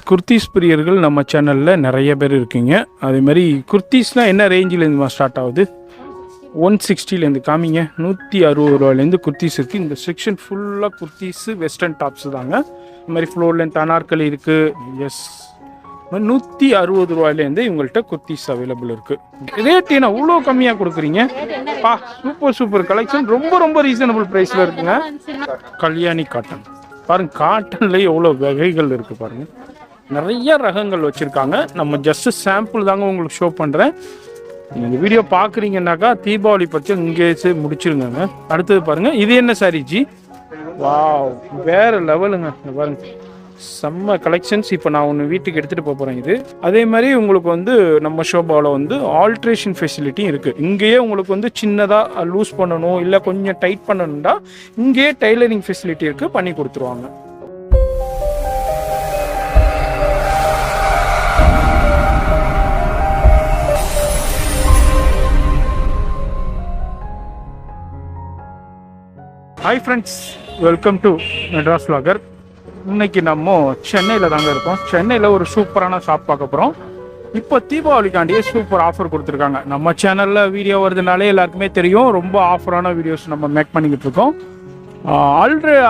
குர்த்திஸ் பிரியர்கள் நம்ம சேனலில் நிறைய பேர் இருக்கீங்க. அதே மாதிரி குர்த்திஸ்னால் என்ன ரேஞ்சிலேருந்து ஸ்டார்ட் ஆகுது? 160லேருந்து காமிங்க. 160 ரூபாயிலேருந்து குர்த்திஸ் இருக்குது. இந்த செக்ஷன் ஃபுல்லாக குர்த்திஸு வெஸ்டர்ன் டாப்ஸு தாங்க. இந்த மாதிரி ஃப்ளோர் லென்த் அனார்கலி இருக்குது. எஸ், 160 ரூபாயிலேருந்து இவங்கள்ட்ட குர்த்திஸ் அவைலபிள் இருக்குது. ரேட் என்ன அவ்வளோ கம்மியாக கொடுக்குறீங்க? பா, சூப்பர் சூப்பர் கலெக்ஷன், ரொம்ப ரொம்ப ரீசனபிள் ப்ரைஸில் இருக்குங்க. கல்யாணி காட்டன் பாருங்கள், காட்டன்லேயே எவ்வளோ வகைகள் இருக்குது பாருங்கள். நிறைய ரகங்கள் வச்சுருக்காங்க. நம்ம ஜஸ்ட்டு சாம்பிள் தாங்க உங்களுக்கு ஷோ பண்ணுறேன். நீங்கள் இந்த வீடியோ பார்க்குறீங்கன்னாக்கா தீபாவளி பற்றி இங்கே முடிச்சிருங்க. அடுத்தது பாருங்கள், இது என்ன சாரி ஜி? வாவ், வேறு லெவலுங்க. பாருங்கள், செம்ம கலெக்ஷன்ஸ். இப்போ நான் ஒன்று வீட்டுக்கு எடுத்துகிட்டு போகிறேன். இது அதே மாதிரி உங்களுக்கு வந்து நம்ம ஷோபாவில் வந்து ஆல்ட்ரேஷன் ஃபெசிலிட்டியும் இருக்குது. இங்கேயே உங்களுக்கு வந்து சின்னதாக லூஸ் பண்ணணும், இல்லை கொஞ்சம் டைட் பண்ணணும்னா இங்கேயே டைலரிங் ஃபெசிலிட்டி இருக்குது, பண்ணி கொடுத்துருவாங்க. Hi friends, welcome to Madras vlogger. இன்னைக்கு நம்ம சென்னையில் தாங்க இருக்கோம். சென்னையில் ஒரு சூப்பரான ஷாப் பார்க்க போகிறோம். இப்போ தீபாவளிக்காண்டியே சூப்பர் ஆஃபர் கொடுத்துருக்காங்க. நம்ம சேனலில் வீடியோ வருதுனாலே எல்லாருக்குமே தெரியும், ரொம்ப ஆஃபரான வீடியோஸ் நம்ம மேக் பண்ணிக்கிட்டு இருக்கோம்.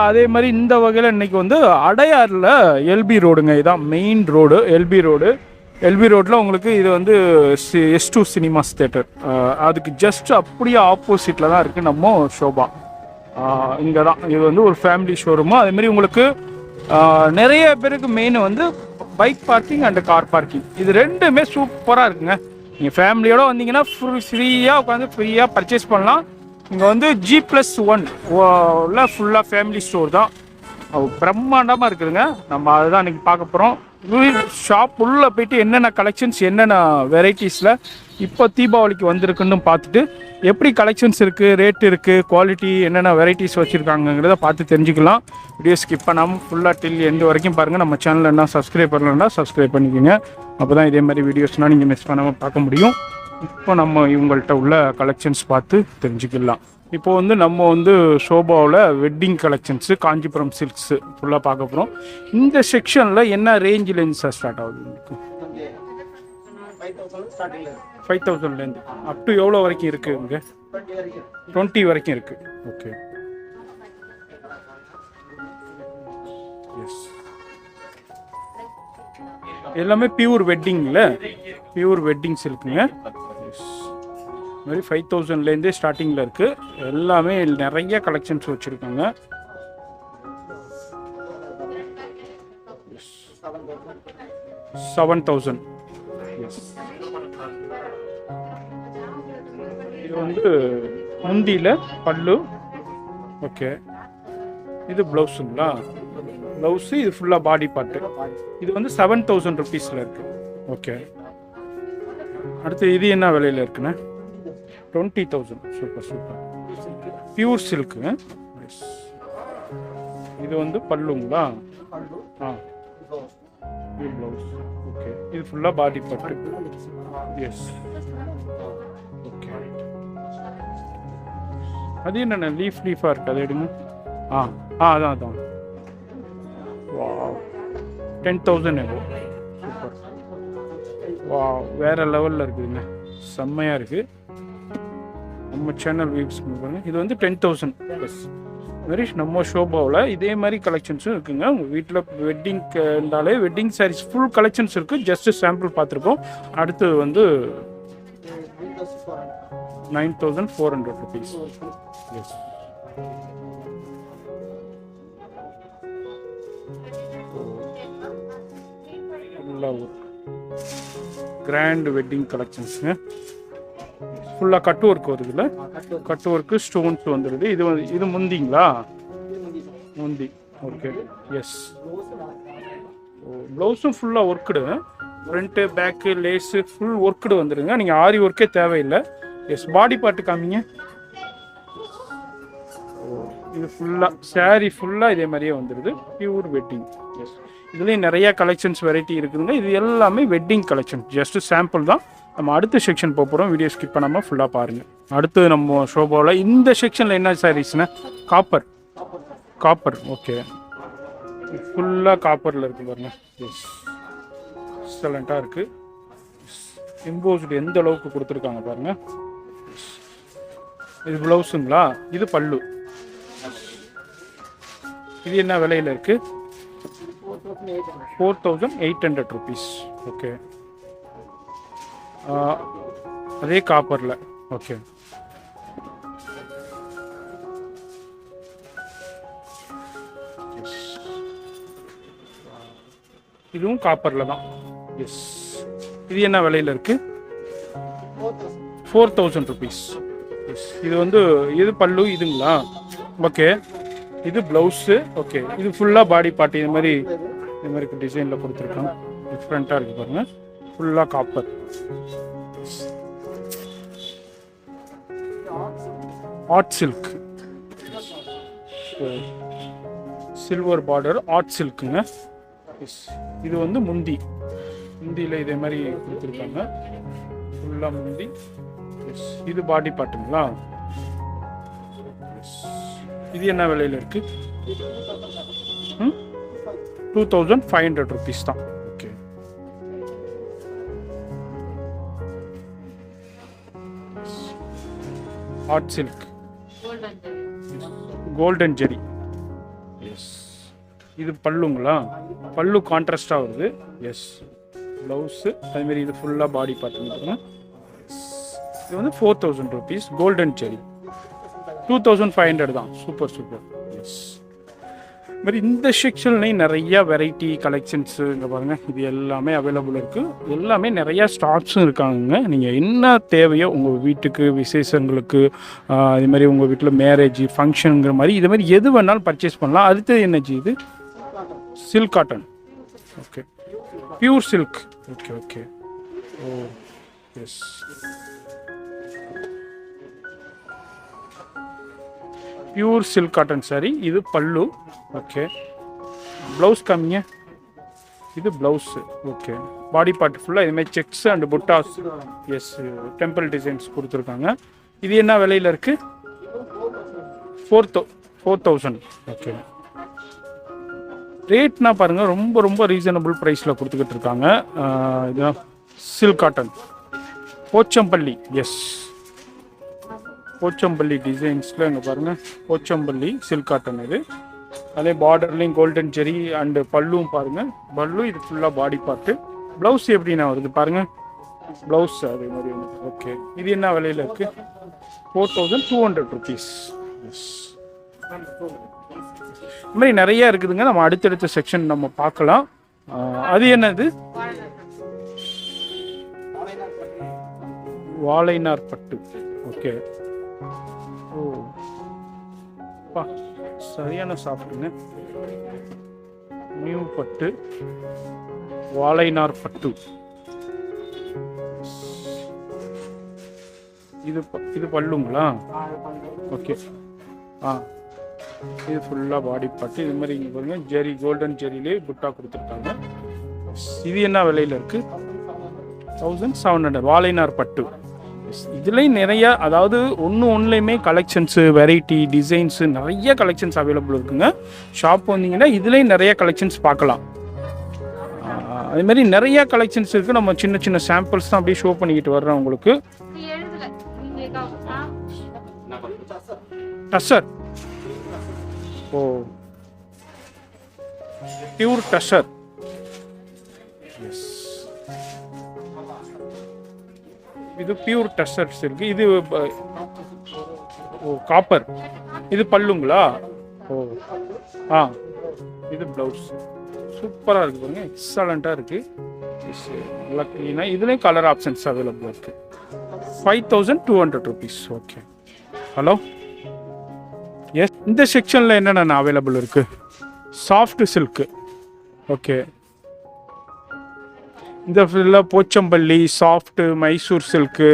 அதே மாதிரி இந்த வகையில் இன்றைக்கி வந்து அடையாரில் எல்பி ரோடுங்க, இதுதான் மெயின் ரோடு. எல்பி ரோட்டில் உங்களுக்கு இது வந்து S2 சினிமாஸ் தேட்டர், அதுக்கு ஜஸ்ட் அப்படியே ஆப்போசிட்டில் தான் இருக்குது நம்ம ஷோபா. இங்கே தான் இது வந்து ஒரு ஃபேமிலி ஷோரூமு. அதேமாதிரி உங்களுக்கு நிறைய பேருக்கு மெயின் வந்து bike parking and car parking, இது ரெண்டுமே சூப்பராக இருக்குங்க. நீங்கள் ஃபேமிலியோடு வந்தீங்கன்னா ஃப்ரீயாக உட்காந்து ஃப்ரீயாக பர்ச்சேஸ் பண்ணலாம். இங்கே வந்து G+1 ஃபுல்லாக ஃபேமிலி ஸ்டோர் தான், பிரம்மாண்டமாக இருக்குதுங்க. நம்ம அதுதான் இன்றைக்கி பார்க்க போகிறோம். ஷாப் உள்ளே போயிட்டு என்னென்ன கலெக்ஷன்ஸ், என்னென்ன வெரைட்டிஸில் இப்போ தீபாவளிக்கு வந்திருக்குன்னு பார்த்துட்டு எப்படி கலெக்ஷன்ஸ் இருக்குது, ரேட் இருக்குது, குவாலிட்டி, என்னென்ன வெரைட்டிஸ் வச்சுருக்காங்கிறத பார்த்து தெரிஞ்சுக்கலாம். வீடியோ ஸ்கிப் பண்ணாமல் ஃபுல்லாக டில் எண்டு வரைக்கும் பாருங்கள். நம்ம சேனலில் என்ன சப்ஸ்கிரைப் பண்ணலன்னா சப்ஸ்கிரைப் பண்ணிக்கோங்க. அப்போ தான் இதே மாதிரி வீடியோஸ்னால் நீங்கள் மிஸ் பண்ணாமல் பார்க்க முடியும். இப்போ நம்ம இவங்கள்ட்ட உள்ள கலெக்ஷன்ஸ் பார்த்து தெரிஞ்சுக்கலாம். இப்போ வந்து நம்ம வந்து ஷோபாவில் வெட்டிங் கலெக்ஷன்ஸு, காஞ்சிபுரம் சில்க்ஸு ஃபுல்லாக பார்க்க போகிறோம். இந்த செக்ஷனில் என்ன ரேஞ்சிலேருந்து சார் ஸ்டார்ட் ஆகுது? உங்களுக்கு 5,000லேருந்து அப் டு எவ்வளோ வரைக்கும் இருக்குது? இங்கே 20 வரைக்கும் இருக்குது. ஓகே, எஸ், எல்லாமே பியூர் வெட்டிங்கில், பியூர் வெட்டிங்ஸ் இருக்குங்க. எஸ், இது மாதிரி 5,000லேருந்தே ஸ்டார்டிங்கில் இருக்குது. எல்லாமே நிறைய கலெக்ஷன்ஸ் வச்சுருக்காங்க. 7,000. எஸ், இது வந்து முந்தியில் பல்லு. ஓகே, இது ப்ளவுஸுங்களா? ப்ளவுஸு, இது ஃபுல்லாக பாடி பார்ட்டு. இது வந்து 7,000 ருபீஸில் இருக்குது. ஓகே, அடுத்து இது என்ன விலையில் இருக்குண்ணே? 20,000. Super super, pure silk. இது வந்து பல்லுங்களா? இது ப்ளவுஸ். ஓகே, இது ஃபுல்லாக பாடி பார்ட்டு. எஸ், ஓகே, அது என்னென்ன லீஃபாக இருக்குது, அது எடுங்க. அதான் வா, 10,000 எவ்வளோ? சூப்பர், வா, வேறு லெவலில் இருக்குதுங்க, செம்மையாக இருக்குது. நம்ம சேனல் வியூஸ் பண்ணுவாங்க. இது வந்து 10,000 ப்ளஸ். மாதிரி நம்ம ஷோபாவில் இதே மாதிரி கலெக்ஷன்ஸும் இருக்குங்க. உங்கள் வீட்டில் வெட்டிங் இருந்தாலே வெட்டிங் சாரீஸ் ஃபுல் கலெக்ஷன்ஸ் இருக்குது. ஜஸ்ட்டு சாம்பிள் பார்த்துருக்கோம். அடுத்து வந்து 9,400 ருபீஸ். எஸ், ஃபுல்லாக கிராண்ட் வெட்டிங் கலெக்ஷன்ஸுங்க. ஃபுல்லாக கட் ஒர்க் வருதுல்ல, கட் ஒர்க்கு, ஸ்டோன்ஸ் வந்துடுது. இது முந்திங்களா? முந்தி. ஓகே, எஸ், ப்ளவுஸும் ஃபுல்லாக ஒர்க்குடு, ஃப்ரண்ட்டு பேக்கு லேஸு ஃபுல் ஒர்க்குடு வந்துடுங்க. நீங்கள் ஆரி ஒர்க்கே தேவையில்லை. எஸ், பாடி பார்ட்டு காமிங்க. இது ஃபுல்லாக சாரீ ஃபுல்லாக இதே மாதிரியே வந்துடுது, பியூர் வெட்டிங். எஸ், இதுலேயும் நிறையா கலெக்ஷன்ஸ் வெரைட்டி இருக்குதுங்க. இது எல்லாமே வெட்டிங் கலெக்ஷன், ஜஸ்ட்டு சாம்பிள் தான். நம்ம அடுத்த செக்ஷன் போக போகிறோம். வீடியோ ஸ்கிப் பண்ணாமல் ஃபுல்லாக பாருங்கள். அடுத்து நம்ம ஷோபாவில் இந்த செக்ஷனில் என்ன சாரீஸ்னா? காப்பர். ஓகே, ஃபுல்லாக காப்பரில் இருக்குது பாருங்க. எஸ், எக்ஸலண்ட்டாக இருக்குது. எம்போஸ்டு எந்த அளவுக்கு கொடுத்துருக்காங்க பாருங்க. இது ப்ளவுஸுங்களா, இது பல்லு. இது என்ன விலையில் இருக்கு? 4800 rupees. ஓகே, அதே காப்பரில். ஓகே, இதுவும் காப்பரில் தான். எஸ், இது என்ன விலையில் இருக்கு? 4000 rupees. எஸ், இது வந்து இது பல்லு இதுங்களா? ஓகே, இது ப்ளவுஸு. ஓகே, இது ஃபுல்லாக பாடி பார்ட் இது மாதிரி டிசைனில் கொடுத்துருக்காங்க. டிஃப்ரெண்ட்டாக இருக்குது பாருங்கள். ஃபுல்லாக copper. Art silk, silver border art சில்க்குங்க. எஸ், இது வந்து முந்தியில் இதே மாதிரி கொடுத்துருக்காங்க. ஃபுல்லாக முந்தி. எஸ், இது பாடி பார்ட்டுங்களா? எஸ், இது என்ன விலையில் இருக்கு? 2500 rupees தான். ஓகே, ஆர்ட் சில்க், கோல்டன் ஜெரி. எஸ், இது பல்லுங்களா? பல்லு கான்ட்ராஸ்டாக வருது. எஸ், ப்ளவுஸு அதுமாரி இது ஃபுல்லாக பாடி பார்த்துங்க. இது வந்து 4000 rupees, கோல்டன் ஜெரி. 2500 தான். Super super. எஸ், மாதிரி இந்த செக்ஷன்லேயும் நிறையா வெரைட்டி கலெக்ஷன்ஸு இங்கே பாருங்கள். இது எல்லாமே அவைலபிள் இருக்குது. எல்லாமே நிறையா ஸ்டாக்ஸும் இருக்காங்க. நீங்கள் என்ன தேவையோ உங்கள் வீட்டுக்கு விசேஷங்களுக்கு, இது மாதிரி உங்கள் வீட்டில் மேரேஜ் ஃபங்க்ஷனுங்கிற மாதிரி இது மாதிரி எது வேணாலும் பர்ச்சேஸ் பண்ணலாம். அடுத்தது என்னஜி? இது silk cotton. Okay, pure silk. Okay okay. Oh yes, pure silk cotton sari. இது பல்லு. ஓகே, ப்ளவுஸ் காமிங்க. இது ப்ளவுஸு. ஓகே, பாடி பார்ட் ஃபுல்லாக இதுமாதிரி sex and buttas. S, temple designs கொடுத்துருக்காங்க. இது என்ன விலையில் இருக்குது? 4000. ஓகே, ரேட்னா பாருங்கள் ரொம்ப ரொம்ப ரீசனபிள் ப்ரைஸில் கொடுத்துக்கிட்டு இருக்காங்க. இதுதான் silk cotton, Pochampally. Yes, Pochampally டிசைன்ஸில் இங்கே பாருங்கள். Pochampally silk cotton. இது அதே பார்டர்லேயும் கோல்டன் ஜெரி அண்டு பல்லுவும் பாருங்கள். பல்லு இது ஃபுல்லாக பாடி பார்ட்டு. ப்ளவுஸ் எப்படின்னா வருது பாருங்கள். ப்ளவுஸ் அதே மாதிரி. ஓகே, இது என்ன விலையில் இருக்குது? 4200 rupees. எஸ், இது மாதிரி நிறையா இருக்குதுங்க. நம்ம அடுத்தடுத்த செக்ஷன் நம்ம பார்க்கலாம். அது என்னது? வாழைநார் பட்டு. ஓகே, ஓ பா, சரியான சாப்பிடுங்க. நியூ பட்டு, வாழைநார் பட்டு. இது பல்லுங்களா? ஓகே, இது ஃபுல்லாக பாடி பட்டு. இது மாதிரி இங்கே பாருங்க, ஜெரி கோல்டன் ஜெரியிலே புட்டா கொடுத்துருக்காங்க. இது என்ன விலையில் இருக்குது? 1700. வாழைநார் பட்டு. இதுலேயும் நிறையா, அதாவது ஒன்றுலையுமே கலெக்ஷன்ஸு, வெரைட்டி டிசைன்ஸு, நிறைய கலெக்ஷன்ஸ் அவைலபிள் இருக்குங்க. ஷாப் வந்தீங்கன்னா இதுலேயும் நிறைய கலெக்ஷன்ஸ் பார்க்கலாம். அதுமாரி நிறையா கலெக்ஷன்ஸ் இருக்குது. நம்ம சின்ன சின்ன சாம்பிள்ஸ் தான் அப்படியே ஷோ பண்ணிக்கிட்டு வர்றோம் உங்களுக்கு. டசர். ஓ, பியூர் டசர். எஸ், இது பியூர் டசர் சில்க். இது ஓ காப்பர். இது பல்லுங்களா? ஓ இது ப்ளவுஸ். சூப்பராக இருக்குது பாருங்க, எக்ஸலண்ட்டாக இருக்குது. நல்லா க்ளீனாக. இதுலேயும் கலர் ஆப்ஷன்ஸ் அவைலபிள் இருக்குது. 5200 rupees. Okay, hello. எஸ், இந்த செக்ஷனில் என்னென்ன அவைலபிள் இருக்குது? Soft silk. ஓகே, இந்த ஃபுல்லாக Pochampalli, soft, Mysore silk,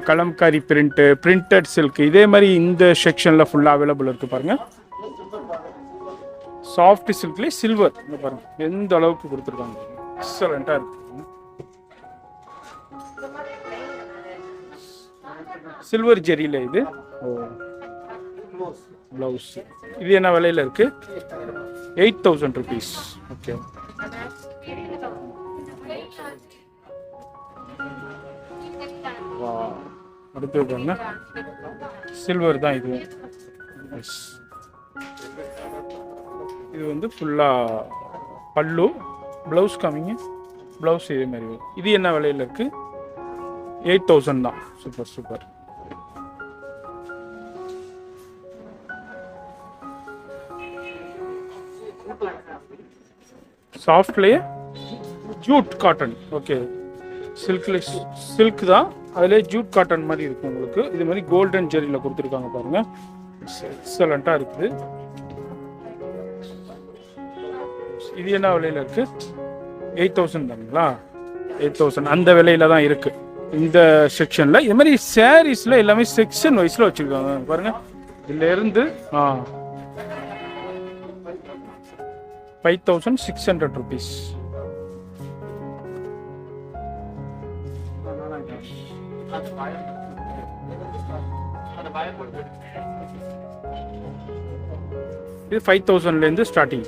Kalamkari print, printed silk, இதே மாதிரி இந்த செக்ஷனில் ஃபுல்லாக அவைலபிள் இருக்குது பாருங்கள். சாஃப்ட் சில்க்லேயே சில்வர் பாருங்கள் எந்த அளவுக்கு கொடுத்துருக்காங்க. எக்ஸலண்ட்டாக இருக்குது. சில்வர் ஜெரியில் இது. ஓ ப்ளவுஸ். இது என்ன விலையில் இருக்கு? 8000 rupees. ஓகே. அடுத்து பாருங்க, சில்வர் தான் இது. இது வந்து ஃபுல்லா பல்லு, ப்ளவுஸ் காமிங்க. ப்ளவுஸ் இதே மாதிரி. இது என்ன விலையில் இருக்கு? 8000 தான். Super super. சாஃப்ட்லேயே ஜூட் காட்டன். ஓகே, சில்க் தான், அதிலே ஜூட் காட்டன் மாதிரி இருக்கும் உங்களுக்கு. இது மாதிரி கோல்டன் ஜெரியில் கொடுத்துருக்காங்க பாருங்க, எக்ஸலண்ட்டாக இருக்குது. இது என்ன விலையில் இருக்கு? 8000 தானுங்களா? 8000 அந்த விலையில தான் இருக்கு இந்த செக்ஷன்ல. இது மாதிரி சாரீஸ்ல எல்லாமே செக்ஷன் வைஸ்ல வச்சிருக்காங்க பாருங்க. இதுல இருந்து 5600 rupees. இது 5000ல இருந்து ஸ்டார்டிங்.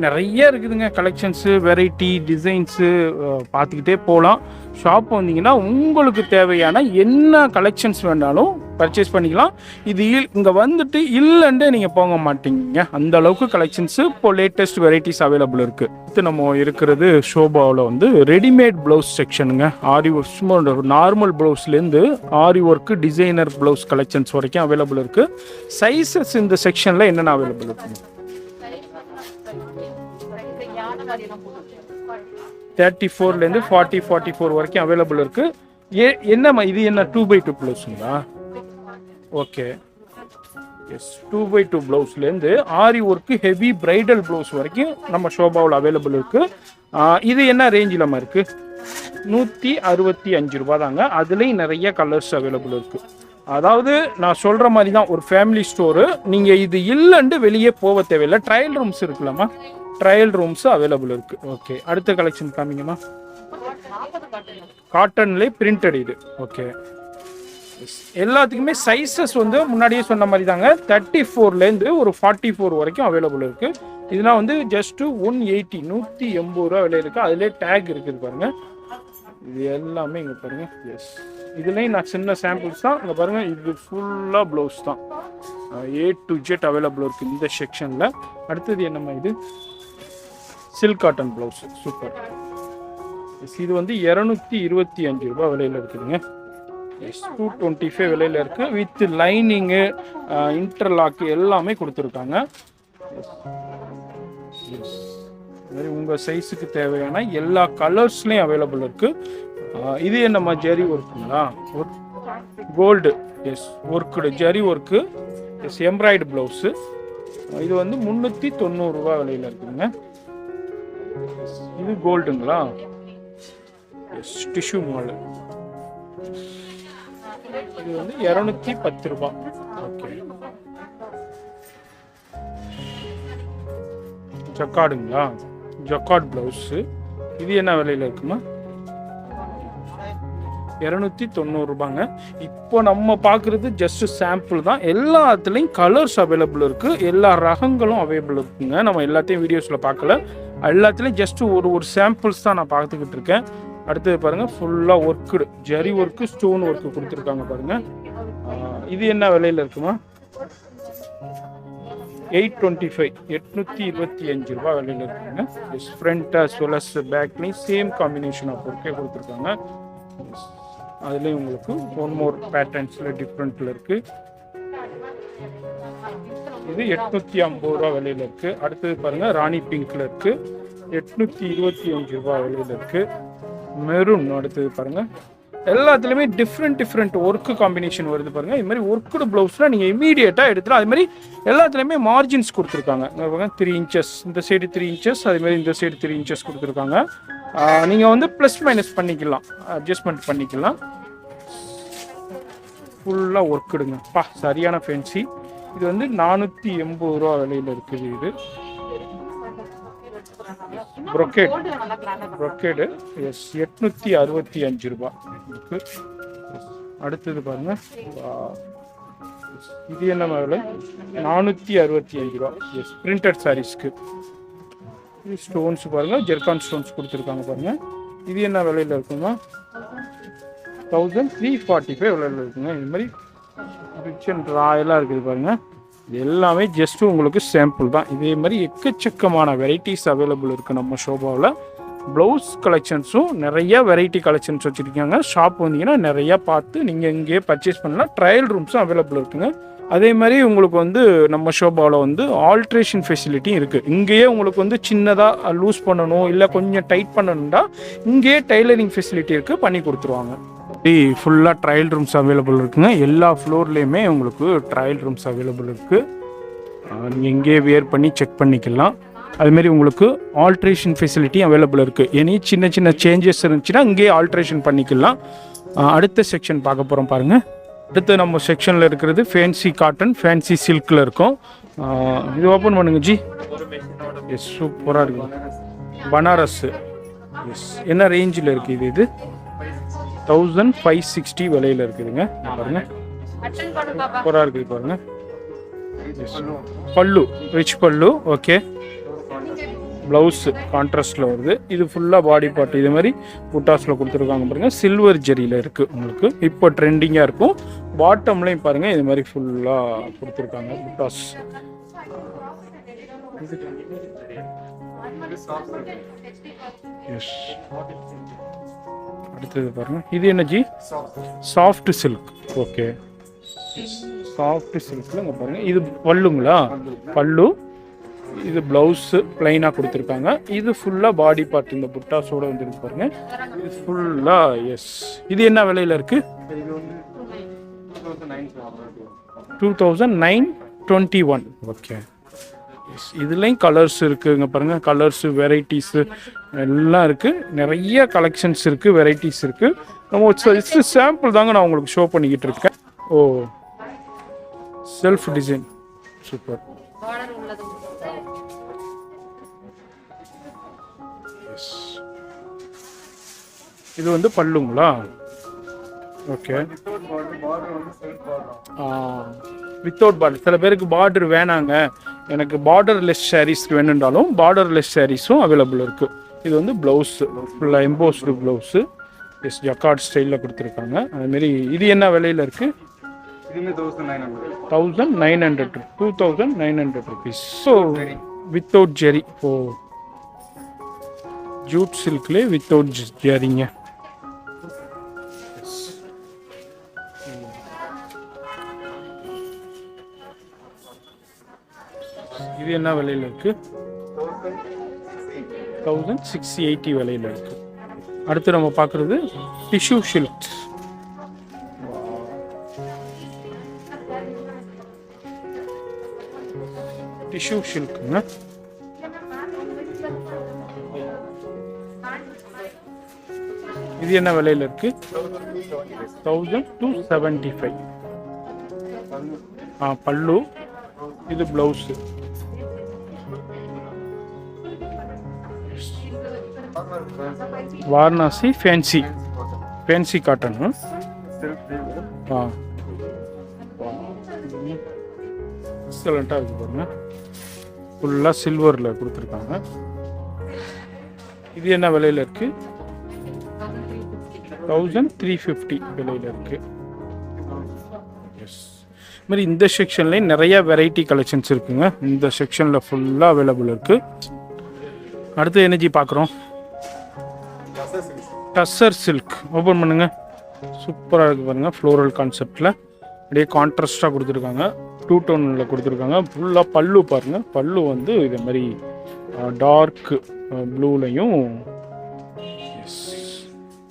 நிறைய இருக்குதுங்க கலெக்ஷன்ஸு, வெரைட்டி, டிசைன்ஸு பார்த்துக்கிட்டே போகலாம். ஷாப் வந்தீங்கன்னா உங்களுக்கு தேவையான என்ன கலெக்ஷன்ஸ் வேணாலும் பர்ச்சேஸ் பண்ணிக்கலாம். இது இங்கே வந்துட்டு இல்லைன்ட்டு நீங்கள் போக மாட்டீங்க, அந்த அளவுக்கு கலெக்ஷன்ஸு இப்போ லேட்டஸ்ட் வெரைட்டிஸ் அவைலபிள் இருக்குது. அடுத்து நம்ம இருக்கிறது ஷோபாவில் வந்து ரெடிமேட் ப்ளவுஸ் செக்ஷனுங்க. ஆரி ஒர்க், நார்மல் ப்ளவுஸ்லேருந்து ஆரி ஒர்க்கு, டிசைனர் ப்ளவுஸ் கலெக்ஷன்ஸ் வரைக்கும் அவைலபிள் இருக்குது. சைஸஸ் இந்த செக்ஷனில் என்னென்ன அவைலபிள் இருக்குங்க? 34லேருந்து 44 வரைக்கும் அவைலபிள் இருக்கு. என்னம்மா இது? என்ன 2x2 ப்ளவுஸுங்களா? ஓகே, எஸ், 2x2 ப்ளவுஸ்லேருந்து ஆரி ஒர்க்கு, ஹெவி பிரைடல் ப்ளவுஸ் வரைக்கும் நம்ம ஷோபாவில் அவைலபிள் இருக்கு. இது என்ன ரேஞ்சில் இருக்கு? 165 ரூபா தாங்க. அதுலேயும் நிறைய கலர்ஸ் அவைலபிள் இருக்கு. அதாவது நான் சொல்ற மாதிரி தான், ஒரு ஃபேமிலி ஸ்டோரு. நீங்க இது இல்லைன்னு வெளியே போக தேவையில்லை. ட்ரையல் ரூம்ஸ் இருக்குல்லம்மா, ட்ரையல் ரூம்ஸ் அவைலபிள் இருக்கு. ஓகே, அடுத்த கலெக்ஷன் காமிங்கம்மா. காட்டன்லேயே பிரிண்டட் இது. ஓகே, எல்லாத்துக்குமே சைஸஸ் வந்து முன்னாடியே சொன்ன மாதிரி தாங்க. 34லேருந்து ஒரு 44 வரைக்கும் அவைலபிள் இருக்கு. இதெல்லாம் வந்து ஜஸ்ட் 180 ரூபா விலை இருக்கு. அதுலேயே டேக் இருக்குது பாருங்க. இது எல்லாமே இங்கே பாருங்க. எஸ், இதுலேயும் நான் சின்ன சாம்பிள்ஸ் தான். இங்கே பாருங்க, இது ஃபுல்லாக ப்ளவுஸ் தான். A to Z அவைலபிள் இருக்கு இந்த செக்ஷனில். அடுத்தது என்னம்மா இது? Silk cotton blouse. சூப்பர். இது வந்து 225 ரூபா விலையில் இருக்குதுங்க. 225 விலையில் இருக்கு. வித் லைனிங்கு, இன்டர்லாக்கு எல்லாமே கொடுத்துருக்காங்க. உங்கள் சைஸுக்கு தேவையான எல்லா கலர்ஸ்லையும் அவைலபிள் இருக்கு. இது என்னம்மா? ஜெரி ஒர்க்குங்களா? கோல்டு. எஸ், ஒர்க்குடு zari work. Yes, embroidered blouse. இது வந்து 390 ரூபா விலையில் இருக்குதுங்க. இது கோல்டுங்களா? S, tissue model. இது வந்து 210 ரூபா. ஓகே, ஜக்கார்டுங்களா? Jacquard blouse. இது என்ன விலையில் இருக்குமா? 290 ரூபாங்க. இப்போ நம்ம பார்க்குறது ஜஸ்ட் சாம்பிள் தான். எல்லாத்துலேயும் கலர்ஸ் அவைலபிள் இருக்குது. எல்லா ரகங்களும் அவைலபிள் இருக்குங்க. நம்ம எல்லாத்தையும் வீடியோஸில் பார்க்கல, எல்லாத்துலேயும் ஜஸ்ட் ஒரு சாம்பிள்ஸ் தான் நான் பார்த்துக்கிட்டு இருக்கேன். அடுத்தது பாருங்கள், ஃபுல்லாக worked zari work, stone work கொடுத்துருக்காங்க பாருங்கள். இது என்ன விலையில் இருக்குமா? 825 ரூபா விலையில் இருக்குங்க. ஃப்ரண்ட் அஸ் வெல் அஸ் பேக்லேயும் சேம் காம்பினேஷன் ஆஃப் ஒர்க்கே கொடுத்துருக்காங்க. அதுலேயும் உங்களுக்கு ஒன் மோர் பேட்டர்ன்ஸில் டிஃப்ரெண்ட்டில் இருக்குது. இது 850 ரூபா விலையில் இருக்குது. அடுத்தது பாருங்கள், ராணி பிங்க்கில் இருக்குது. 825 ரூபா விலையில் இருக்குது. மெரூன். அடுத்தது பாருங்கள், எல்லாத்துலேயுமே டிஃப்ரெண்ட் ஒர்க்கு காம்பினேஷன் வருது பாருங்கள். இது மாதிரி ஒர்க்குடு ப்ளவுஸ்லாம் நீங்கள் இமீடியட்டாக எடுத்துலாம். அது மாதிரி எல்லாத்துலேயுமே மார்ஜின்ஸ் கொடுத்துருக்காங்க. 3 இன்ச்சஸ், இந்த சைடு 3 இன்ச்சஸ், அதேமாதிரி இந்த சைடு 3 இன்ச்சஸ் கொடுத்துருக்காங்க. நீங்கள் வந்து ப்ளஸ் மைனஸ் பண்ணிக்கலாம், அட்ஜஸ்ட்மெண்ட் பண்ணிக்கலாம். ஃபுல்லாக ஒர்க்குடுங்க பா, சரியான ஃபேன்சி. இது வந்து 480 ரூபா விலையில் இருக்குது. இது ப்ரொக்கேடு. எஸ், 865 ரூபா. அடுத்தது பாருங்க, இது என்ன விலை? 465 ரூபா. எஸ், பிரிண்டட் சாரீஸ்க்கு. இது ஸ்டோன்ஸ் பாருங்கள், ஜெர்கான் ஸ்டோன்ஸ் கொடுத்துருக்காங்க பாருங்கள். இது என்ன விலையில் இருக்குங்க? 1345 விலையில் இருக்குங்க. இது மாதிரி ரிச் அண்ட் ராயலாக இருக்குது பாருங்கள். இது எல்லாமே ஜஸ்ட்டு உங்களுக்கு சாம்பிள் தான். இதே மாதிரி எக்கச்சக்கமான வெரைட்டிஸ் அவைலபிள் இருக்குது நம்ம ஷோபாவில். ப்ளவுஸ் கலெக்ஷன்ஸும் நிறைய வெரைட்டி கலெக்ஷன்ஸ் வச்சுருக்காங்க. ஷாப் வந்தீங்கன்னா நிறையா பார்த்து நீங்கள் இங்கேயே பர்ச்சேஸ் பண்ணலாம். ட்ரையல் ரூம்ஸும் அவைலபிள் இருக்குங்க. அதே மாதிரி உங்களுக்கு வந்து நம்ம ஷோபாவில் வந்து ஆல்ட்ரேஷன் ஃபெசிலிட்டியும் இருக்குது. இங்கேயே உங்களுக்கு வந்து சின்னதாக லூஸ் பண்ணணும், இல்லை கொஞ்சம் டைட் பண்ணணும்னா இங்கேயே டைலரிங் ஃபெசிலிட்டி இருக்குது, பண்ணி கொடுத்துருவாங்க. ஃபுல்லாக ட்ரையல் ரூம்ஸ் அவைலபிள் இருக்குங்க. எல்லா ஃப்ளோர்லேயுமே உங்களுக்கு ட்ரையல் ரூம்ஸ் அவைலபிள் இருக்குது. நீங்கள் இங்கேயே வியர் பண்ணி செக் பண்ணிக்கலாம். அதுமாரி உங்களுக்கு ஆல்ட்ரேஷன் ஃபெசிலிட்டி அவைலபிள் இருக்குது. எனி சின்ன சின்ன சேஞ்சஸ் இருந்துச்சுன்னா இங்கேயே ஆல்ட்ரேஷன் பண்ணிக்கலாம். அடுத்த செக்ஷன் பார்க்க போகிறோம் பாருங்கள். அடுத்து நம்ம செக்ஷனில் இருக்கிறது ஃபேன்சி காட்டன், ஃபேன்சி சில்கில் இருக்கும். இது ஓப்பன் பண்ணுங்க ஜி. எஸ், சூப்பராக இருக்கும். பனாரஸ். எஸ், என்ன ரேஞ்சில் இருக்குது இது? 1560 விலையில் இருக்குதுங்க. பாருங்கள், சூப்பராக இருக்குது பாருங்கள். பல்லு, ரிச் பல்லு. ஓகே, ப்ளவுஸ் கான்ட்ராஸ்டில் வருது. இது ஃபுல்லாக பாடி பார்ட் இது மாதிரி புட்டாஸில் கொடுத்துருக்காங்க பாருங்கள். சில்வர் ஜெரியில் இருக்குது உங்களுக்கு. இப்போ ட்ரெண்டிங்காக இருக்கும். பாட்டம்லையும் பாருங்கள் இது மாதிரி ஃபுல்லாக கொடுத்துருக்காங்க புட்டாஸ். எஸ், அடுத்தது பாருங்கள். இது என்ன ji? Soft silk. Okay, soft சில்கில் இங்கே பாருங்கள். இது பல்லுங்களா? பல்லு. இது ப்ளவுஸு ப்ளைனாக கொடுத்துருக்காங்க. இது ஃபுல்லாக பாடி பார்ட் இந்த புட்டாஸோடு வந்துருக்கு பாருங்க. இது ஃபுல்லாக. எஸ், இது என்ன விலையில் இருக்குது? 2921. ஓகே, எஸ், இதுலேயும் கலர்ஸ் இருக்குதுங்க பாருங்கள். கலர்ஸு, வெரைட்டிஸு எல்லாம் இருக்குது. நிறைய கலெக்ஷன்ஸ் இருக்குது, வெரைட்டிஸ் இருக்குது. நம்ம ஜஸ்ட் சாம்பிள் தாங்க நான் உங்களுக்கு ஷோ பண்ணிக்கிட்டு இருக்கேன். ஓ, செல்ஃப் டிசைன், சூப்பர். இது வந்து பல்லுங்களா? Okay, without border. சில பேருக்கு பார்டர் வேணாங்க, எனக்கு பார்டர்லெஸ் சாரீஸ்க்கு வேணுன்றாலும் பார்டர்லெஸ் சாரீஸும் அவைலபிள் இருக்குது. இது வந்து ப்ளவுஸு, ஃபுல்லாக எம்போஸ்டு ப்ளவுஸு. எஸ், ஜக்கார்ட் ஸ்டைலில் கொடுத்துருக்காங்க. அதுமாரி இது என்ன விலையில் இருக்குது? 1900, 2900 rupees. ஸோ வித்தவுட் ஜெரி. ஓ, ஜூட் சில்க்லேயே வித்தவுட் ஜெரிங்க. இது என்ன விலையில் இருக்குது? 1680 விலையில் இருக்குது. அடுத்து நம்ம பார்க்குறது டிஷ்யூ சில்க். டிஷ்யூ சில்க்குங்க. இது என்ன விலையில் இருக்குது? 1275. பல்லு. இது blouse. Varanasi fancy, fancy cotton. எக்ஸலண்ட்டாக இருக்குது பாருங்க. ஃபுல்லாக சில்வரில் கொடுத்துருக்காங்க. இது என்ன விலையில் இருக்குது? 1350 விலையில் இருக்குது. எஸ், மாதிரி இந்த செக்ஷன்லேயும் நிறைய வெரைட்டி கலெக்ஷன்ஸ் இருக்குங்க. இந்த செக்ஷனில் ஃபுல்லாக அவைலபிள் இருக்குது. அடுத்து எனர்ஜி பார்க்குறோம். டஸ்ஸர் சில்க். ஓப்பன் பண்ணுங்க. சூப்பராக இருக்குது பாருங்கள். ஃப்ளோரல் கான்செப்டில் அப்படியே கான்ட்ராஸ்டாக கொடுத்துருக்காங்க. 2 டோனில் கொடுத்துருக்காங்க. ஃபுல்லாக பல்லு பாருங்கள். பல்லு வந்து இதே மாதிரி டார்க் ப்ளூலையும்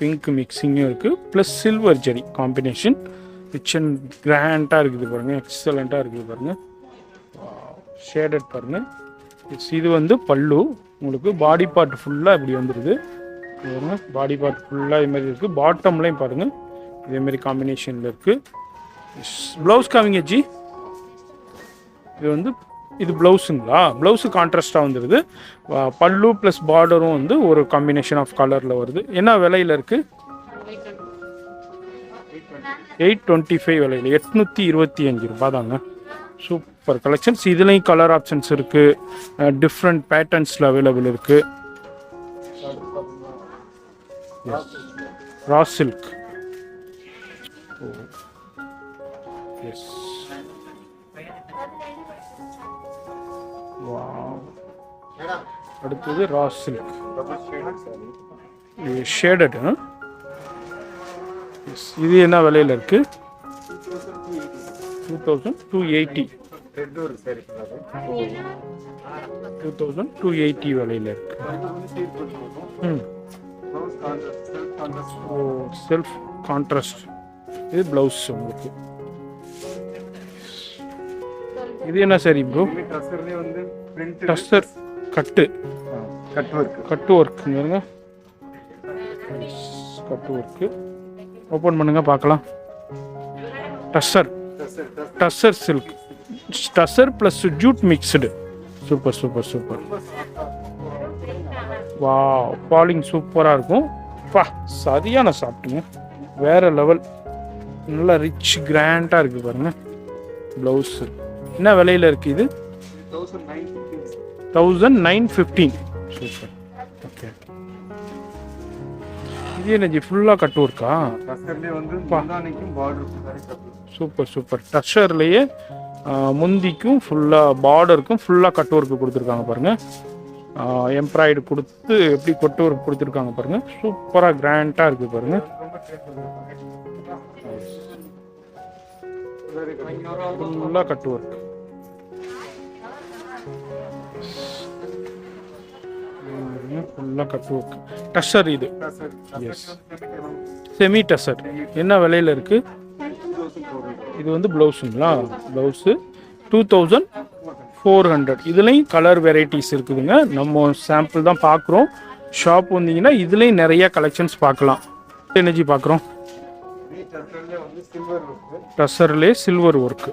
பிங்க் மிக்சிங்கும் இருக்குது. Plus silver zari combination. Rich and கிராண்டாக இருக்குது பாருங்கள். எக்ஸலண்ட்டாக இருக்குது பாருங்கள். ஷேடட் பாருங்கள். இது வந்து பல்லு. உங்களுக்கு பாடி பார்ட் ஃபுல்லாக இப்படி வந்துடுது பாருங்க. பாடி பார்ட் ஃபுல்லாக இது மாதிரி இருக்குது. பாட்டம்லையும் பாருங்கள் இதேமாரி காம்பினேஷனில் இருக்குது. ப்ளவுஸ் காமிங்க ஜி. இது வந்து இது ப்ளவுஸுங்களா? ப்ளவுஸு கான்ட்ராஸ்டாக வந்துடுது. பல்லு ப்ளஸ் பார்டரும் வந்து ஒரு காம்பினேஷன் ஆஃப் கலரில் வருது. என்ன விலையில் இருக்குது? 825 விலையில் 825 ரூபாய் தாங்க. Super collections. இதுலேயும் கலர் ஆப்ஷன்ஸ் இருக்குது, டிஃப்ரெண்ட் பேட்டர்ன்ஸில் அவைலபிள் இருக்குது. Raw silk. எஸ், அடுத்தது ரா சில்க் ஷேடட். இது என்ன விலையில் இருக்கு? 2280. 2280 விலையில் இருக்கு. ஓ, செல்ஃப் கான்ட்ராஸ்ட். இது பிளவுஸ் உங்களுக்கு. இது என்ன சரி ப்ரோ? டஸ்ஸர் கட்டு ஒர்க்குங்க. Cut work. ஓப்பன் பண்ணுங்க பார்க்கலாம். Tussar silk. Tussar plus jute mixed. Super super super. Wow, பாலிங் சூப்பராக இருக்கும். பா, சரியான சாப்பிட்டுங்க, வேற லெவல். நல்லா ரிச் கிராண்டாக இருக்குது பாருங்க. ப்ளவுஸு என்ன விலையில் இருக்குது? இது 1915. சூப்பர். ஓகே, இது என்ன ஃபுல்லாக கட்டு ஒர்க்கா? Super super. டஸ்ஸர்லேயே முந்திக்கும் ஃபுல்லாக பார்டருக்கும் ஃபுல்லாக கட் ஒர்க்கு கொடுத்துருக்காங்க பாருங்கள். எம்ப்ராய்டு கொடுத்து எப்படி கொட்டு ஒர்க் கொடுத்துருக்காங்க பாருங்கள். சூப்பராக கிராண்டாக இருக்குது பாருங்கள். ஃபுல்லாக கட் ஒர்க். ஃபுல்லாக கட் ஒர்க். டஸ்ஸர் இது. Yes, semi tussar. என்ன விலையில் இருக்குது? இது வந்து ப்ளவுஸுங்களா? ப்ளவுஸு 2400. இதுலேயும் கலர் வெரைட்டிஸ் இருக்குதுங்க. நம்ம சாம்பிள் தான் பார்க்குறோம். ஷாப் வந்தீங்கன்னா இதுலேயும் நிறைய கலெக்ஷன்ஸ் பார்க்கலாம். எனர்ஜி பார்க்குறோம். டஸ்ஸர்லேயே சில்வர் ஒர்க்கு.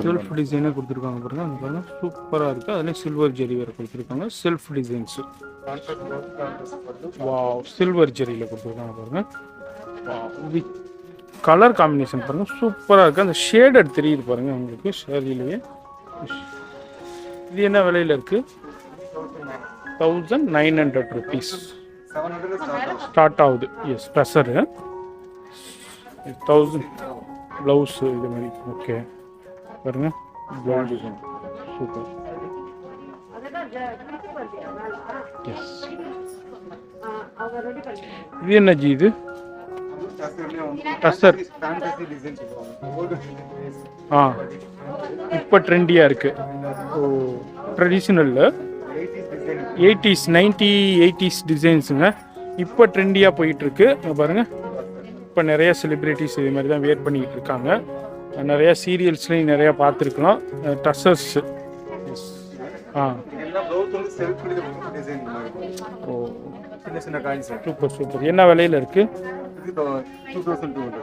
செல்ஃப் டிசைனே கொடுத்துருக்காங்க பாருங்க. அங்கே பாருங்க, சூப்பராக இருக்குது. அதுலேயும் சில்வர் ஜெரி வேறு கொடுத்துருக்காங்க. Self designs. வா, சில்வர் ஜெரியில் கொடுத்துருக்காங்க பாருங்க. கலர் காம்பினேஷன் பாருங்க, சூப்பராக இருக்குது. அந்த ஷேடட் தெரியுது பாருங்க உங்களுக்கு ஷேரிலேயே. இது என்ன விலையில் இருக்குது? 1900 ருபீஸ் ஸ்டார்ட் ஆகுது. S, dresser 1000. ப்ளவுஸு இது மாதிரி. ஓகே பாருங்க, சூப்பர். எஸ், இது என்ன ஜி? இது டஸ்ஸர். இப்போ ட்ரெண்டியாக இருக்குது. ஓ, ட்ரெடிஷ்னலில் 80s 90s டிசைன்ஸுங்க. இப்போ ட்ரெண்டியாக போயிட்டுருக்கு பாருங்கள். இப்போ நிறைய செலிப்ரிட்டிஸ் இது மாதிரி தான் வேர் பண்ணிக்கிட்டு இருக்காங்க. நிறையா சீரியல்ஸ்லையும் நிறையா பார்த்துருக்கலாம். டஸ்ஸர்ஸ். ஓ, சூப்பர் சூப்பர். என்ன விலையில் இருக்குது?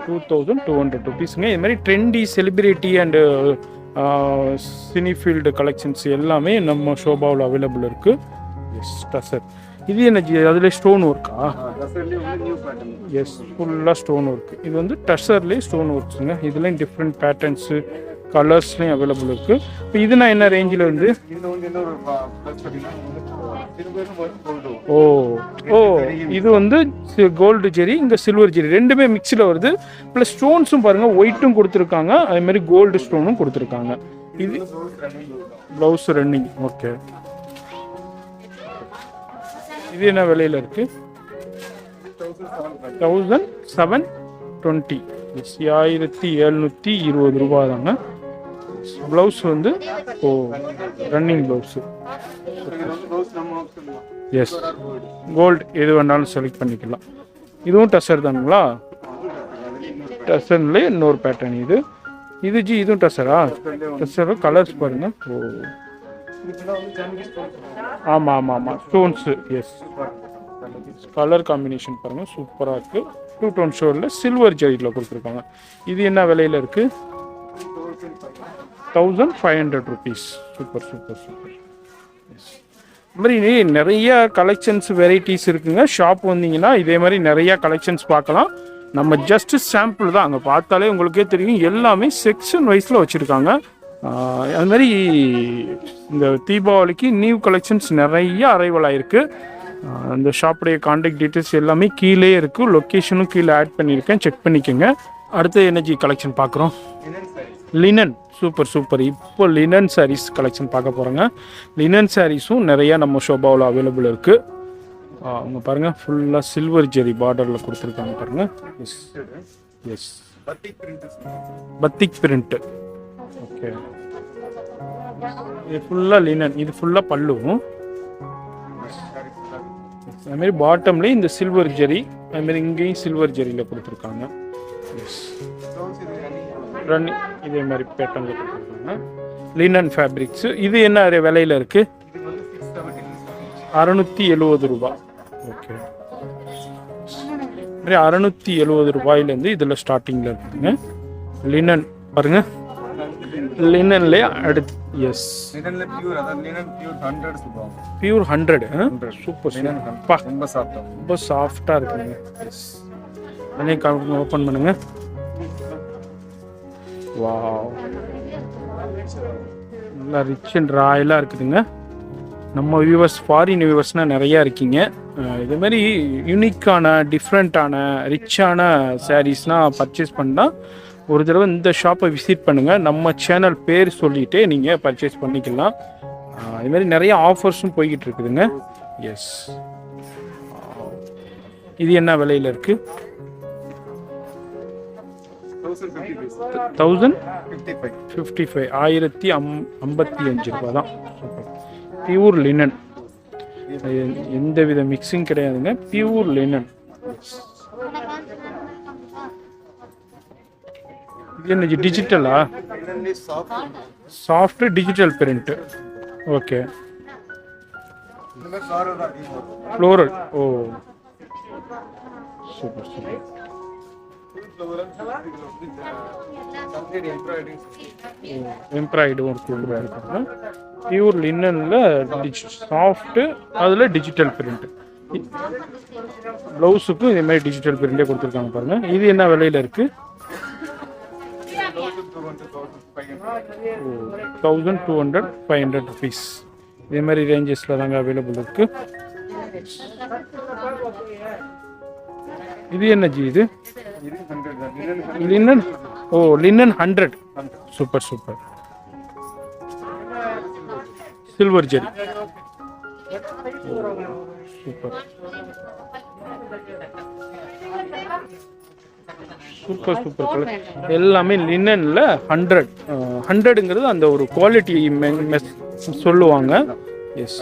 2200 ருபீஸுங்க. இது மாதிரி trendy celebrity and cine field collections எல்லாமே நம்ம ஷோபாவில் அவைலபிள் இருக்குது. எஸ், டஸ்ஸர். இது என்ன ஜி? அதில் ஸ்டோன் ஒர்க்கா? எஸ், ஃபுல்லாக ஸ்டோன் ஒர்க்கு. இது வந்து டஸ்ஸர்லேயே ஸ்டோன் ஒர்க்ஸுங்க. இதுலேயும் டிஃப்ரெண்ட் பேட்டர்ன்ஸு கலர்ஸ்லேயும் அவைலபிள் இருக்குது. இப்போ இது நான் என்ன ரேஞ்சில் வந்து? ஓ ஓ, இது வந்து கோல்டு ஜெரி, இங்கே சில்வர் ஜெரி ரெண்டுமே மிக்ஸில் வருது. ப்ளஸ் ஸ்டோன்ஸும் பாருங்கள், ஒயிட்டும் கொடுத்துருக்காங்க, அதேமாதிரி கோல்டு ஸ்டோனும் கொடுத்துருக்காங்க. இது ப்ளவுஸ் ரன்னிங். ஓகே, இது என்ன விலையில் இருக்குது? 1720. 1720 ரூபா தாங்க. ப்ளவுஸ் வந்து ஓ, ரன்னிங் ப்ளவுஸு. எஸ், கோல்டு எது வேணாலும் செலக்ட் பண்ணிக்கலாம். இதுவும் டஸ்ஸர் தானுங்களா? டஸ்ஸர்லேயே இன்னொரு பேட்டர்ன். இது ஜி, இதுவும் டஸ்ஸரா? டஸ்ஸர் கலர்ஸ் பாருங்கள். ஓ, ஆமாம் ஆமாம் ஆமாம், ஸ்டோன்ஸு. எஸ், கலர் காம்பினேஷன் பாருங்கள், சூப்பராக இருக்குது. 2 டோன் ஷோரில் சில்வர் ஜெரியில் கொடுத்துருக்காங்க. இது என்ன விலையில் இருக்குது? 1500 rupees. Super super super. Yes, இது மாதிரி நிறைய கலெக்ஷன்ஸ் வெரைட்டிஸ் இருக்குங்க. ஷாப் வந்தீங்கன்னா இதே மாதிரி நிறைய கலெக்ஷன்ஸ் பார்க்கலாம். நம்ம ஜஸ்ட் சாம்பிள் தான், அங்கே பார்த்தாலே உங்களுக்கே தெரியும். எல்லாமே செக்ஷன் வைஸில் வச்சுருக்காங்க. அது மாதிரி இந்த தீபாவளிக்கு நியூ கலெக்ஷன்ஸ் நிறைய அரைவல் ஆகிருக்கு. அந்த ஷாப்புடைய கான்டாக்ட் டீட்டெயில்ஸ் எல்லாமே கீழே இருக்குது. லொக்கேஷனும் கீழே ஆட் பண்ணியிருக்கேன், செக் பண்ணிக்கோங்க. அடுத்து எனர்ஜி கலெக்ஷன் பார்க்குறோம். Linen super super. இப்போ லினன் சாரீஸ் கலெக்ஷன் பார்க்க போகிறோங்க. லினன் சாரீஸும் நிறையா நம்ம ஷோபாவில் அவைலபிள் இருக்குது. அவங்க பாருங்கள், ஃபுல்லாக சில்வர் ஜெரி பார்டரில் கொடுத்துருக்காங்க பாருங்கள். Yes yes, batik print. Okay, இது ஃபுல்லாக லினன், இது ஃபுல்லாக பல்லுவும். அதுமாரி பாட்டம்லேயும் இந்த சில்வர் ஜெரி, அதுமாரி இங்கேயும் சில்வர் ஜெரியில் கொடுத்துருக்காங்க. எஸ், ரன்னிங் இதே மாதிரி பேட்டர்னில் கொடுத்துருக்காங்க. Linen fabrics. இது என்ன விலையில் இருக்குது? 670 ரூபா. ஓகே, மாதிரி 670 ரூபாயிலேருந்து இதில் ஸ்டார்டிங்கில் இருக்குதுங்க. லினன் பாருங்கள், லினன்லேயே அடுத்து. Yes, pure 100 super. ரொம்ப சாஃப்டாக இருக்குங்க. எஸ், அதையும் ஓப்பன் பண்ணுங்க. வாவ், நல்லா ரிச் அண்ட் ராயலாக இருக்குதுங்க. நம்ம வியூவர்ஸ், ஃபாரின் வியூவர்ஸ்னால் நிறையா இருக்கீங்க. இதுமாரி யூனிக்கான டிஃப்ரெண்ட்டான ரிச்சான சாரீஸ்னால் பர்ச்சேஸ் பண்ணால் ஒரு தடவை இந்த ஷாப்பை விசிட் பண்ணுங்கள். நம்ம சேனல் பேர் சொல்லிகிட்டே நீங்கள் பர்ச்சேஸ் பண்ணிக்கலாம். இதுமாரி நிறைய ஆஃபர்ஸும் போய்கிட்டு இருக்குதுங்க. எஸ், இது என்ன விலையில் இருக்குது? 1055, 1055 ரூபா தான். பியூர் லினன், எந்த வித மிக்சிங் கிடையாதுங்க. Pure linen. இது என்ன டிஜிட்டலா? Soft digital print. Okay, floral. Oh super super. Embroidery work இருக்காங்க. பியூர் லினனில் சாஃப்ட்டு, அதில் டிஜிட்டல் பிரிண்ட். ப்ளவுஸுக்கும் இதே மாதிரி டிஜிட்டல் பிரிண்டே கொடுத்துருக்காங்க பாருங்கள். இது என்ன விலையில் இருக்குது? 1200, 500 ருபீஸ். இதே மாதிரி ரேஞ்சஸில் தாங்க அவைலபிள் இருக்குது. இது என்ன ஜி? இது linen. Oh, linen 100. Super super. Silver zari. Super super super colour. எல்லாமே லினனில் 100. 100ங்கிறது அந்த ஒரு குவாலிட்டி சொல்லுவாங்க. S,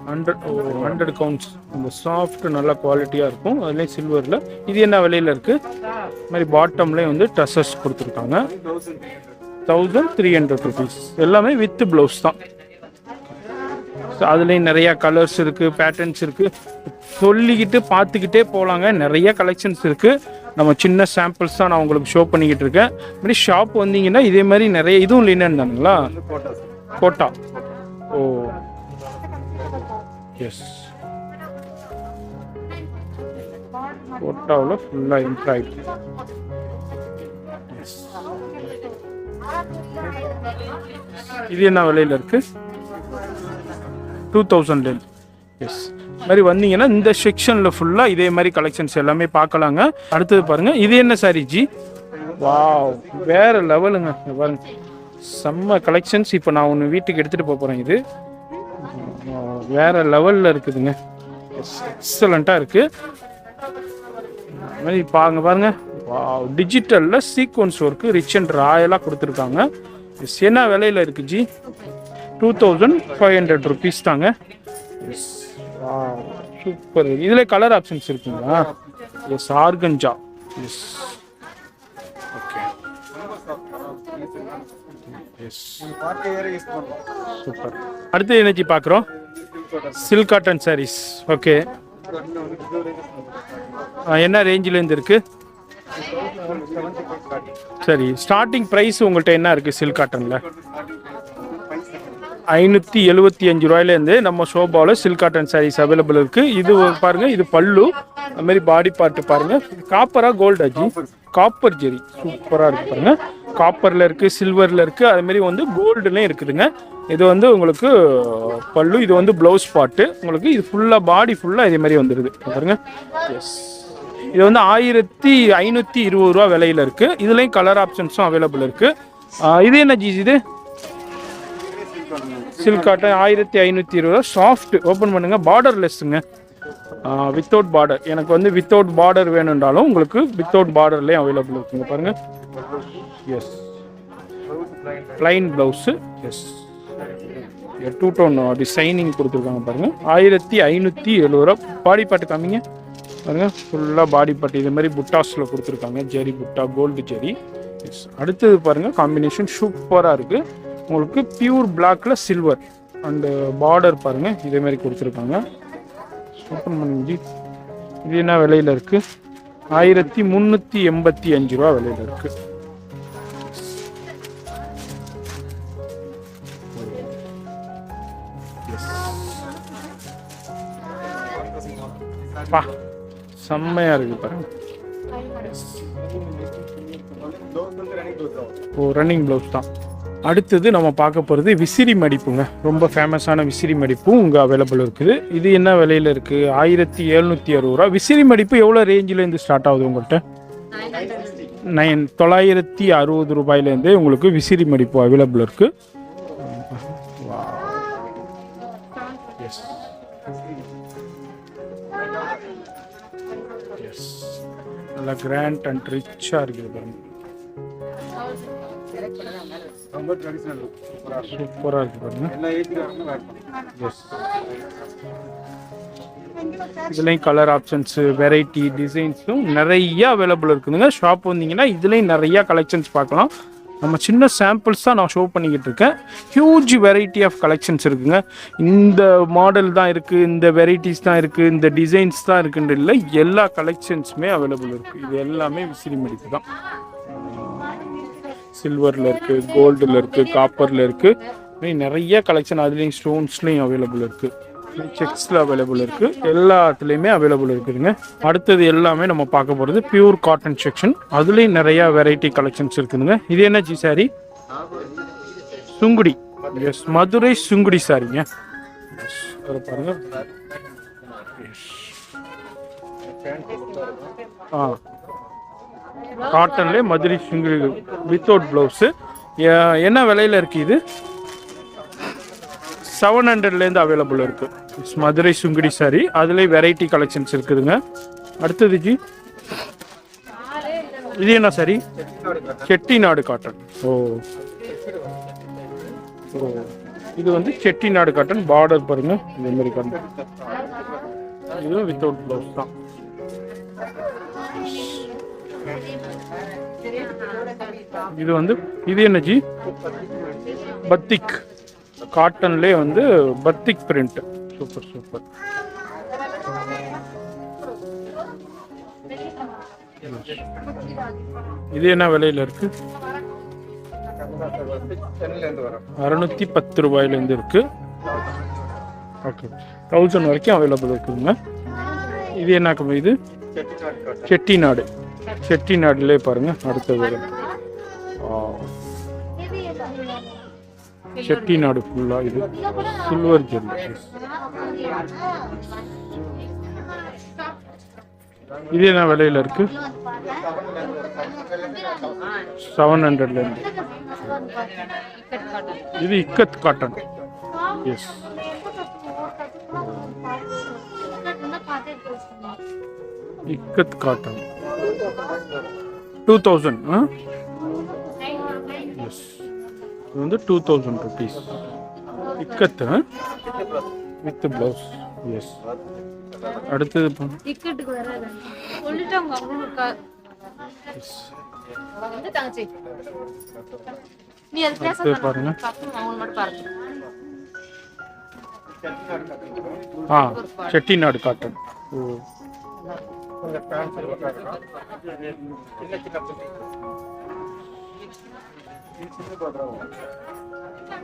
100 counts. இந்த சாஃப்ட் நல்ல குவாலிட்டியாக இருக்கும். அதுலேயும் சில்வரில். இது என்ன விலையில் இருக்குது? இது மாதிரி பாட்டம்லேயும் வந்து டசஸ் கொடுத்துருக்காங்க. 1300 ருபீஸ். எல்லாமே வித் ப்ளவுஸ் தான். ஸோ அதுலேயும் நிறையா கலர்ஸ் இருக்குது, பேட்டர்ன்ஸ் இருக்குது. சொல்லிக்கிட்டு பார்த்துக்கிட்டே போகலாங்க. நிறைய கலெக்ஷன்ஸ் இருக்குது. நம்ம சின்ன சாம்பிள்ஸ் தான் நான் உங்களுக்கு ஷோ பண்ணிக்கிட்டு இருக்கேன். இப்படி ஷாப் வந்தீங்கன்னா இதே மாதிரி நிறைய. இதுவும் லினன் தானுங்களா? கோட்டா. ஓ எஸ், கோட்டாவில் ஃபுல்லாக எம்ப்ராய்டு. இது என்ன விலையில் இருக்குது? 2000. எஸ், மாதிரி வந்தீங்கன்னா இந்த செக்ஷனில் ஃபுல்லாக இதே மாதிரி கலெக்ஷன்ஸ் எல்லாமே பார்க்கலாங்க. அடுத்தது பாருங்கள், இது என்ன சாரி ஜி? வாவ், வேறு லெவலுங்க. பாருங்க, செம்ம கலெக்ஷன்ஸ். இப்போ நான் ஒன்று வீட்டுக்கு எடுத்துகிட்டு போகிறேன். இது வேறு லெவலில் இருக்குதுங்க. எக்ஸலண்ட்டாக இருக்குது. மாதிரி பாருங்கள். வாவ், டிஜிட்டலில் சீக்வன்ஸ் ஒர்க்கு ரிச் அண்ட் ராயலாக கொடுத்துருக்காங்க. என்ன விலையில் இருக்குது ஜி? 2500 ருபீஸ் தாங்க. Yes, super. இதில் கலர் ஆப்ஷன்ஸ் இருக்குங்களா? Yes, organza. Yes, okay. Yes, super. அடுத்து என்னச்சி பார்க்குறோம்? Silk cotton saris. ஓகே, என்ன ரேஞ்சிலேருந்து இருக்குது? சரி, ஸ்டார்டிங் ப்ரைஸ் உங்கள்கிட்ட என்ன இருக்குது சில்க் காட்டனில்? 575 ரூபாயிலேருந்து நம்ம ஷோபாவில் சில்க் காட்டன் சாரீஸ் அவைலபிள் இருக்குது. இது பாருங்க, இது பல்லு, அதுமாரி பாடி பார்ட்டு பாருங்க. காப்பரா கோல்டு அஜி, காப்பர் ஜெரி சூப்பராக இருக்கு பாருங்க. காப்பரில் இருக்குது, சில்வரில் இருக்குது, அதுமாரி வந்து கோல்டுலேயும் இருக்குதுங்க. இது வந்து உங்களுக்கு பல்லு, இது வந்து ப்ளவுஸ் பார்ட்டு உங்களுக்கு. இது ஃபுல்லாக பாடி ஃபுல்லாக இதே மாதிரி வந்துடுது பாருங்க. எஸ், இது வந்து 1520 ரூபா விலையில் இருக்குது. இதுலேயும் கலர் ஆப்ஷன்ஸும் அவைலபிள் இருக்குது. இது என்ன ஜீஸ்? இது சில்க் காட்டன் 1520 ரூபா. சாஃப்ட் ஓப்பன் பண்ணுங்க, பார்டர்லெஸ்ஸுங்க, வித்தவுட் பார்டர். எனக்கு வந்து வித்தவுட் பார்டர் வேணுன்றாலும் உங்களுக்கு வித்தவுட் பார்டர்லேயும் அவைலபிள் இருக்குங்க பாருங்க. Yes, plain blouse. Yes, 2 tone designing கொடுத்துருக்காங்க பாருங்க. 1570 ரூபா. பாடி பாட்டு காமிங்க பாருங்க, ஃபுல்லாக பாடி பாட்டு இது மாதிரி புட்டாஸில் கொடுத்துருக்காங்க. ஜெரி புட்டா, கோல்டு ஜெரி. எஸ், அடுத்தது பாருங்க, காம்பினேஷன் சூப்பராக இருக்குது உங்களுக்கு. பியூர் பிளாக்ல சில்வர் அண்டு பார்டர் பாருங்க, இதே மாதிரி கொடுத்துருக்காங்க. ஓப்பன் பண்ணி, இது என்ன விலையில இருக்கு? 1385 ரூபா விலையில இருக்கு. செம்மையா இருக்கு பாருங்க. ஓ, ரன்னிங் ப்ளவுஸ் தான். அடுத்தது நம்ம பார்க்க போகிறது விசிறி மடிப்புங்க. ரொம்ப ஃபேமஸான விசிறி மடிப்பும் இங்கே அவைலபிள் இருக்குது. இது என்ன விலையில் இருக்குது? 1760 ரூபா. விசிறி மடிப்பு எவ்வளோ ரேஞ்சிலேருந்து ஸ்டார்ட் ஆகுது உங்கள்கிட்ட? 960 ரூபாயிலேருந்தே உங்களுக்கு விசிறி மடிப்பு அவைலபிள் இருக்குது. நல்லா கிராண்ட் அண்ட் ரிச்சாக இருக்குது பாருங்க. சூப்பரா இருக்கு பாருங்க. இதுலயும் கலர் ஆப்ஷன்ஸ், வெரைட்டி டிசைன்ஸும் நிறைய அவைலபிள் இருக்குதுங்க. ஷாப் வந்தீங்கன்னா இதுலயும் நிறைய கலெக்ஷன்ஸ் பார்க்கலாம். நம்ம சின்ன சாம்பிள்ஸ் தான் நான் ஷோ பண்ணிக்கிட்டு இருக்கேன். ஹியூஜ் வெரைட்டி ஆஃப் கலெக்ஷன்ஸ் இருக்குங்க. இந்த மாடல் தான் இருக்குது, இந்த வெரைட்டிஸ் தான் இருக்குது, இந்த டிசைன்ஸ் தான் இருக்குன்ற இல்லை, எல்லா கலெக்ஷன்ஸுமே அவைலபிள் இருக்குது. இது எல்லாமே விசிறி மடிப்பு தான். சில்வரில் இருக்குது, கோல்டில் இருக்குது, காப்பரில் இருக்குது, நிறைய கலெக்ஷன். அதுலேயும் ஸ்டோன்ஸ்லேயும் அவைலபிள் இருக்குது, செக்ஸில் அவைலபிள் இருக்குது, எல்லாத்துலேயுமே அவைலபிள் இருக்குதுங்க. அடுத்தது எல்லாமே நம்ம பார்க்க போகிறது பியூர் காட்டன் செக்ஷன். அதுலேயும் நிறையா வெரைட்டி கலெக்ஷன்ஸ் இருக்குதுங்க. இது என்ன ஜி சாரி? சுங்குடி. எஸ், மதுரை சுங்குடி சாரிங்க. பாருங்க. காட்டன்லேயே மதுரை சுங்குடி வித்தவுட் ப்ளவுஸு. என்ன விலையில் இருக்குது? இது 700லேருந்து அவைலபிள் இருக்குது. மதுரை சுங்குடி சாரி, அதுலேயே வெரைட்டி கலெக்ஷன்ஸ் இருக்குதுங்க. அடுத்தது ஜி, இது என்ன sari? Chettinad cotton. Oh oh, இது வந்து செட்டிநாடு காட்டன். பார்டர் பாருங்க, இந்த மாதிரி காட்டன். இதுவும் வித்தவுட் ப்ளவுஸ் தான். இது வந்து, இது என்ன ஜி? பத்திக் காட்டன்லேயே வந்து பத்திக் பிரிண்ட். Super super. இது என்ன விலையில இருக்கு? 610 ரூபாயிலேருந்து இருக்கு. ஓகே, 1000 வரைக்கும் அவைலபிள் இருக்குதுங்க. இது என்ன? இது செட்டிநாடு. செட்டிநாடுலே பாருங்க. அடுத்தது செட்டிநாடு ஃபுல்லா இது சில்வர் ஜெல்லி. இது என்ன விலையில இருக்கு? 700லேருந்து. இது ikat cotton. Yes, ikat cotton 2000. Yes, இது வந்து 2000 rupees. Ikat with blouse. Yes, அடுத்தது இக்கட்டுக்கு வராது சொல்லிட்டாங்க அவங்களுக்கு. வந்து தங்கச்சி நீ அது பேச பாருங்க. அவங்க மட்டும் பாருங்க. செட்டிநாடு காட்டன். ஓ,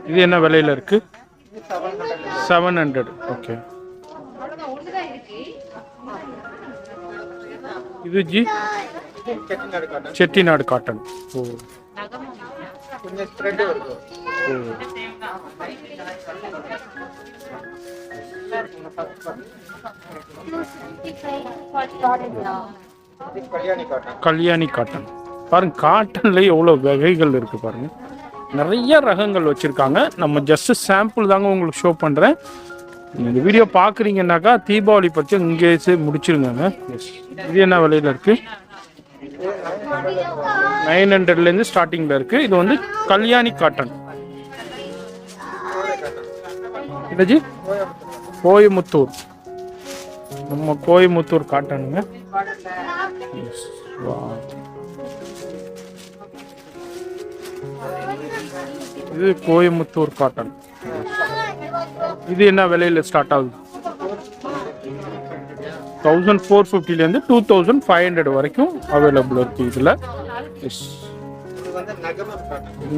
இது என்ன விலையில இருக்கு? 700. ஓகே. இது ஜி செட்டிநாடு காட்டன். ஓ கொஞ்சம் ஸ்ப்ரெட் வருது. கல்யாணி காட்டன் பாருங்க. காட்டன்ல எவ்வளவு வகைகள் இருக்கு பாருங்க. நிறைய ரகங்கள் வச்சிருக்காங்க. நம்ம ஜஸ்ட் சாம்பிள் தாங்க உங்களுக்கு ஷோ பண்றேன். இந்த வீடியோ பாக்குறீங்கன்னாக்கா தீபாவளி பற்றி இங்கே முடிச்சிருங்க. இது என்ன விலையில இருக்கு? 900 ஸ்டார்டிங்ல இருக்கு. இது வந்து கல்யாணி காட்டன். இல்லஜி கோயமுத்தூர். நம்ம கோயமுத்தூர் காட்டனுங்க. இது கோயமுத்தூர் காட்டன். இது என்ன விலையில ஸ்டார்ட் ஆகுது? 1450 2500 வரைக்கும் அவைலபிள் இருக்கு. இதுல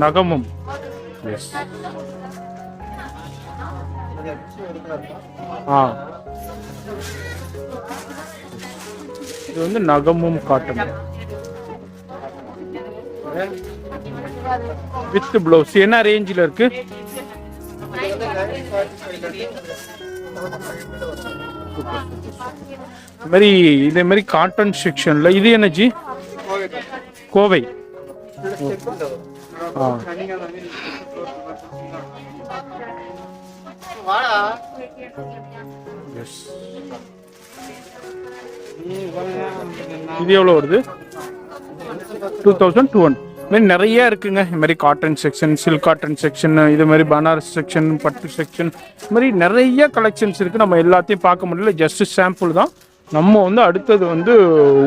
நகமும் இது வந்து நகமும் காட்டன் வித் பிளவுஸ். என்ன ரேஞ்சில் இருக்கு? மாதிரி இதே மாதிரி காட்டன் செக்ஷன்ல இது என்ன ஜி? கோவை. இது எவ்வளவு வருது? 2200. நிறைய இருக்குங்க. இது மாதிரி cotton section, silk cotton section, இது மாதிரி பனாரஸ் செக்ஷன், பட்டு செக்ஷன், இது மாதிரி நிறைய கலெக்ஷன்ஸ் இருக்கு. நம்ம எல்லாத்தையும் பார்க்க முடியல, ஜஸ்ட் சாம்பிள் தான். நம்ம வந்து அடுத்தது வந்து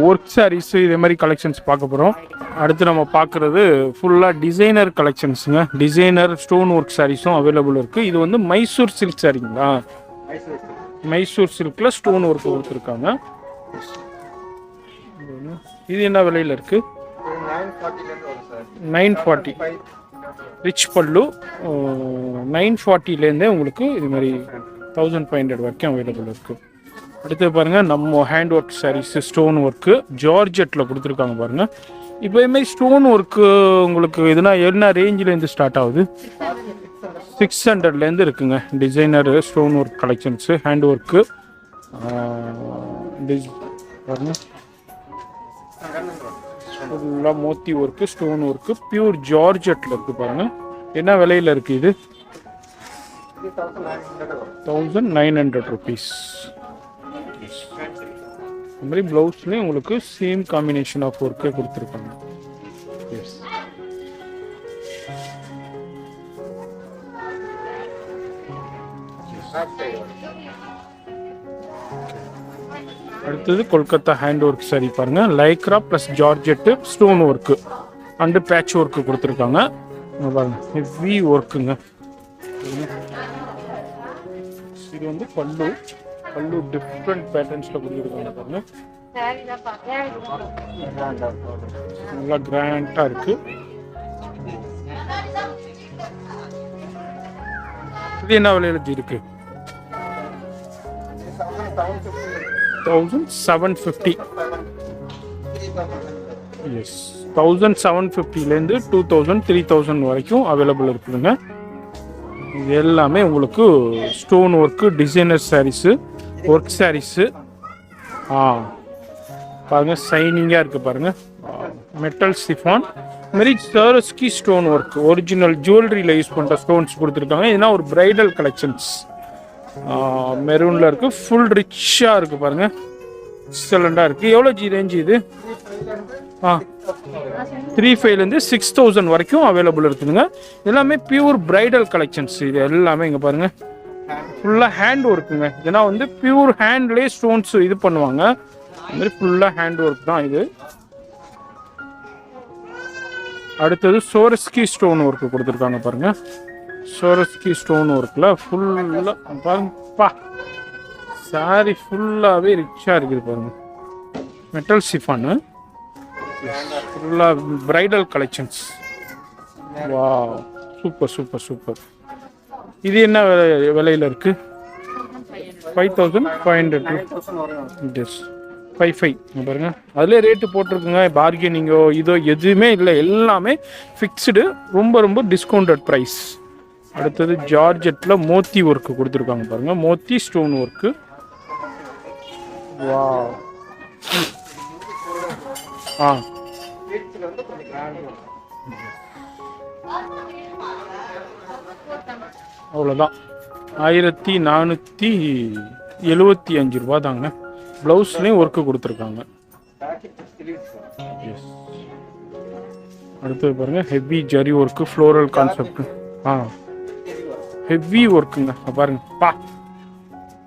ஒர்க் சாரீஸ் இதே மாதிரி கலெக்ஷன்ஸ் பார்க்க போகிறோம். அடுத்து நம்ம பார்க்குறது ஃபுல்லாக டிசைனர் கலெக்ஷன்ஸுங்க. டிசைனர் ஸ்டோன் ஒர்க் சாரீஸும் அவைலபிள் இருக்குது. இது வந்து மைசூர் சில்க் சாரீங்களா? மைசூர் சில்கில் ஸ்டோன் ஒர்க் கொடுத்துருக்காங்க. இது என்ன விலையில் இருக்குது? 940. ரிச் பல்லு 940லேருந்தே உங்களுக்கு இது மாதிரி 1500 வரைக்கும் அவைலபிள் இருக்குது. அடுத்து பாருங்கள், நம்ம hand work saris stone work ஜார்ஜெட்டில் கொடுத்துருக்காங்க பாருங்கள். இப்போ இதுமாதிரி ஸ்டோன் ஒர்க்கு உங்களுக்கு இதுனா என்ன ரேஞ்சிலேருந்து ஸ்டார்ட் ஆகுது? 600லேருந்து இருக்குங்க. Designer stone work collections hand work பாருங்கள். ஃபுல்லாக மோத்தி ஒர்க்கு ஸ்டோன் ஒர்க்கு பியூர் ஜார்ஜெட்டில் இருக்குது பாருங்கள். என்ன விலையில் இருக்குது இது? 1900 rupees. இந்த மாதிரி ப்ளவுஸ்லேயும் உங்களுக்கு சேம் காம்பினேஷன் ஆஃப் ஒர்க்கே கொடுத்துருக்காங்க. அடுத்தது கொல்கத்தா ஹேண்ட் ஒர்க் சாரி பாருங்க. Lycra plus georgette stone work and patch work கொடுத்துருக்காங்க பாருங்க. ஹெவி ஒர்க்குங்க. இது வந்து பல்லு டிஃப்ரெண்ட் பேட்டர்ன்ஸ்ல கொடுத்துருக்காங்க பாருங்க. நல்லா கிராண்டா இருக்கு. இது என்ன விலையில இருக்கு? 1750. எஸ், 1750லேருந்து 2000 3000 வரைக்கும் அவைலபிள் இருக்குதுங்க. இது எல்லாமே உங்களுக்கு stone work designer saris work saris. பாருங்க, சைனிங்காக இருக்குது பாருங்க. மெட்டல் சிஃபான் மாரி சரோஸ்கி ஸ்டோன் ஒர்க் ஒரிஜினல் ஜுவல்லரியில் யூஸ் பண்ணுற ஸ்டோன்ஸ் கொடுத்துருக்காங்க. இதுனா ஒரு பிரைடல் கலெக்ஷன்ஸ். மெரூனில் இருக்குது. ஃபுல் ரிச்சாக இருக்குது பாருங்கள். எக்ஸலண்டாக இருக்குது. எவ்வளோ ஜி ரேஞ்சு இது? 3500 6000 வரைக்கும் அவைலபிள் இருக்குதுங்க. எல்லாமே பியூர் பிரைடல் கலெக்ஷன்ஸ். இது எல்லாமே இங்கே பாருங்கள், ஃபுல்லாக ஹேண்ட் ஒர்க்குங்க. ஏன்னா வந்து பியூர் ஹேண்ட்லேயே ஸ்டோன்ஸ் இது பண்ணுவாங்க. அது மாதிரி ஃபுல்லாக ஹேண்ட் ஒர்க் தான் இது. அடுத்தது சோரஸ்கி ஸ்டோன் ஒர்க்கு கொடுத்துருக்காங்க பாருங்க. சோரஸ்கி ஸ்டோன் ஒர்க்கில் ஃபுல்லாக பாருங்கப்பா, சாரி ஃபுல்லாகவே ரிச்சாக இருக்குது பாருங்க. மெட்டல் சிஃபானு ஃபுல்லாக பிரைடல் கலெக்ஷன்ஸ். வா, சூப்பர் சூப்பர் சூப்பர். இது என்ன விலையில் இருக்குது? 5500 எஸ் 55 பாருங்க. அதிலே ரேட்டு போட்டிருக்குங்க. பார்கெனிங்கோ இதோ எதுவுமே இல்லை, எல்லாமே ஃபிக்ஸ்டு, ரொம்ப ரொம்ப டிஸ்கவுண்டட் ப்ரைஸ். அடுத்தது ஜார்ஜெட்டில் மோத்தி ஒர்க்கு கொடுத்துருக்காங்க பாருங்கள், மோத்தி ஸ்டோன் ஒர்க்கு. வா அவ்வளோதான் 1475 ரூபா தாங்க. ப்ளவுஸ்லேயும் ஒர்க்கு கொடுத்துருக்காங்க. எஸ் அடுத்தது பாருங்கள், heavy zari work, floral concept. Heavy ஒர்க்குங்க பாருங்க,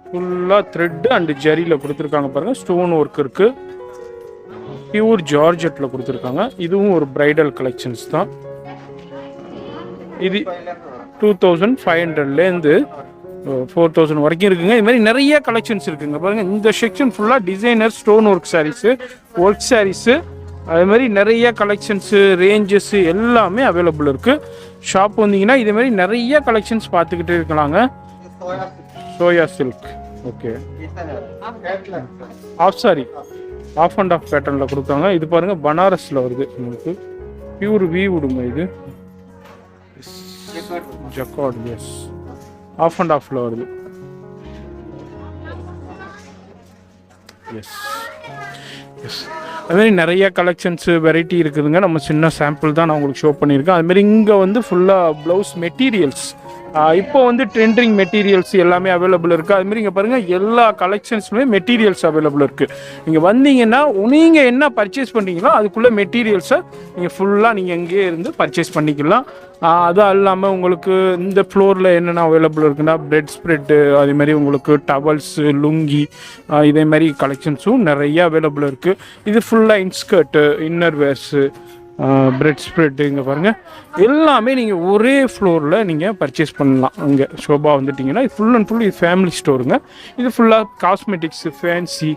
ஃபுல்லாக த்ரெட்டு அண்டு ஜரியில் கொடுத்துருக்காங்க பாருங்கள். ஸ்டோன் ஒர்க் இருக்குது, பியூர் ஜார்ஜெட்டில் கொடுத்துருக்காங்க. இதுவும் ஒரு பிரைடல் கலெக்ஷன்ஸ் தான். இது 2500லேருந்து 4000 வரைக்கும் இருக்குங்க. இது மாதிரி நிறைய கலெக்ஷன்ஸ் இருக்குங்க பாருங்கள். இந்த செக்ஷன் ஃபுல்லாக designer stone work saris, work saris, அது மாதிரி நிறைய கலெக்ஷன்ஸு, ரேஞ்சஸ்ஸு எல்லாமே அவைலபிள் இருக்குது. ஷாப் வந்தீங்கன்னா இதே மாதிரி நிறைய கலெக்ஷன்ஸ் பார்த்துக்கிட்டு இருக்கலாங்க. Soya silk okay, half sari, half and half பேட்டர்னில் கொடுத்தாங்க. இது பாருங்கள் பனாரஸில் வருது உங்களுக்கு, பியூர் வீவுடுங்க. இது ஜக்கார்ட், எஸ் ஆஃப் அண்ட் ஆஃப்ல வருது. எஸ் எஸ் அதுமாரி நிறைய கலெக்ஷன்ஸு வெரைட்டி இருக்குதுங்க. நம்ம சின்ன சாம்பிள் தான் நான் உங்களுக்கு ஷோ பண்ணியிருக்கேன். அதுமாரி இங்கே வந்து ஃபுல்லாக ப்ளவுஸ் மெட்டீரியல்ஸ், இப்போ வந்து ட்ரெண்டிங் மெட்டீரியல்ஸ் எல்லாமே அவைலபிள் இருக்குது. அதுமாரி இங்கே பாருங்கள், எல்லா கலெக்ஷன்ஸுமே மெட்டீரியல்ஸ் அவைலபிள் இருக்குது. நீங்கள் வந்தீங்கன்னா நீங்கள் என்ன பர்ச்சேஸ் பண்ணுறீங்களோ அதுக்குள்ளே மெட்டீரியல்ஸை நீங்கள் ஃபுல்லாக நீங்கள் எங்கேயே இருந்து பர்ச்சேஸ் பண்ணிக்கலாம். அது இல்லாமல் உங்களுக்கு இந்த ஃப்ளோரில் என்னென்ன அவைலபிள் இருக்குன்னா, பிரெட் ஸ்ப்ரெட்டு, அதேமாதிரி உங்களுக்கு டவல்ஸு, லுங்கி, இதேமாதிரி கலெக்ஷன்ஸும் நிறைய அவைலபிள் இருக்குது. இது ஃபுல்லாக இன்ஸ்கர்ட்டு, இன்னர் வேர்ஸு, பிரெட் ஸ்ப்ரெட்டு, இங்கே பாருங்கள் எல்லாமே நீங்கள் ஒரே ஃப்ளோரில் நீங்கள் பர்ச்சேஸ் பண்ணலாம். இங்கே ஷோபா வந்துட்டிங்கன்னா இது ஃபுல் அண்ட் ஃபுல் இது ஃபேமிலி ஸ்டோருங்க. இது ஃபுல்லாக காஸ்மெட்டிக்ஸு, ஃபேன்சி,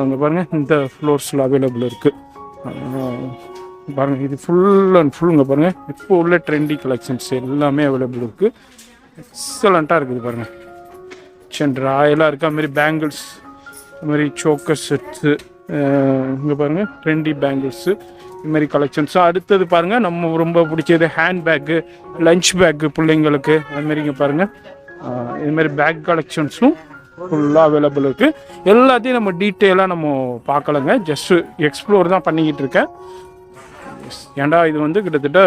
இங்கே பாருங்கள் இந்த ஃப்ளோர்ஸில் அவைலபிள் இருக்குது. பாருங்கள் இது ஃபுல் அண்ட் ஃபுல் இங்கே பாருங்கள் இப்போ உள்ள ட்ரெண்டி கலெக்ஷன்ஸ் எல்லாமே அவைலபிள் இருக்குது. எக்ஸலண்ட்டாக இருக்குது பாருங்கள். ராயலாக இருக்குது. அதுமாரி பேங்கிள்ஸ், அதுமாதிரி சோக்கர் செட்ஸு, இங்கே பாருங்கள் ட்ரெண்டி பேங்கிள்ஸு, இதுமாரி கலெக்ஷன்ஸு. அடுத்தது பாருங்கள் நம்ம ரொம்ப பிடிச்சது ஹேண்ட் பேக்கு, லஞ்ச் பேக்கு பிள்ளைங்களுக்கு, அதுமாரி இங்கே பாருங்கள் இதுமாரி பேக் கலெக்ஷன்ஸும் ஃபுல்லாக அவைலபிள் இருக்குது. எல்லாத்தையும் நம்ம டீட்டெயிலாக நம்ம பார்க்கலங்க, ஜஸ்ட்டு எக்ஸ்ப்ளோர் தான் பண்ணிக்கிட்டு இருக்கேன். ஏன்டா இது வந்து கிட்டத்தட்ட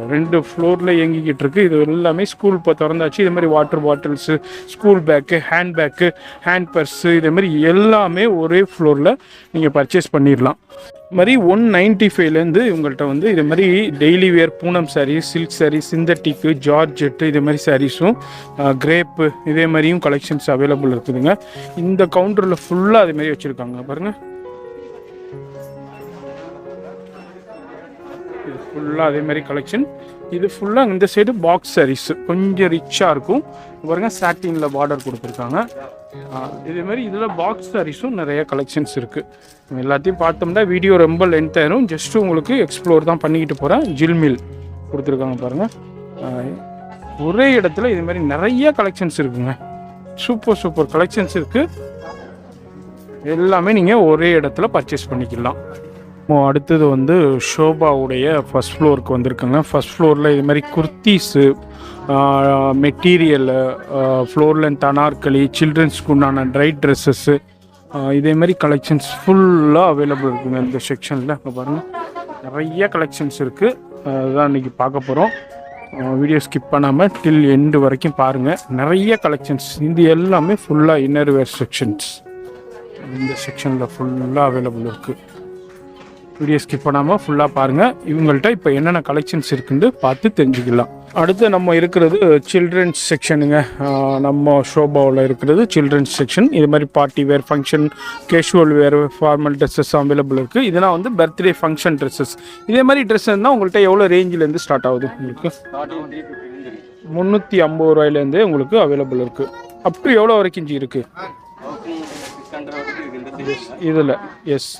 2 ஃப்ளோரில் இயங்கிக்கிட்டு இருக்குது. இது எல்லாமே ஸ்கூல் இப்போ திறந்தாச்சு. இது மாதிரி water bottles, school bag, handbag, hand purse, இதேமாதிரி எல்லாமே ஒரே ஃப்ளோரில் நீங்கள் பர்ச்சேஸ் பண்ணிடலாம். இது மாதிரி 195லேருந்து இவங்கள்ட்ட வந்து இது மாதிரி daily wear Poonam sari, silk sari, synthetic, georgette, இதே மாதிரி சாரீஸும், கிரேப்பு, இதே மாதிரியும் கலெக்ஷன்ஸ் அவைலபிள் இருக்குதுங்க. இந்த கவுண்டரில் ஃபுல்லாக அதே மாதிரி வச்சுருக்காங்க பாருங்கள். இது ஃபுல்லாக அதே மாதிரி கலெக்ஷன். இது ஃபுல்லாக இந்த சைடு பாக்ஸ் சாரீஸ் கொஞ்சம் ரிச்சாக இருக்கும் பாருங்கள். சாட்டினில் பார்டர் கொடுத்துருக்காங்க. இதேமாதிரி இதில் பாக்ஸ் சாரீஸும் நிறைய கலெக்ஷன்ஸ் இருக்குது. எல்லாத்தையும் பார்த்தோம்னா வீடியோ ரொம்ப லென்த் ஆயிரும். ஜஸ்ட்டு உங்களுக்கு எக்ஸ்ப்ளோர் தான் பண்ணிக்கிட்டு போகிறேன். ஜில்மில் கொடுத்துருக்காங்க பாருங்கள். ஒரே இடத்துல இதுமாதிரி நிறைய கலெக்ஷன்ஸ் இருக்குங்க. சூப்பர் சூப்பர் கலெக்ஷன்ஸ் இருக்குது. எல்லாமே நீங்கள் ஒரே இடத்துல பர்ச்சேஸ் பண்ணிக்கலாம். அடுத்தது வந்து ஷோபாவுடைய ஃபஸ்ட் ஃப்ளோருக்கு வந்திருக்குங்க. ஃபஸ்ட் ஃப்ளோரில் இது மாதிரி குர்த்தீஸு, மெட்டீரியலு, ஃப்ளோரில் அனார்கலி, சில்ட்ரன்ஸ்க்கு உண்டான ட்ரை ட்ரெஸ்ஸஸ்ஸு, இதேமாரி கலெக்ஷன்ஸ் ஃபுல்லாக அவைலபிள் இருக்குங்க இந்த செக்ஷனில். இப்போ பாருங்கள் நிறைய கலெக்ஷன்ஸ் இருக்குது. அதுதான் இன்றைக்கி பார்க்க போகிறோம். வீடியோ ஸ்கிப் பண்ணாமல் டில் எண்டு வரைக்கும் பாருங்கள். நிறைய கலெக்ஷன்ஸ், இது எல்லாமே ஃபுல்லாக இன்னர்வேர் செக்ஷன்ஸ். இந்த செக்ஷனில் ஃபுல்லாக அவைலபிள் இருக்குது. வீடியோ ஸ்கிப் பண்ணாமல் ஃபுல்லாக பாருங்கள். இவங்கள்ட்ட இப்போ என்னென்ன கலெக்ஷன்ஸ் இருக்குன்னு பார்த்து தெரிஞ்சுக்கலாம். அடுத்து நம்ம இருக்கிறது சில்ட்ரன்ஸ் செக்ஷனுங்க. நம்ம ஷோபாவில் இருக்கிறது சில்ட்ரன்ஸ் செக்ஷன். இது மாதிரி party wear, function, casual wear, formal dresses available இருக்குது. இதெல்லாம் வந்து பர்த்டே ஃபங்க்ஷன் ட்ரெஸ்ஸஸ். இதே மாதிரி ட்ரெஸ் இருந்தால் உங்கள்கிட்ட எவ்வளோ ரேஞ்சிலேருந்து ஸ்டார்ட் ஆகுது? உங்களுக்கு 350 ரூபாயிலேருந்தே உங்களுக்கு அவைலபிள் இருக்குது. அப் டு எவ்வளோ வரைக்கும் இருக்குது இதில்? எஸ்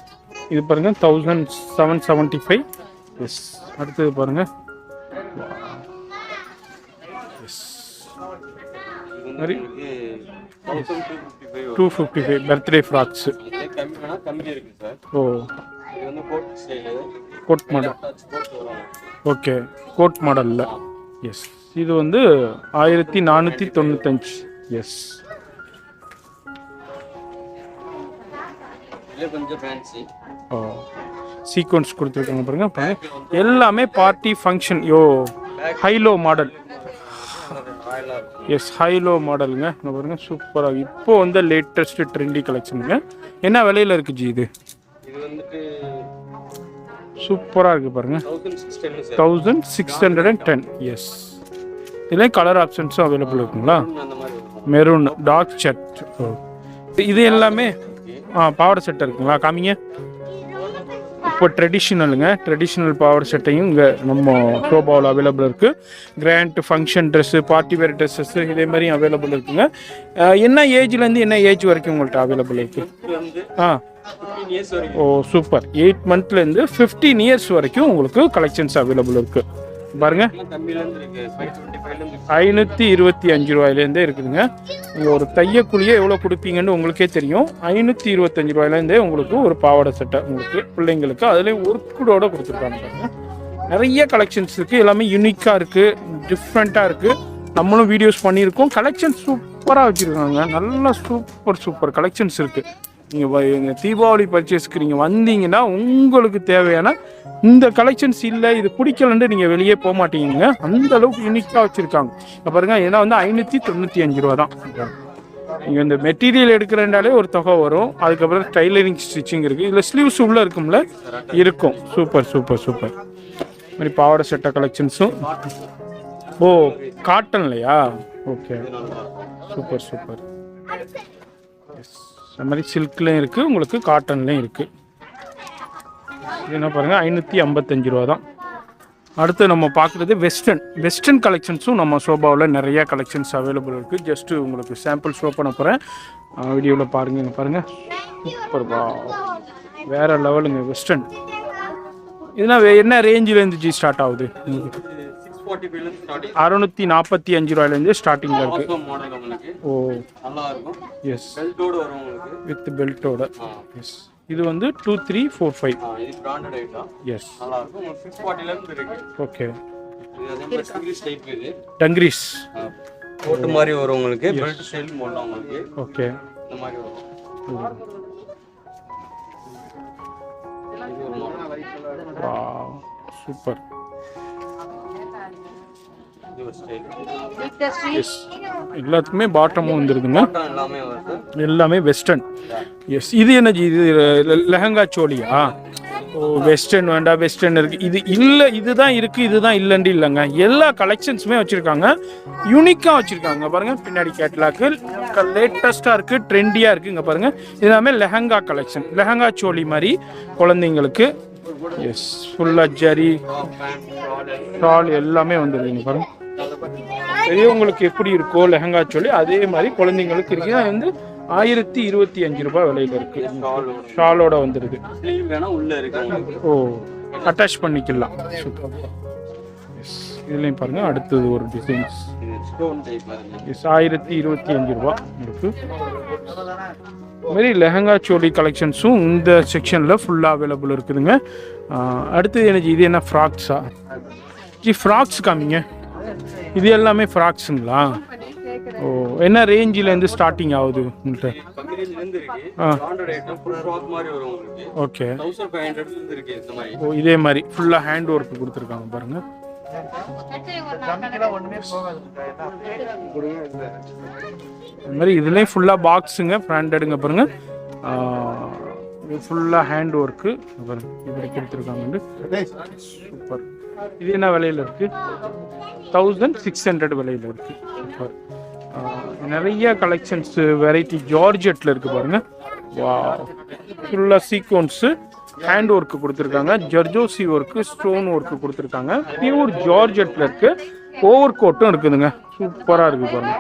இது பாருங்கள் 1775. எஸ் அடுத்தது பாருங்கள். எஸ் மாதிரி 255 பர்த்டே ஃப்ராக்ஸு. ஓ கோட் மாடல். ஓகே கோட் மாடலில். எஸ் இது வந்து 1495. எஸ் ஓ சீக்வன்ஸ் கொடுத்துருக்காங்க பாருங்க. எல்லாமே பார்ட்டி ஃபங்க்ஷன். யோ ஹைலோ மாடல். எஸ் ஹைலோ மாடலுங்க. இங்கே பாருங்க சூப்பராக இப்போ வந்து லேட்டஸ்ட் ட்ரெண்டி கலெக்ஷனுங்க. என்ன விலையில் இருக்குது ஜி இது? சூப்பராக இருக்குது பாருங்க. 1610. எஸ் இதுலேயும் கலர் ஆப்ஷன்ஸும் அவைலபிள் இருக்குங்களா? Maroon dark shirt. இது எல்லாமே பாவாடை செட் இருக்குங்களா? காமிங்க. இப்போ ட்ரெடிஷ்னலுங்க. ட்ரெடிஷ்னல் பாவாடை செட்டையும் இங்கே நம்ம ஷோபாவில் அவைலபிள் இருக்குது. Grand function dress, party wear dresses இதே மாதிரியும் அவைலபிள் இருக்குங்க. என்ன ஏஜ்லேருந்து என்ன ஏஜ் வரைக்கும் உங்கள்கிட்ட அவைலபிள் இருக்குது? ஓ சூப்பர். 8 மந்த்லேருந்து 15 இயர்ஸ் வரைக்கும் உங்களுக்கு கலெக்ஷன்ஸ் அவைலபிள் இருக்குது பாருங்க. 525 ரூபாயிலேருந்தே இருக்குதுங்க. நீங்கள் ஒரு தையக்குழியே எவ்வளோ கொடுப்பீங்கன்னு உங்களுக்கே தெரியும். 525 ரூபாயிலேருந்தே உங்களுக்கு ஒரு பாவாடை சட்டை உங்களுக்கு பிள்ளைங்களுக்கு அதுலேயும் ஒர்க்கோட கொடுத்துருக்காங்க பாருங்க. நிறைய கலெக்ஷன்ஸ் இருக்குது. எல்லாமே யூனிக்காக இருக்குது, டிஃப்ரெண்ட்டாக இருக்குது. நம்மளும் வீடியோஸ் பண்ணியிருக்கோம். கலெக்ஷன்ஸ் சூப்பராக வச்சுருக்காங்க. நல்லா சூப்பர் கலெக்ஷன்ஸ் இருக்குது. நீங்கள் தீபாவளி பர்ச்சேஸ்க்கு நீங்கள் வந்தீங்கன்னா உங்களுக்கு தேவையான இந்த கலெக்ஷன்ஸ் இல்லை, இது பிடிக்கலன்ட்டு நீங்கள் வெளியே போக மாட்டீங்க. அந்த அளவுக்கு யூனிக்காக வச்சுருக்காங்க. இப்போ பாருங்கள், ஏன்னா வந்து 595 ரூபா தான். நீங்கள் இந்த மெட்டீரியல் எடுக்கிறனாலே ஒரு தொகை வரும். அதுக்கப்புறம் டைலரிங் ஸ்டிச்சிங் இருக்குது. இதில் ஸ்லீவ்ஸ் உள்ளே இருக்கும்ல இருக்கும். சூப்பர் மாதிரி பாவாடை சட்டை கலெக்ஷன்ஸும். ஓ காட்டன்லையா? Okay super. எஸ் அது மாதிரி சில்க்லேயும் இருக்குது, உங்களுக்கு காட்டன்லேயும் இருக்குது. என்ன பாருங்கள் 555 ரூபா தான். அடுத்து நம்ம பார்க்குறது வெஸ்டர்ன் கலெக்ஷன்ஸும் நம்ம ஷோபாவில் நிறையா கலெக்ஷன்ஸ் அவைலபிள் இருக்குது. ஜஸ்ட்டு உங்களுக்கு சாம்பிள் ஷோ பண்ண போகிறேன். வீடியோவில் பாருங்கள். சூப்பர்பா, வேறு லெவலுங்க வெஸ்டர்ன். இதுனா என்ன ரேஞ்சிலேருந்து ஸ்டார்ட் ஆகுது? 645 ரூபாயிலேருந்து ஸ்டார்டிங்கில் இருக்குது. ஓ எஸ் வித் பெல்ட்டோட. எஸ் இது வந்து 2345. S okay. டங்கிரிஸ் கோட் மாதிரி வரும் உங்களுக்கு. பெல்ட் ஸ்டைல் போடலாம் உங்களுக்கு. ஓகே இந்த மாதிரி வரும். Wow super. எல்லாத்துக்குமே பாட்டமும் வந்துருதுங்க. எல்லாமே வெஸ்டர்ன். எஸ் இது என்ன இது லெஹங்கா சோலியா? ஓ வெஸ்டர்ன் வேண்டாம், வெஸ்டர்ன் இருக்குது. இது இல்லை, இதுதான் இருக்குது, இதுதான் இல்லைன்னு இல்லைங்க. எல்லா கலெக்ஷன்ஸுமே வச்சுருக்காங்க, யூனிக்காக வச்சுருக்காங்க. பாருங்கள் பின்னாடி கேட்லாக்கு லேட்டஸ்ட்டாக இருக்குது, ட்ரெண்டியாக இருக்குது. இங்கே பாருங்கள் எல்லாமே லெஹங்கா கலெக்ஷன், லெஹங்கா சோலி மாதிரி குழந்தைங்களுக்கு. எஸ் ஃபுல்லாக ஜரி ஷால் எல்லாமே வந்துடுதுங்க பாருங்கள். பெரியவங்களுக்கு எப்படி இருக்கோ லெஹங்கா சோலி அதே மாதிரி குழந்தைங்களுக்கு இருக்குது. அது வந்து 1025 ரூபாய் விலையில இருக்கு. ஷாலோட வந்துடுது. ஓ அட்டாச் பண்ணிக்கலாம். சூப்பர். இதுலையும் பாருங்க அடுத்தது ஒரு டிசைன்ஸ். 1025 ரூபா இருக்கு. மாதிரி லெஹங்கா சோலி கலெக்ஷன்ஸும் இந்த செக்ஷனில் ஃபுல்லாக அவைலபிள் இருக்குதுங்க. அடுத்தது எனக்கு இது என்ன ஃப்ராக்ஸா? ஃப்ராக்ஸ் காமிங்க. இது எல்லாமே ஃப்ராக்ஸுங்களா? ஓ என்ன ரேஞ்சிலேருந்து ஸ்டார்டிங் ஆகுது உங்கள்கிட்ட? ஓகே. ஓ இதே மாதிரி ஃபுல்லாக ஹேண்ட் ஒர்க் கொடுத்துருக்காங்க பாருங்க. இது மாதிரி இதுலேயும் ஃபுல்லாக பாக்ஸுங்க, பிராண்டடுங்க பாருங்க. ஃபுல்லாக ஹேண்ட் ஒர்க்கு பாருங்க இப்படி கொடுத்துருக்காங்க. சூப்பர். இது என்ன விலையில் இருக்குது? 1600 விலையில் இருக்குது. சூப்பர். நிறைய கலெக்ஷன்ஸ் வெரைட்டி ஜார்ஜெட்டில் இருக்குது பாருங்க. வா ஃபுல்லாக சீக்வன்ஸு ஹேண்ட் ஒர்க்கு கொடுத்துருக்காங்க, ஜர்ஜோசி ஒர்க்கு, ஸ்டோன் ஒர்க்கு கொடுத்துருக்காங்க. பியூர் ஜார்ஜெட்டில் இருக்குது. ஓவர் கோட்டும் இருக்குதுங்க. சூப்பராக இருக்குது பாருங்க.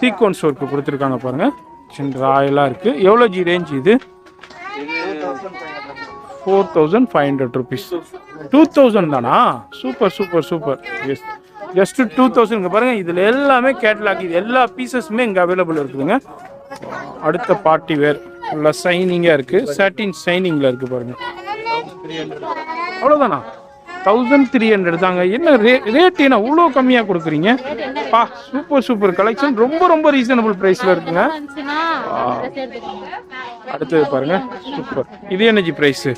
சீக்வன்ஸ் ஒர்க்கு கொடுத்துருக்காங்க பாருங்க. ராயலாக இருக்குது. எவ்வளோ ஜி ரேஞ்ச் இது? 4500 ருபீஸ். 2000 தானா? Super super super. Yes just 2000 பாருங்க. இதில் எல்லாமே கேட்லாக், இது எல்லா பீசஸுமே இங்கே அவைலபிள் இருக்குதுங்க. அடுத்த பார்ட்டி வேர் ஃபுல்லாக ஷைனிங்காக இருக்குது, சாட்டின் ஷைனிங்கில் இருக்குது பாருங்க. அவ்வளோதானா? 1300 தாங்க. என்ன ரேட் என்ன அவ்வளோ கம்மியாக கொடுக்குறீங்க? பா, சூப்பர் சூப்பர் கலெக்ஷன், ரொம்ப ரொம்ப ரீசனபிள் ப்ரைஸில் இருக்குங்க. அடுத்தது பாருங்க, சூப்பர். இது என்ன ப்ரைஸு?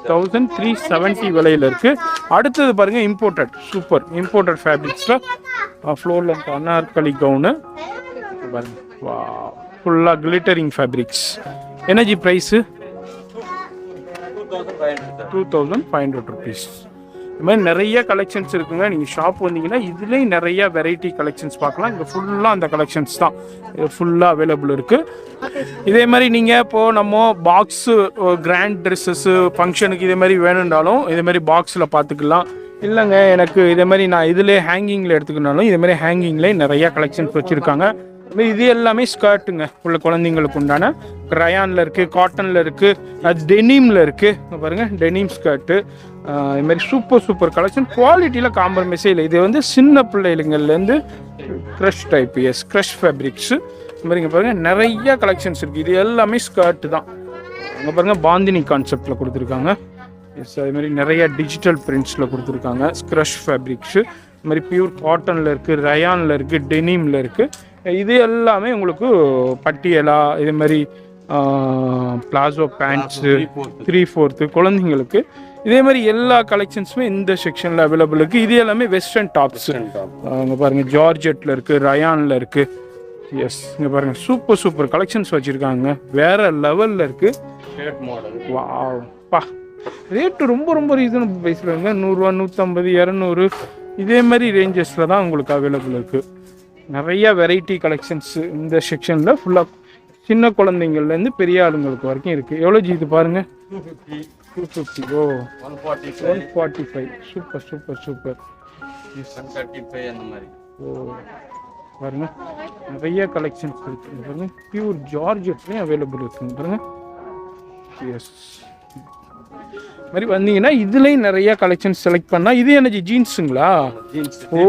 1370 விலையில் இருக்கு. அடுத்தது பாருங்க, இம்போர்ட்டட், சூப்பர் இம்போர்ட்டட் ஃபேப்ரிக்ஸில் ஃப்ளோர் லென்த் அனார்கலி கவுனு பாருங்க. வா, ஃபுல்லாக glittering fabrics. Energy price 2500 rupees. இது மாதிரி நிறைய கலெக்ஷன்ஸ் இருக்குங்க. நீங்கள் ஷாப் வந்தீங்கன்னா இதுலேயும் நிறைய வெரைட்டி கலெக்ஷன்ஸ் பார்க்கலாம். இங்கே ஃபுல்லாக அந்த கலெக்ஷன்ஸ் தான் ஃபுல்லாக அவைலபிள் இருக்குது. இதே மாதிரி நீங்கள் இப்போது நம்ம பாக்ஸு கிராண்ட் ட்ரெஸ்ஸஸ்ஸு ஃபங்க்ஷனுக்கு இதே மாதிரி வேணுன்றாலும் இதே மாதிரி பாக்ஸில் பார்த்துக்கலாம். இல்லைங்க எனக்கு இதே மாதிரி நான் இதிலே ஹேங்கிங்கில் எடுத்துக்கினாலும் இதே மாதிரி ஹேங்கிங்லேயே நிறையா கலெக்ஷன்ஸ் வச்சுருக்காங்க. இது எல்லாமே ஸ்கர்ட்டுங்க, உள்ள குழந்தைங்களுக்கு உண்டான ரயானில் இருக்குது, காட்டனில் இருக்குது, டெனிமில் இருக்குது பாருங்கள். டெனிம் ஸ்கர்ட்டு இது மாதிரி சூப்பர் சூப்பர் கலெக்ஷன். குவாலிட்டியில் காம்ப்ரமைஸே இல்லை. இது வந்து சின்ன பிள்ளைங்கள்லேருந்து crush type, yes crush fabrics இது மாதிரி. இங்கே பாருங்கள் நிறைய கலெக்ஷன்ஸ் இருக்குது. இது எல்லாமே ஸ்கர்ட்டு தான். அங்கே பாருங்கள் பாந்தினி கான்செப்டில் கொடுத்துருக்காங்க. எஸ், அது மாதிரி நிறைய டிஜிட்டல் பிரிண்ட்ஸில் கொடுத்துருக்காங்க. க்ரஷ் ஃபேப்ரிக்ஸு இது மாதிரி பியூர் காட்டனில் இருக்குது, ரயானில் இருக்குது, டெனிமில் இருக்குது. இது எல்லாமே உங்களுக்கு பட்டியலா இது மாதிரி பிளாசோ பேண்ட்ஸு 3/4 குழந்தைங்களுக்கு இதே மாதிரி எல்லா கலெக்ஷன்ஸுமே இந்த செக்ஷனில் அவைலபிள் இருக்குது. இது எல்லாமே வெஸ்டர்ன் டாப்ஸ். இங்கே பாருங்கள் ஜார்ஜெட்டில் இருக்குது, ரயானில் இருக்குது. எஸ், இங்கே பாருங்கள் சூப்பர் சூப்பர் கலெக்ஷன்ஸ் வச்சுருக்காங்க. வேறு லெவலில் இருக்குது. வாவ் பா, ரேட்டு ரொம்ப ரொம்ப ரீசனபிள் ப்ரைஸில் இருங்க. 100 150 200 இதே மாதிரி ரேஞ்சஸில் தான் உங்களுக்கு அவைலபிள் இருக்குது. நிறைய வெரைட்டி கலெக்ஷன்ஸு இந்த செக்ஷனில் ஃபுல்லாக சின்ன குழந்தைங்கள்லேருந்து பெரிய ஆளுங்களுக்கு வரைக்கும் இருக்குது. எவ்வளோ ஜி இது பாருங்கள்? 250. ஓ, 145. Super super super. 135 அந்த மாதிரி. ஓ பாருங்கள், நிறைய கலெக்ஷன்ஸ் இருக்குது பாருங்கள். பியூர் ஜார்ஜெட்லேயும் அவைலபிள் இருக்குங்க பாருங்கள். எஸ், மாதிரி வந்தீங்கன்னா இதுலேயும் நிறைய கலெக்ஷன்ஸ் செலக்ட் பண்ணால். இது என்ன ஜீன்ஸுங்களா? Oh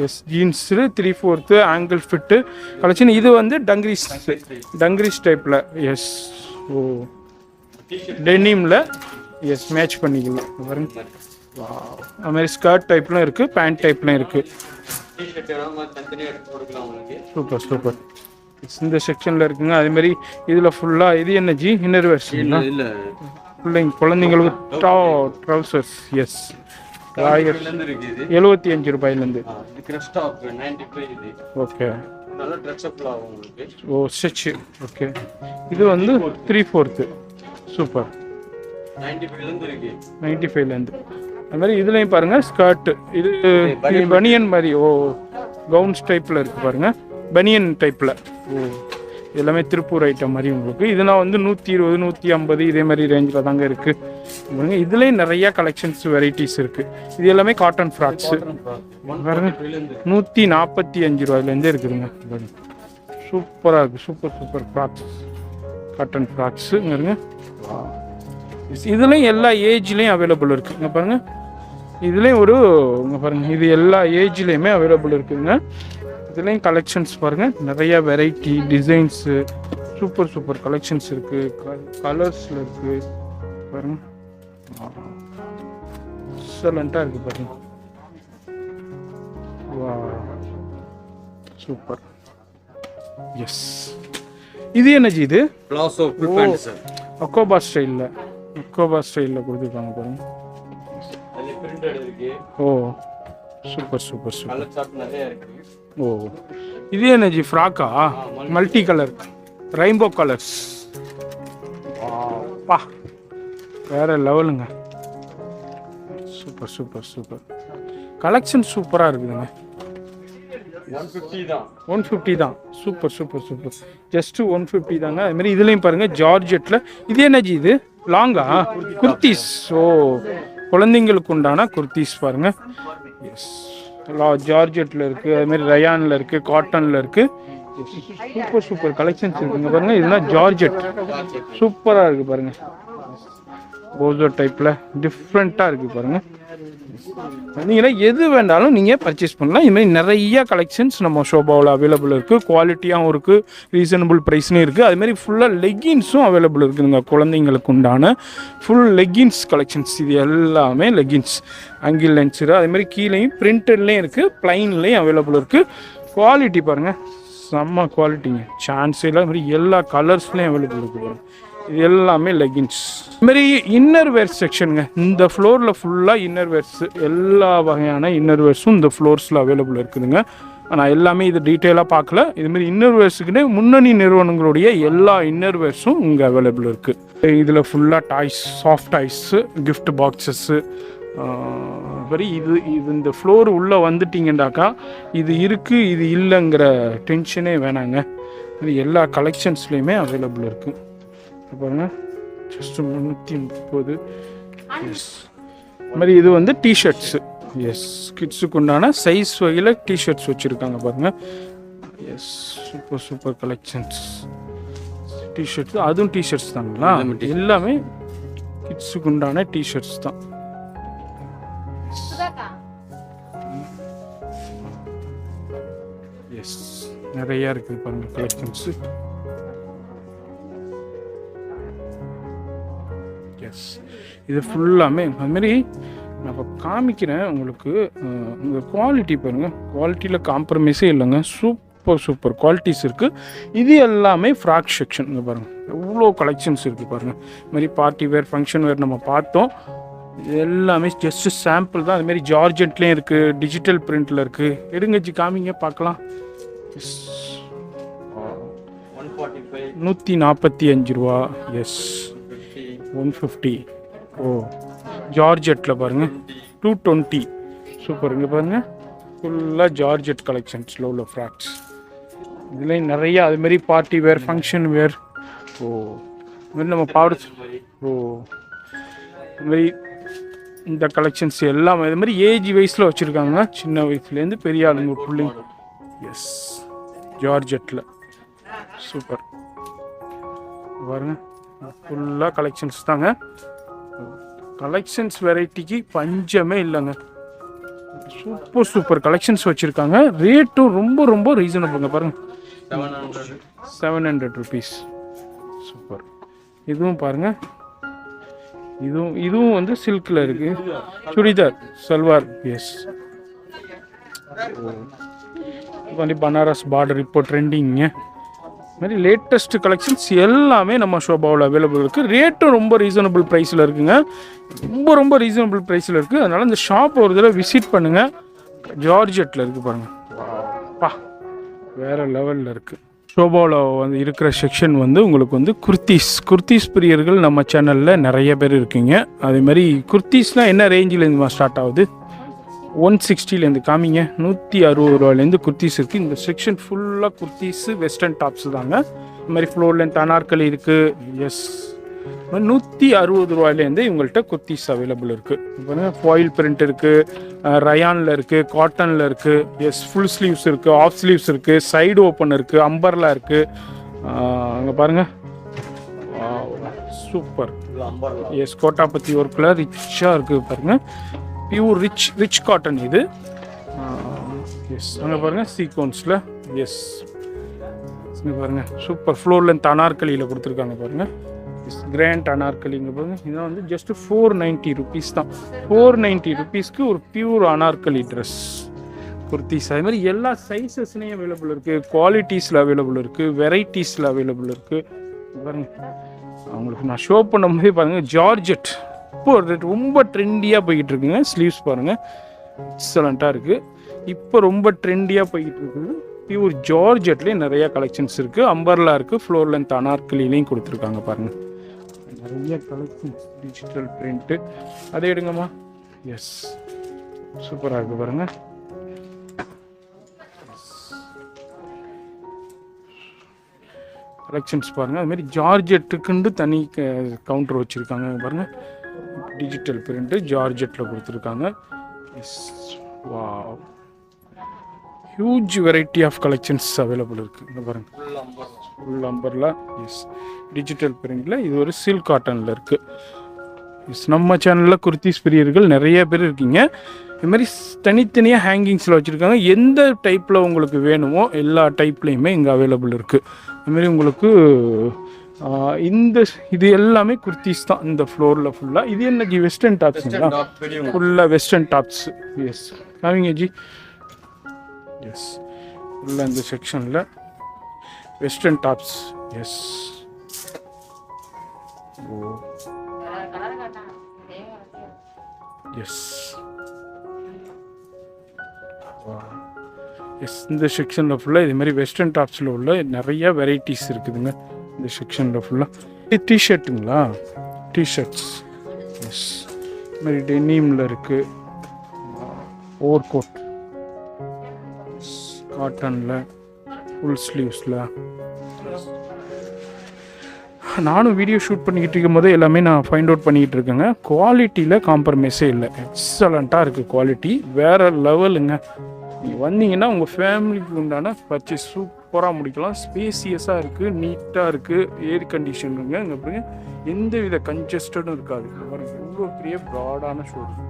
yes, jeans 3/4 ankle fit collection. இது வந்து டங்கிரிஸ் டைப்பில். எஸ், ஓ டெனிமில். எஸ், மேட்ச் பண்ணிக்கலாம் பாருங்க. அது மாதிரி ஸ்கர்ட் டைப்லாம் இருக்குது, பேண்ட் டைப்லாம் இருக்குது. Super super. இந்த செக்ஷனில் இருக்குங்க. அதேமாதிரி இதில் ஃபுல்லாக இது என்ன ஜி இன்னர் வேர்ஸ்ங்களா? குழந்தைங்களுக்கு ட்ரௌசர்ஸ். எஸ், 75 ரூபாயிலேருந்து. ஓகே, ஓ ஸ்டிச். ஓகே, இது வந்து 3/4. சூப்பர், 95லேருந்து. அது மாதிரி இதுலேயும் பாருங்கள் ஸ்கர்ட்டு. இது பனியன் மாதிரி. ஓ, கவுன்ஸ் டைப்பில் இருக்குது பாருங்கள், பனியன் டைப்பில். ஓ, எல்லாமே திருப்பூர் ஐட்டம் மாதிரி உங்களுக்கு. இதெல்லாம் வந்து 120 150 இதே மாதிரி ரேஞ்சில் தாங்க இருக்குது. இதுலேயும் நிறையா கலெக்ஷன்ஸ் வெரைட்டிஸ் இருக்குது. இது எல்லாமே காட்டன் ஃப்ராக்ஸு பாருங்க. 145 ரூபாயிலேருந்தே இருக்குதுங்க. சூப்பராக இருக்குது, சூப்பர் சூப்பர் ஃப்ராக்ஸ், காட்டன் ஃப்ராக்ஸுங்க. இதுலேயும் எல்லா ஏஜ்லேயும் அவைலபிள் இருக்குது. இங்கே பாருங்கள், இதுலேயும் இங்கே பாருங்கள், இது எல்லா ஏஜ்லேயுமே அவைலபிள் இருக்குதுங்க. இதுலேயும் கலெக்ஷன்ஸ் பாருங்கள், நிறைய variety designs super super collections இருக்குது. கலர்ஸில் இருக்குது பாருங்கள், எக்ஸலண்ட்டாக இருக்குது பாருங்கள். Wow, super. எஸ், இது என்னஜி? இது பிளாசோ ஃபுல் பேண்ட் சார். அக்கோபா ஸ்டைலில் கொடுத்துருக்காங்க பாருங்கள். Oh, super super super. Colour chart நிறைய இருக்குது. ஓ, இது என்னஜி ஃப்ராக்கா? Multi colour rainbow colours. பா, வேற லெவலுங்க. சூப்பர் சூப்பர் சூப்பர் கலெக்ஷன், சூப்பராக இருக்குதுங்க. 150 தான். Super super super. ஜஸ்ட்டு 150 தாங்க. அதுமாரி இதுலேயும் பாருங்கள் ஜார்ஜெட்டில். இது என்னஜி? இது லாங்கா குர்த்திஸ். ஓ, குழந்தைங்களுக்கு உண்டான குர்த்திஸ் பாருங்கள். எஸ், ஜார்ஜெட்டில் இருக்குது, அதுமாரி ரயானில் இருக்குது, காட்டனில் இருக்குது. சூப்பர் சூப்பர் கலெக்ஷன்ஸ் இருக்குங்க பாருங்கள். இதுனா ஜார்ஜெட் சூப்பராக இருக்குது பாருங்கள். போசோ டைப்பில் டிஃப்ரெண்ட்டாக இருக்குது பாருங்கள். நீங்கள் எது வேண்டாலும் நீங்கள் பர்ச்சேஸ் பண்ணலாம். இதுமாதிரி நிறைய கலெக்ஷன்ஸ் நம்ம ஷோபாவில் அவைலபிள் இருக்குது. குவாலிட்டியாகவும் இருக்குது, ரீசனபிள் ப்ரைஸ்லையும் இருக்குது. அதுமாதிரி ஃபுல்லாக லெகின்ஸும் அவைலபிள் இருக்குதுங்க. குழந்தைங்களுக்கு உண்டான ஃபுல் லெகின்ஸ் கலெக்ஷன்ஸ். இது எல்லாமே லெகின்ஸ் அங்கிள் லென்ஸு. அதேமாதிரி கீழேயும் பிரிண்டட்லேயும் இருக்குது, ப்ளைன்லேயும் அவைலபிள் இருக்குது. குவாலிட்டி பாருங்கள், செம்ம குவாலிட்டிங்க, சான்ஸே இல்லை. அதுமாதிரி எல்லா கலர்ஸ்லேயும் அவைலபிள் இருக்குது. இது எல்லாமே லெகின்ஸ். இதுமாரி இன்னர் வேர் செக்ஷனுங்க. இந்த ஃப்ளோரில் ஃபுல்லாக இன்னர் வேர்ஸ், எல்லா வகையான இன்னர் வேர்ஸும் இந்த ஃப்ளோர்ஸில் அவைலபிள் இருக்குதுங்க. ஆனால் எல்லாமே இது டீட்டெயிலாக பார்க்கல. இதுமாரி இன்னர் வேர்ஸுக்குன்னே முன்னணி நிறுவனங்களுடைய எல்லா இன்னர் வேர்ஸும் இங்கே அவைலபிள் இருக்குது. இதில் ஃபுல்லாக toys, soft toys, gift boxes. மாதிரி இது இந்த ஃப்ளோர் உள்ளே வந்துட்டிங்கண்டாக்கா இது இருக்குது இது இல்லைங்கிற டென்ஷனே வேணாங்க. இது எல்லா கலெக்ஷன்ஸ்லேயுமே அவைலபிள் இருக்குது. பாருங்க, ஜஸ்ட் 330. எஸ், இது மாதிரி இது வந்து டிஷர்ட்ஸு. எஸ், கிட்ஸுக்கு உண்டான சைஸ் வகையில் டிஷர்ட்ஸ் வச்சுருக்காங்க பாருங்கள். Yes, super collections T-shirts. அதுவும் டிஷர்ட்ஸ் தாங்களா? எல்லாமே கிட்ஸுக்கு உண்டான டிஷர்ட்ஸ் தான். எஸ், நிறையா இருக்குது பாருங்கள் கலெக்ஷன்ஸு. எஸ், இது ஃபுல்லாமே அதுமாரி நான் இப்போ காமிக்கிறேன் உங்களுக்கு. இந்த குவாலிட்டி பாருங்கள், குவாலிட்டியில் காம்ப்ரமைஸே இல்லைங்க. சூப்பர் குவாலிட்டிஸ் இருக்குது. இது எல்லாமே ஃப்ராக் செக்ஷன். இங்கே பாருங்கள் எவ்வளோ கலெக்ஷன்ஸ் இருக்குது பாருங்கள். இதுமாதிரி பார்ட்டி வேர், ஃபங்க்ஷன் வேர் நம்ம பார்த்தோம். இது எல்லாமே ஜஸ்ட் சாம்பிள் தான். அதுமாரி ஜார்ஜெட்லேயும் இருக்குது, டிஜிட்டல் பிரிண்டில் இருக்குது. எடுங்கச்சி காமிங்க பார்க்கலாம். 145 ரூபா. எஸ், 150. ஓ, ஜார்ஜெட்டில் பாருங்கள் 220. சூப்பர். இங்கே பாருங்கள் ஃபுல்லாக ஜார்ஜெட் கலெக்ஷன்ஸில் உள்ள ஃப்ராக்ஸ். இதுலேயும் நிறையா அதுமாரி பார்ட்டி வேர், ஃபங்க்ஷன் வேர். ஓ, இதுமாரி நம்ம பவுடர். ஓ, இதுமாரி இந்த கலெக்ஷன்ஸ் எல்லாம் இதுமாதிரி ஏஜ் வைஸில் வச்சுருக்காங்க. சின்ன வயசுலேருந்து பெரிய ஆளுங்க பிள்ளைங்க. எஸ், ஜார்ஜெட்டில் சூப்பர். பாருங்கள் ஃபுல்லாக கலெக்ஷன்ஸ் தாங்க. கலெக்ஷன்ஸ் வெரைட்டிக்கு பஞ்சமே இல்லைங்க. சூப்பர் கலெக்ஷன்ஸ் வச்சுருக்காங்க. ரேட்டும் ரொம்ப ரீசனபிளுங்க. பாருங்கள், 700 ருபீஸ். சூப்பர். இதுவும் பாருங்கள், இதுவும் வந்து சில்கில் இருக்குது. சுடிதார், சல்வார். எஸ், வந்து பனாரஸ் பார்டர் இப்போ ட்ரெண்டிங்க. மாதிரி லேட்டஸ்ட் கலெக்ஷன்ஸ் எல்லாமே நம்ம ஷோபாவில் அவைலபிள் இருக்குது. ரேட்டும் ரொம்ப ரீசனபிள் ப்ரைஸில் இருக்குங்க. ரொம்ப ரீசனபிள் ப்ரைஸில் இருக்குது. அதனால் இந்த ஷாப் ஒரு தடவை விசிட் பண்ணுங்கள். ஜார்ஜெட்டில் இருக்குது பாருங்கள். பா, வேறு லெவலில் இருக்குது. ஷோபாவில் வந்து இருக்கிற செக்ஷன் வந்து உங்களுக்கு வந்து குர்த்திஸ் பிரியர்கள் நம்ம சேனலில் நிறைய பேர் இருக்கீங்க. அதேமாதிரி குர்த்திஸ்னால் என்ன ரேஞ்சிலேருந்து ஸ்டார்ட் ஆகுது? 160லேருந்து காமிங்க. 160 ரூபாயிலேருந்து குர்த்திஸ் இருக்குது. இந்த செக்ஷன் ஃபுல்லாக குர்த்திஸு, வெஸ்டர்ன் டாப்ஸு தாங்க. இந்த மாதிரி ஃப்ளோர் லென்த் அனார்கலி இருக்குது. எஸ், 160 ரூபாயிலேருந்து இவங்கள்ட்ட குர்த்திஸ் அவைலபிள் இருக்குது. இப்போ ஃபாயில் பிரிண்ட் இருக்குது, ரயானில் இருக்குது, காட்டனில் இருக்குது. எஸ், ஃபுல் ஸ்லீவ்ஸ் இருக்குது, ஆஃப் ஸ்லீவ்ஸ் இருக்குது, சைடு ஓப்பன் இருக்குது, அம்பர்லா இருக்குது. அங்கே பாருங்கள், சூப்பர். எஸ், கோட்டாபத்தி ஒர்க்கில் ரிச்சாக இருக்குது பாருங்கள். பியூர் ரிச் காட்டன் இது. எஸ், அங்கே பாருங்கள் சீக்வன்ஸில். எஸ், இங்கே பாருங்கள் சூப்பர். ஃப்ளோர் லென்த் அனார்கலியில் கொடுத்துருக்காங்க பாருங்கள். Yes, grand anarkali. இங்கே பாருங்கள், இதெல்லாம் வந்து ஜஸ்ட் 490 ருபீஸ் தான். 490 ருபீஸ்க்கு ஒரு பியூர் அனார்கலி ட்ரெஸ் குர்த்திஸ். அது மாதிரி எல்லா சைஸஸ்லேயும் அவைலபிள் இருக்குது, குவாலிட்டிஸில் அவைலபிள் இருக்குது, வெரைட்டிஸில் அவைலபிள் இருக்குது. பாருங்கள், அவங்களுக்கு நான் ஷோ பண்ணும்போது பாருங்கள், ஜார்ஜெட் இப்போ ரொம்ப ட்ரெண்டியாக போய்கிட்டு இருக்குங்க. ஸ்லீவ்ஸ் பாருங்கள், எக்ஸலண்ட்டாக இருக்குது. இப்போ ரொம்ப ட்ரெண்டியாக போய்கிட்டு இருக்குது. பியூர் ஜார்ஜெட்லேயே நிறையா கலெக்ஷன்ஸ் இருக்குது. அம்பர்லா இருக்குது, ஃப்ளோர் லென்த் அனார்கலிலையும் கொடுத்துருக்காங்க பாருங்கள். நிறைய கலெக்ஷன்ஸ், டிஜிட்டல் பிரிண்ட்டு. அதை எடுங்கம்மா. எஸ், சூப்பராக இருக்குது பாருங்கள். கலெக்ஷன்ஸ் பாருங்கள். அதுமாரி ஜார்ஜெட்டுக்குண்டு தனி கவுண்டர் வச்சுருக்காங்க பாருங்கள். டிஜிட்டல் பிரிண்ட்டு ஜார்ஜெட்டில் கொடுத்துருக்காங்க. Yes, wow, huge variety of collections available இருக்குது. இங்கே பாருங்கள், ஃபுல் அம்பர்லா. எஸ், டிஜிட்டல் பிரிண்டில் இது ஒரு சில்க் காட்டனில் இருக்குது. நம்ம சேனலில் குர்த்திஸ் பிரியர்கள் நிறைய பேர் இருக்கீங்க. இதுமாதிரி தனித்தனியாக ஹேங்கிங்ஸில் வச்சுருக்காங்க. எந்த டைப்பில் உங்களுக்கு வேணுமோ எல்லா டைப்லேயுமே இங்கே அவைலபிள் இருக்குது. இதுமாரி உங்களுக்கு இந்த இது எல்லாமே குர்த்திஸ் தான் இந்த ஃப்ளோரில் ஃபுல்லாக. இது என்ன ஜி வெஸ்டர்ன் டாப்ஸுங்களா? ஃபுல்லாக வெஸ்டர்ன் டாப்ஸ். எஸ் காமிங்க ஜி. எஸ் ஃபுல்லாக இந்த செக்ஷனில் western tops. Yes oh yes yes இந்த செக்ஷனில் ஃபுல்லாக இது மாதிரி வெஸ்டர்ன் டாப்ஸில் உள்ள நிறைய வெரைட்டிஸ் இருக்குதுங்க. இந்த செக்ஷனில் ஃபுல்லாக டிஷர்ட்டுங்களா? டிஷர்ட்ஸ். எஸ் இது மாதிரி டெனிமில் இருக்குது. ஓவர் கோட் காட்டனில் ஃபுல் ஸ்லீவ்ஸில். நானும் வீடியோ ஷூட் பண்ணிக்கிட்டு இருக்கும் போது எல்லாமே நான் ஃபைண்ட் அவுட் பண்ணிக்கிட்டு இருக்கேங்க. குவாலிட்டியில் காம்ப்ரமைஸே இல்லை. எக்ஸலண்ட்டாக இருக்குது குவாலிட்டி. வேறு லெவலுங்க. நீங்கள் வந்தீங்கன்னா உங்கள் ஃபேமிலிக்கு உண்டான பர்ச்சேஸ் சூப்பராக முடிக்கலாம். ஸ்பேசியஸாக இருக்குது, நீட்டாக இருக்குது, ஏர் கண்டிஷனுங்க. இங்கே பாருங்க எந்த வித கன்ஜஸ்டடும் இருக்காது. பாருங்க இவ்வளோ பெரிய ப்ராடான ஷோரூம்.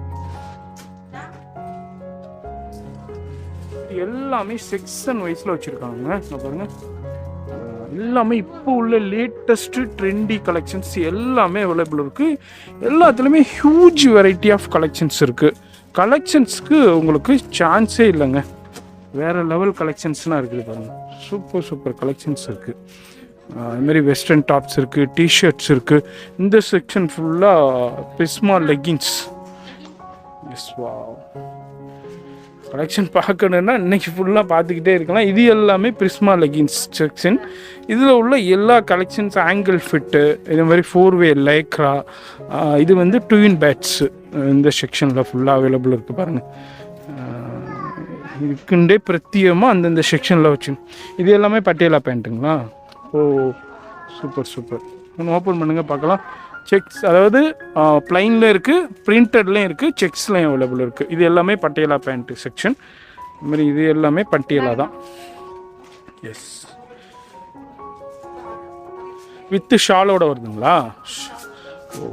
எல்லாமே செக்ஷன் வைஸில் வச்சுருக்காங்க. இங்கே பாருங்க எல்லாமே இப்போ உள்ள லேட்டஸ்ட்டு ட்ரெண்டி கலெக்ஷன்ஸ் எல்லாமே அவைலபிள் இருக்குது. எல்லாத்துலேயுமே ஹியூஜ் வெரைட்டி ஆஃப் கலெக்ஷன்ஸ் இருக்குது. கலெக்ஷன்ஸ்க்கு உங்களுக்கு சான்ஸே இல்லைங்க. வேறு லெவல் கலெக்ஷன்ஸ்லாம் இருக்குது பாருங்கள். சூப்பர் சூப்பர் கலெக்ஷன்ஸ் இருக்குது. அதுமாரி வெஸ்டர்ன் டாப்ஸ் இருக்குது, டிஷர்ட்ஸ் இருக்குது. இந்த செக்ஷன் ஃபுல்லாக பிஸ்மா லெகின்ஸ். எஸ் வா கலெக்ஷன் பார்க்கணுன்னா இன்றைக்கி ஃபுல்லாக பார்த்துக்கிட்டே இருக்கலாம். இது எல்லாமே பிரிஸ்மா லெகின்ஸ் செக்ஷன். இதில் உள்ள எல்லா கலெக்ஷன்ஸ் ஆங்கிள் ஃபிட்டு, இது மாதிரி 4-வே லைக்ரா, இது வந்து ட்வின் பேட்ஸு இந்த செக்ஷனில் ஃபுல்லாக அவைலபிள் இருக்குது பாருங்கள். இதுக்குண்டே பிரத்யேகமாக அந்தந்த செக்ஷனில் வச்சு. இது எல்லாமே பட்டியலா பேண்ட்டுங்களா? ஓ சூப்பர் சூப்பர். ஒன்று ஓப்பன் பண்ணுங்கள் பார்க்கலாம். செக்ஸ் அதாவது ப்ளைனில் இருக்குது, பிரிண்டட்லேயும் இருக்குது, செக்ஸ்லேயும் அவைலபிள் இருக்குது. இது எல்லாமே பட்டியலா பேண்ட்டு செக்ஷன். இதுமாதிரி இது எல்லாமே பட்டியலா தான். எஸ் வித்து ஷாலோட வருதுங்களா? ஓ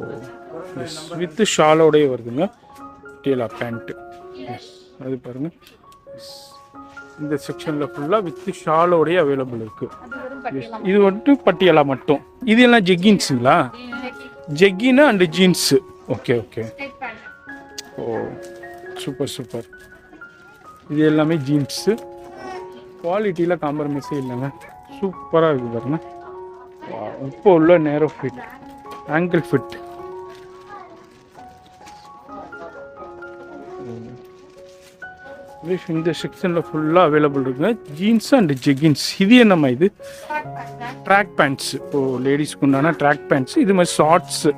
எஸ் வித்து ஷாலோடய வருதுங்க பட்டியலா பேண்ட்டு. எஸ் அது பாருங்கள். இந்த செக்ஷனில் ஃபுல்லாக வித்து ஷாலோடய அவைலபிள் இருக்குது. இது வந்துட்டு பட்டியலா மட்டும். இது எல்லாம் ஜெக்கின்ஸுங்களா? ஜெக்கினா and jeans. Okay okay. Oh super super. இது எல்லாமே ஜீன்ஸு. குவாலிட்டியில் காம்ப்ரமைஸே இல்லைங்க. சூப்பராக இருக்குது பாருங்க. இப்போ உள்ள நேரோ ஃபிட், ஆங்கிள் ஃபிட். இந்த செக்ஷனில் ஃபுல்லாக அவைலபிள் இருக்குங்க. Jeans and jeggings. இது என்னம்மா? இது ட்ராக் பேண்ட்ஸ். இப்போது லேடிஸ்க்கு உண்டான ட்ராக் பேண்ட்ஸ். இது மாதிரி ஷார்ட்ஸு,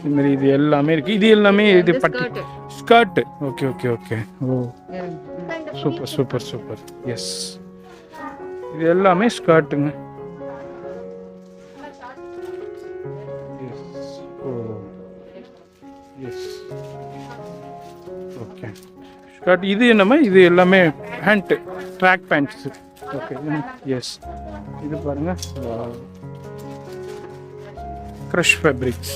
இதுமாரி இது எல்லாமே இருக்குது. இது எல்லாமே இது பட்டி skirt. Okay okay okay. Oh super super super. Yes இது எல்லாமே ஸ்கர்ட்டுங்க. Yes oh yes okay skirt. இது என்னம்மா? இது எல்லாமே pant, track pants. Okay yes. இது பாருங்கள் க்ரஷ் ஃபேப்ரிக்ஸ்.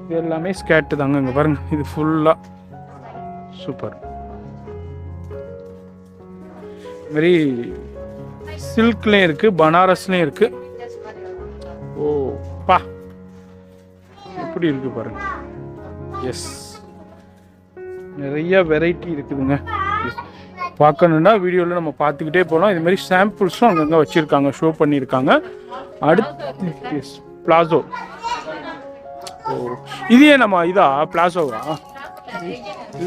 இது எல்லாமே ஸ்கர்ட்டு தாங்க. இங்கே பாருங்கள் இது ஃபுல்லாக சூப்பர். இதுமாரி சில்க்லேயும் இருக்குது, பனாரஸ்லேயும் இருக்குது. ஓ பா எப்படி இருக்குது பாருங்கள். எஸ் நிறைய வெரைட்டி இருக்குதுங்க. பார்க்கணுன்னா வீடியோவில் நம்ம பார்த்துக்கிட்டே போகலாம். இது மாதிரி சாம்பிள்ஸும் அங்கங்கே வச்சுருக்காங்க, ஷோ பண்ணியிருக்காங்க. அடுத்து எஸ் பிளாசோ. ஓ இதே நம்ம இதா பிளாசோவா?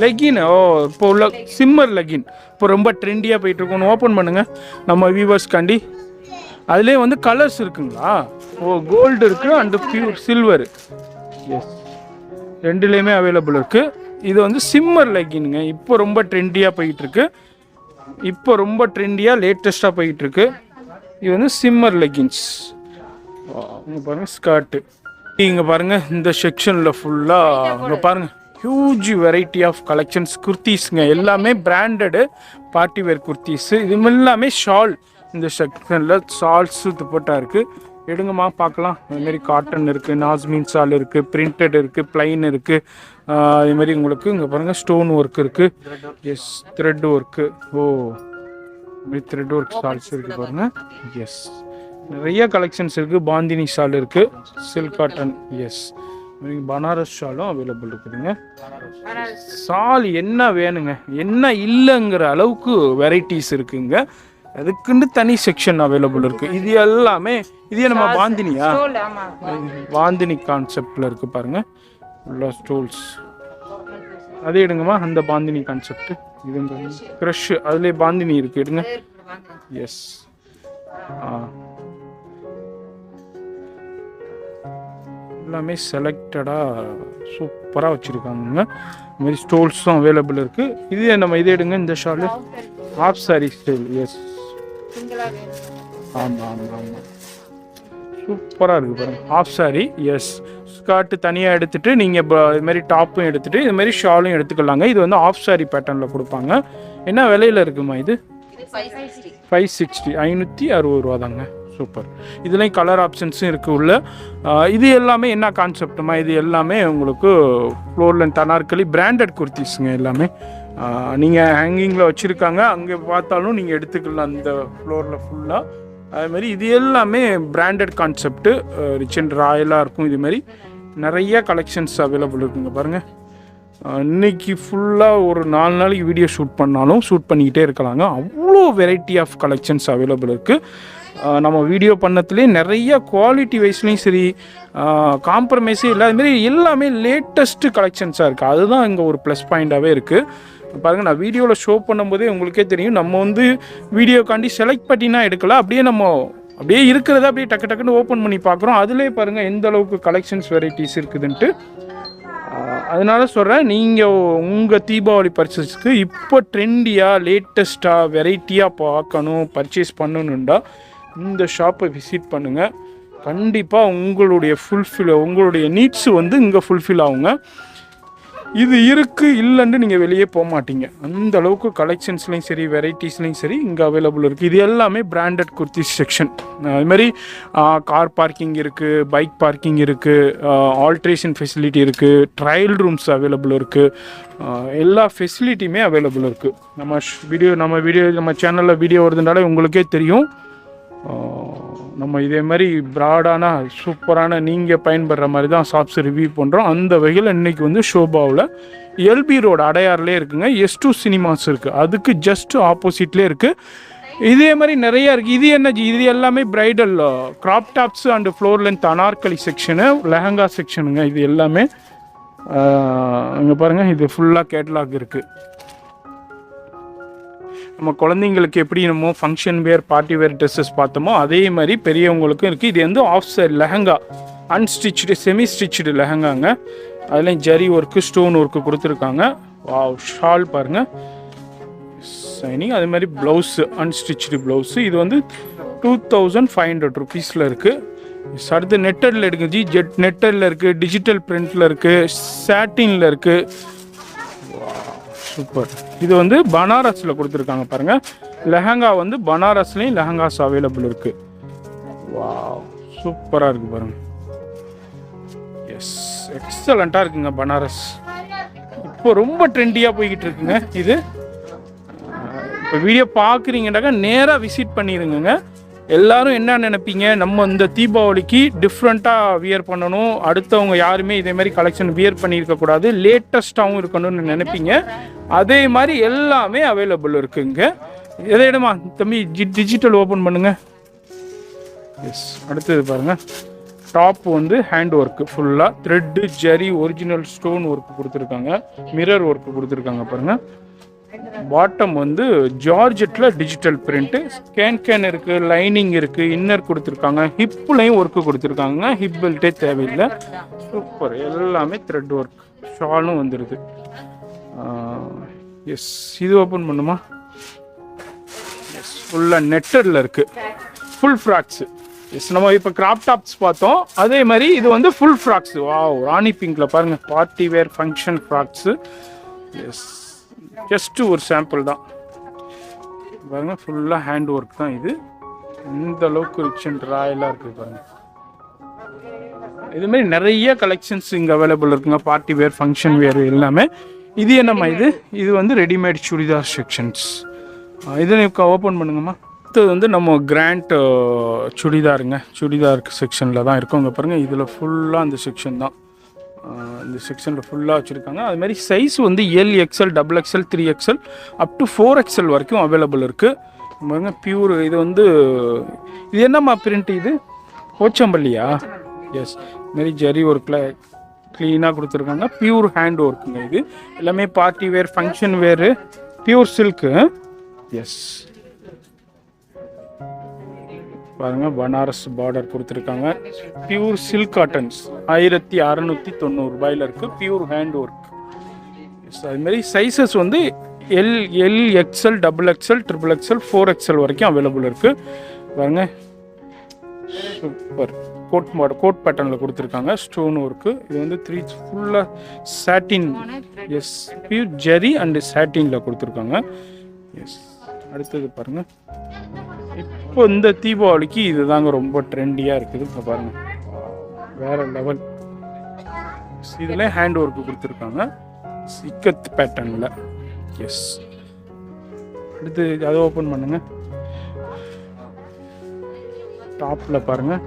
லெகின். ஓ இப்போ உள்ள சிம்மர் லெகின் இப்போ ரொம்ப ட்ரெண்டியாக போயிட்டுருக்கோம். ஓப்பன் பண்ணுங்கள் நம்ம வியூவர்ஸ்காண்டி. அதுலேயே வந்து கலர்ஸ் இருக்குங்களா? ஓ கோல்டு இருக்குது அண்டு பியூர் சில்வர். எஸ் ரெண்டுலேயுமே அவைலபிள் இருக்குது. இது வந்து சிம்மர் லெகின்ங்க. இப்போ ரொம்ப ட்ரெண்டியாக போயிட்டுருக்கு. இப்போ ரொம்ப ட்ரெண்டியாக லேட்டஸ்ட்டாக போயிட்டுருக்கு. இது வந்து சிம்மர் லெகின்ஸ். இங்கே பாருங்கள் ஸ்கர்ட்டு. இங்கே பாருங்கள் இந்த செக்ஷனில் ஃபுல்லாக இங்கே பாருங்கள் ஹியூஜ் வெரைட்டி ஆஃப் கலெக்ஷன்ஸ். குர்த்திஸுங்க எல்லாமே பிராண்டடு பார்ட்டி வேர் குர்த்திஸு. இது எல்லாமே ஷால். இந்த செக்ஷனில் ஷால்ஸு துப்பட்டா இருக்குது. எடுங்கம்மா பார்க்கலாம். அதுமாரி காட்டன் இருக்குது, நாஸ்மின் சால் இருக்குது, பிரிண்டட் இருக்குது, பிளைன் இருக்குது. அதுமாரி உங்களுக்கு இங்கே பாருங்கள் ஸ்டோன் ஒர்க் இருக்குது. Yes, thread work. ஓ, இதுமாரி த்ரெட் ஒர்க் சால்ஸ் இருக்குது பாருங்கள். எஸ், நிறைய கலெக்ஷன்ஸ் இருக்குது. பாந்தினி ஷால் இருக்குது, சில்க் காட்டன். எஸ், பனாரஸ் ஷாலும் அவைலபிள் இருக்குதுங்க. ஷால் என்ன வேணுங்க, என்ன இல்லைங்கிற அளவுக்கு வெரைட்டிஸ் இருக்குங்க. அதுக்குன்னு தனி செக்ஷன் அவைலபிள் இருக்குது. இது எல்லாமே இது நம்ம பாந்தினியா, பாந்தினி கான்செப்டில் இருக்குது பாருங்கள். உள்ள ஸ்டோல்ஸ் அதே எடுங்கம்மா. அந்த பாந்தினி கான்செப்ட் இதுங்க க்ரஷ், அதுலேயே பாந்தினி இருக்குது, எடுங்க. எஸ், எல்லாமே செலக்டடாக சூப்பராக வச்சுருக்காங்க. இதுமாரி ஸ்டோல்ஸும் அவைலபிள் இருக்குது. இது நம்ம இது எடுங்க. இந்த shawl half sari style. Yes, ஆமாம் ஆமாம் ஆமாம், சூப்பராக இருக்குது பாருங்கள். Half sorry. எஸ், ஸ்கர்ட்டு தனியாக எடுத்துகிட்டு நீங்கள் இப்போ இதுமாரி டாப்பும் எடுத்துகிட்டு இதுமாரி ஷாலும் எடுத்துக்கலாங்க. இது வந்து ஆஃப் சாரி பேட்டர்னில் கொடுப்பாங்க. என்ன விலையில் இருக்குமா இது? 560, 560 ரூபா தாங்க. சூப்பர். இதுலேயும் கலர் ஆப்ஷன்ஸும் இருக்குது உள்ள. இது எல்லாமே என்ன கான்செப்டுமா, இது எல்லாமே உங்களுக்கு ஃப்ளோர் லென்த் அனார்கலி பிராண்டட் குர்த்திஸுங்க எல்லாமே. நீங்கள் ஹேங்கிங்கில் வச்சுருக்காங்க, அங்கே பார்த்தாலும் நீங்கள் எடுத்துக்கலாம் அந்த ஃப்ளோரில் ஃபுல்லாக. அதுமாரி இது எல்லாமே பிராண்டட் கான்செப்ட்டு, ரிச் அண்ட் ராயலாக இருக்கும். இதுமாரி நிறைய கலெக்ஷன்ஸ் அவைலபிள் இருக்குங்க பாருங்கள். இன்றைக்கி ஃபுல்லாக ஒரு 4 நாளைக்கு வீடியோ ஷூட் பண்ணாலும் ஷூட் பண்ணிக்கிட்டே இருக்கலாங்க. அவ்வளோ வெரைட்டி ஆஃப் கலெக்ஷன்ஸ் அவைலபிள் இருக்குது. நம்ம வீடியோ பண்ணத்துலேயே நிறைய குவாலிட்டி வைஸ்லேயும் சரி, காம்ப்ரமைஸே இல்லை. அதுமாரி எல்லாமே லேட்டஸ்ட்டு கலெக்ஷன்ஸாக இருக்குது. அதுதான் இங்கே ஒரு ப்ளஸ் பாயிண்ட்டாகவே இருக்குது. பாருங்கள், நான் வீடியோவில் ஷோ பண்ணும்போதே உங்களுக்கே தெரியும், நம்ம வந்து வீடியோக்காண்டி செலக்ட் பண்ணினா எடுக்கல, அப்படியே நம்ம அப்படியே இருக்கிறத அப்படியே டக்கு டக்குன்னு ஓப்பன் பண்ணி பார்க்குறோம். அதிலே பாருங்கள் எந்த அளவுக்கு கலெக்ஷன்ஸ் வெரைட்டிஸ் இருக்குதுன்ட்டு. அதனால சொல்கிறேன், நீங்கள் உங்கள் தீபாவளி பர்ச்சேஸ்க்கு இப்போ ட்ரெண்டியாக லேட்டஸ்ட்டாக வெரைட்டியாக பார்க்கணும், பர்ச்சேஸ் பண்ணணுண்டா இந்த ஷாப்பை விசிட் பண்ணுங்கள். கண்டிப்பாக உங்களுடைய நீட்ஸ் வந்து இங்கே ஃபுல்ஃபில் ஆகுங்க. இது இருக்குது இல்லைன்னு நீங்கள் வெளியே போக மாட்டீங்க. அந்த அளவுக்கு கலெக்ஷன்ஸ்லையும் சரி, வெரைட்டிஸ்லையும் சரி இங்கே அவைலபிள் இருக்குது. இது எல்லாமே பிராண்டட் குர்த்திஸ் செக்ஷன். அதுமாதிரி கார் பார்க்கிங் இருக்குது, பைக் பார்க்கிங் இருக்குது, ஆல்ட்ரேஷன் ஃபெசிலிட்டி இருக்குது, ட்ரையல் ரூம்ஸ் அவைலபிள் இருக்குது. எல்லா ஃபெசிலிட்டியுமே அவைலபிள் இருக்குது. நம்ம சேனலில் வீடியோ வருதுனால உங்களுக்கே தெரியும். நம்ம இதே மாதிரி ப்ராடான சூப்பரான நீங்கள் பயன்படுற மாதிரி தான் ஷாப்ஸ் ரிவ்யூ பண்ணுறோம். அந்த வகையில் இன்றைக்கி வந்து ஷோபாவில் எல்பி ரோடு அடையாறுலேயே இருக்குங்க. S2 சினிமாஸ் இருக்குது, அதுக்கு ஜஸ்ட் ஆப்போசிட்லேயே இருக்குது. இதே மாதிரி நிறையா இருக்குது. இது எல்லாமே bridal crop tops and floor length anarkali section, lehenga செக்ஷனுங்க. இது எல்லாமே அங்கே பாருங்கள், இது ஃபுல்லாக கேட்லாக் இருக்குது. நம்ம குழந்தைங்களுக்கு எப்படி நம்ம function wear, party wear dresses பார்த்தோமோ அதே மாதிரி பெரியவங்களுக்கும் இருக்குது. இது வந்து off side lehenga, unstitch semi stitch லெஹங்காங்க. அதுலேயும் ஜரி ஒர்க்கு, ஸ்டோன் ஒர்க்கு கொடுத்துருக்காங்க. ஷால் பாருங்கள் சைனிங். அதே மாதிரி ப்ளவுஸு, அன்ஸ்டிச்சு ப்ளவுஸு. இது வந்து 2500 ருபீஸில் இருக்குது. அடுத்து நெட்டடில் எடுக்குது, ஜெட் நெட்டடில் இருக்குது, டிஜிட்டல் பிரிண்டில் இருக்குது, சாட்டினில் இருக்குது. சூப்பர். இது வந்து பனாரஸில் கொடுத்துருக்காங்க பாருங்கள். லெஹங்கா வந்து பனாரஸ்லேயும் லெஹங்காஸ் அவைலபிள் இருக்குது. வாவ், சூப்பராக இருக்குது பாருங்கள். எஸ், எக்ஸலண்ட்டாக இருக்குங்க பனாரஸ். இப்போ ரொம்ப ட்ரெண்டியாக போய்கிட்டு இருக்குங்க. இது இப்போ வீடியோ பார்க்குறீங்கன்னாக்கா நேராக விசிட் பண்ணிடுங்க. எல்லோரும் என்ன நினைப்பீங்க, நம்ம இந்த தீபாவளிக்கு டிஃப்ரெண்ட்டாக வியர் பண்ணணும், அடுத்தவங்க யாருமே இதேமாதிரி கலெக்ஷன் வியர் பண்ணியிருக்கக்கூடாது, லேட்டஸ்ட்டாகவும் இருக்கணும்னு நினைப்பீங்க. அதே மாதிரி எல்லாமே அவைலபிள் இருக்குங்க. எதை இடமா தம்பி டிஜிட்டல் ஓப்பன் பண்ணுங்கள். எஸ், அடுத்தது பாருங்கள். டாப் வந்து ஹேண்ட் ஒர்க்கு, ஃபுல்லாக thread, zari, original stone work கொடுத்துருக்காங்க, மிரர் ஒர்க்கு கொடுத்துருக்காங்க பாருங்கள். பாட்டம் வந்து ஜார்ஜெட்டில் டிஜிட்டல் பிரிண்ட்டு, கேன் இருக்குது, லைனிங் இருக்குது, இன்னர் கொடுத்துருக்காங்க, ஹிப்லையும் ஒர்க்கு கொடுத்துருக்காங்க. ஹிப் பெல்ட்டே தேவையில்லை. சூப்பர். எல்லாமே த்ரெட் ஒர்க். ஷாலும் வந்துடுது. எஸ், இது ஓப்பன் பண்ணுமா. எஸ், ஃபுல்லாக நெட்டடில் இருக்குது, ஃபுல் ஃப்ராக்ஸு. எஸ், நம்ம இப்போ கிராப் டாப்ஸ் பார்த்தோம், அதே மாதிரி இது வந்து ஃபுல் ஃப்ராக்ஸு. வாவ், ராணி பிங்கில் பாருங்கள், party wear function frocks. Yes, just ஒரு சாம்பிள் தான் பாருங்கள். ஃபுல்லாக ஹேண்ட் ஒர்க் தான் இது. இந்த அளவுக்கு ரிச் அண்ட் ராயலாக இருக்குது பாருங்கள். இதுமாரி நிறைய கலெக்ஷன்ஸ் இங்கே அவைலபிள் இருக்குங்க. பார்ட்டி வேர், ஃபங்க்ஷன் வேர் எல்லாமே. இது என்னம்மா இது வந்து ரெடிமேட் சுடிதார் செக்ஷன்ஸ். இதை ஓப்பன் பண்ணுங்கம்மா. அடுத்தது வந்து நம்ம கிராண்ட் சுடிதாருங்க. சுடிதார் செக்ஷனில் தான் இருக்கும். இங்கே பாருங்கள், இதில் ஃபுல்லாக அந்த செக்ஷன் தான். இந்த செக்ஷனில் ஃபுல்லாக வச்சுருக்காங்க. அதுமாதிரி சைஸ் வந்து L, XL, double XL, 3XL up to 4XL வரைக்கும் அவைலபிள் இருக்குது. பாருங்க, பியூர். இது வந்து இது என்னம்மா பிரிண்ட்? இது போச்சம்பள்ளியா? எஸ். இதுமாரி ஜரி ஒர்க்கில் க்ளீனாக கொடுத்துருக்காங்க. பியூர் ஹேண்ட் ஒர்க்குங்க. இது எல்லாமே party wear, function wear, pure silk. Yes, பாருங்கள், பனாரஸ் பார்டர் கொடுத்துருக்காங்க. பியூர் சில்க் காட்டன்ஸ் 1690 ரூபாயில் இருக்குது. Pure hand work. எஸ். அதுமாரி சைஸஸ் வந்து L, XL, double XL, triple XL, 4XL வரைக்கும் அவைலபிள் இருக்குது. பாருங்க, சூப்பர் கோட் பேட்டர்னில் கொடுத்துருக்காங்க. Stone work. இது வந்து ஃபுல்லாக satin. Yes, pure zari and சாட்டினில் கொடுத்துருக்காங்க. எஸ். அடுத்தது பாருங்கள், இப்போ இந்த தீபாவளிக்கு இது தாங்க ரொம்ப ட்ரெண்டியாக இருக்குது. இப்போ பாருங்கள், வேறு லெவல். இதில் ஹேண்ட் ஒர்க்கு கொடுத்துருக்காங்க இக்கத் பேட்டர்னில். எஸ். அடுத்து அதை ஓப்பன் பண்ணுங்க. டாப்பில் பாருங்கள்.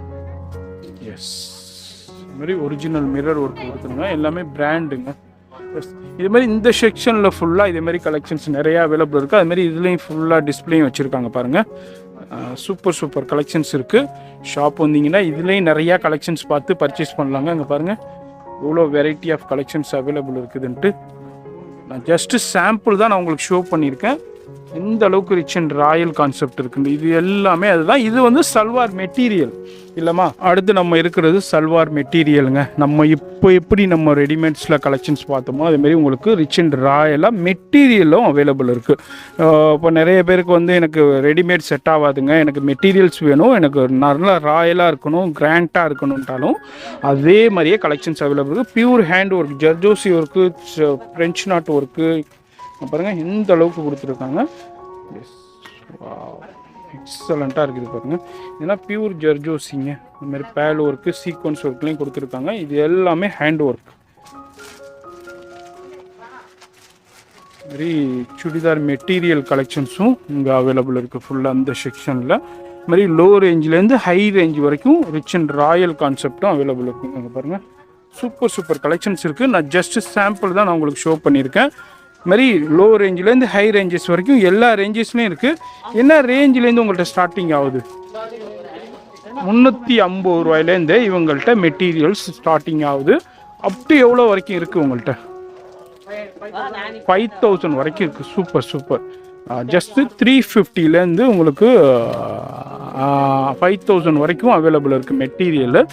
எஸ், இது மாதிரி ஒரிஜினல் மிரர் ஒர்க் கொடுத்துருங்க. எல்லாமே பிராண்டுங்க. எஸ். இது மாதிரி இந்த செக்ஷனில் ஃபுல்லாக இதேமாரி கலெக்ஷன்ஸ் நிறையா அவைலபிள் இருக்குது. அதுமாரி இதுலேயும் ஃபுல்லாக டிஸ்பிளேயும் வச்சுருக்காங்க பாருங்கள். சூப்பர் கலெக்ஷன்ஸ் இருக்குது. ஷாப் வந்தீங்கன்னா இதுலேயும் நிறையா கலெக்ஷன்ஸ் பார்த்து பர்ச்சேஸ் பண்ணலாங்க. அங்கே பாருங்கள், எவ்வளோ வெரைட்டி ஆஃப் கலெக்ஷன்ஸ் அவைலபிள் இருக்குதுன்ட்டு. நான் ஜஸ்ட்டு சாம்பிள் தான் நான் உங்களுக்கு ஷோ பண்ணியிருக்கேன். எந்த அளவுக்கு ரிச் அண்ட் ராயல் கான்செப்ட் இருக்குது. இது எல்லாமே அதுதான். இது வந்து சல்வார் மெட்டீரியல் இல்லைம்மா. அடுத்து நம்ம இருக்கிறது சல்வார் மெட்டீரியலுங்க. நம்ம இப்போ எப்படி நம்ம ரெடிமேட்ஸில் கலெக்ஷன்ஸ் பார்த்தோமோ அதேமாரி உங்களுக்கு ரிச் அண்ட் ராயலாக மெட்டீரியலும் அவைலபிள் இருக்குது. இப்போ நிறைய பேருக்கு வந்து எனக்கு ரெடிமேட் செட் ஆகாதுங்க, எனக்கு மெட்டீரியல்ஸ் வேணும், எனக்கு நல்லா ராயலாக இருக்கணும், கிராண்டாக இருக்கணுன்ட்டாலும் அதே மாதிரியே கலெக்ஷன்ஸ் அவைலபிள் இருக்குது. Pure hand work, zardozi work, French not work பாருங்கள் எந்த அளவுக்கு கொடுத்துருக்காங்க. எஸ், எக்ஸலண்ட்டாக இருக்குது பாருங்கள். இதெல்லாம் பியூர் ஜர்ஜோசிங்க. இதுமாதிரி பேல் ஒர்க்கு, சீக்வன்ஸ் ஒர்க்லையும் கொடுத்துருக்காங்க. இது எல்லாமே ஹேண்ட் ஒர்க். மாதிரி சுடிதார் மெட்டீரியல் கலெக்ஷன்ஸும் இங்கே அவைலபிள் இருக்குது ஃபுல்லாக அந்த செக்ஷனில். மாதிரி லோ ரேஞ்சிலேருந்து ஹை ரேஞ்ச் வரைக்கும் ரிச் அண்ட் ராயல் கான்செப்டும் அவைலபிள் இருக்குங்க. அங்கே பாருங்கள், சூப்பர் கலெக்ஷன்ஸ் இருக்குது. நான் ஜஸ்ட் சாம்பிள் தான் நான் உங்களுக்கு ஷோ பண்ணியிருக்கேன். மாதிரி லோ ரேஞ்சிலேருந்து ஹை ரேஞ்சஸ் வரைக்கும் எல்லா ரேஞ்சஸ்லேயும் இருக்குது. என்ன ரேஞ்சிலேருந்து உங்கள்கிட்ட ஸ்டார்டிங் ஆகுது? 350 ரூபாயிலேருந்து இவங்கள்ட்ட மெட்டீரியல்ஸ் ஸ்டார்டிங் ஆகுது. அப் டு எவ்வளோ வரைக்கும் இருக்குது உங்கள்கிட்ட? 5000 வரைக்கும் இருக்குது. சூப்பர். ஜஸ்ட்டு 350லேருந்து உங்களுக்கு 5000 வரைக்கும் அவைலபிள் இருக்குது மெட்டீரியலு.